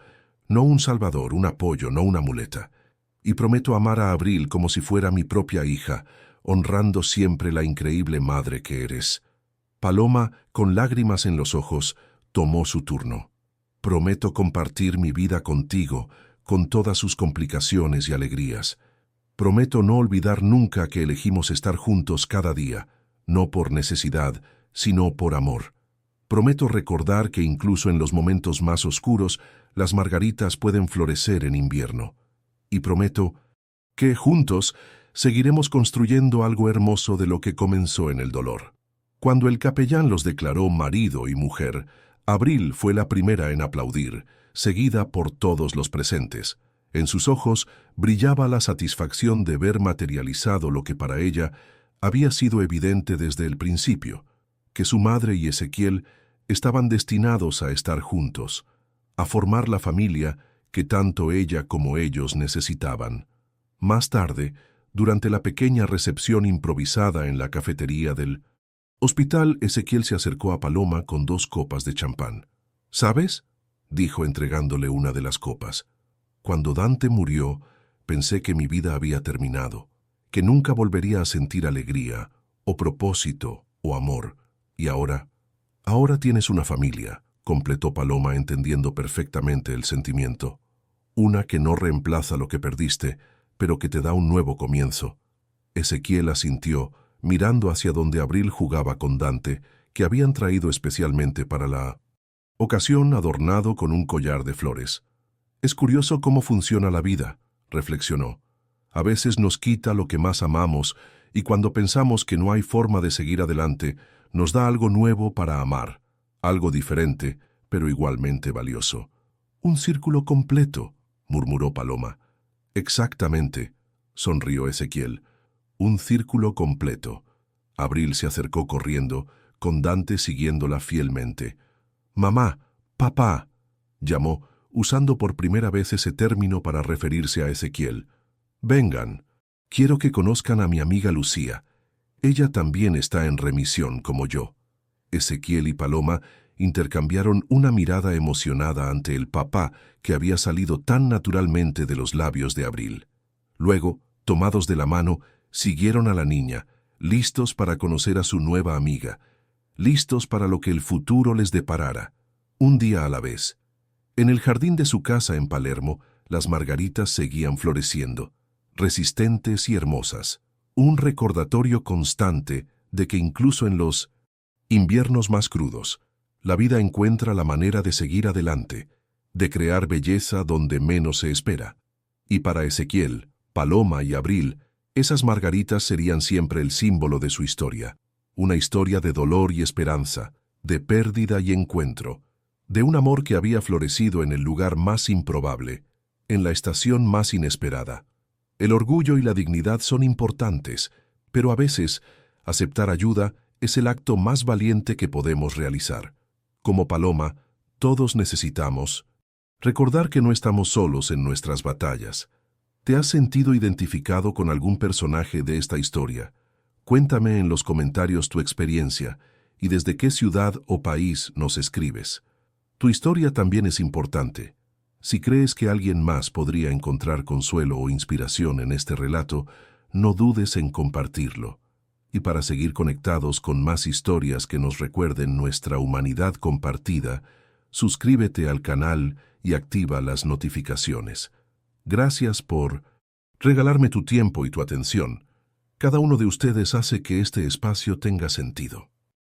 no un salvador, un apoyo, no una muleta. Y prometo amar a Abril como si fuera mi propia hija, honrando siempre la increíble madre que eres. Paloma, con lágrimas en los ojos, tomó su turno. Prometo compartir mi vida contigo, con todas sus complicaciones y alegrías. Prometo no olvidar nunca que elegimos estar juntos cada día, no por necesidad, sino por amor. Prometo recordar que incluso en los momentos más oscuros, las margaritas pueden florecer en invierno. Y prometo que juntos seguiremos construyendo algo hermoso de lo que comenzó en el dolor. Cuando el capellán los declaró marido y mujer, Abril fue la primera en aplaudir, seguida por todos los presentes. En sus ojos brillaba la satisfacción de ver materializado lo que para ella había sido evidente desde el principio, que su madre y Ezequiel estaban destinados a estar juntos, a formar la familia que tanto ella como ellos necesitaban. Más tarde, durante la pequeña recepción improvisada en la cafetería del hospital, Ezequiel se acercó a Paloma con 2 copas de champán. ¿Sabes?, dijo entregándole una de las copas. Cuando Dante murió, pensé que mi vida había terminado, que nunca volvería a sentir alegría, o propósito, o amor. Y ahora tienes una familia, completó Paloma entendiendo perfectamente el sentimiento. Una que no reemplaza lo que perdiste, pero que te da un nuevo comienzo. Ezequiel asintió, mirando hacia donde Abril jugaba con Dante, que habían traído especialmente para la ocasión adornado con un collar de flores. Es curioso cómo funciona la vida, reflexionó. A veces nos quita lo que más amamos y cuando pensamos que no hay forma de seguir adelante, nos da algo nuevo para amar, algo diferente, pero igualmente valioso. Un círculo completo, murmuró Paloma. Exactamente, sonrió Ezequiel. Un círculo completo. Abril se acercó corriendo, con Dante siguiéndola fielmente. «Mamá, papá», llamó, usando por primera vez ese término para referirse a Ezequiel. «Vengan, quiero que conozcan a mi amiga Lucía. Ella también está en remisión como yo». Ezequiel y Paloma intercambiaron una mirada emocionada ante el papá que había salido tan naturalmente de los labios de Abril. Luego, tomados de la mano, siguieron a la niña, listos para conocer a su nueva amiga, listos para lo que el futuro les deparara, un día a la vez. En el jardín de su casa en Palermo, las margaritas seguían floreciendo, resistentes y hermosas, un recordatorio constante de que incluso en los inviernos más crudos, la vida encuentra la manera de seguir adelante, de crear belleza donde menos se espera. Y para Ezequiel, Paloma y Abril, esas margaritas serían siempre el símbolo de su historia. Una historia de dolor y esperanza, de pérdida y encuentro, de un amor que había florecido en el lugar más improbable, en la estación más inesperada. El orgullo y la dignidad son importantes, pero a veces aceptar ayuda es el acto más valiente que podemos realizar. Como Paloma, todos necesitamos recordar que no estamos solos en nuestras batallas. ¿Te has sentido identificado con algún personaje de esta historia? Cuéntame en los comentarios tu experiencia y desde qué ciudad o país nos escribes. Tu historia también es importante. Si crees que alguien más podría encontrar consuelo o inspiración en este relato, no dudes en compartirlo. Y para seguir conectados con más historias que nos recuerden nuestra humanidad compartida, suscríbete al canal y activa las notificaciones. Gracias por regalarme tu tiempo y tu atención. Cada uno de ustedes hace que este espacio tenga sentido.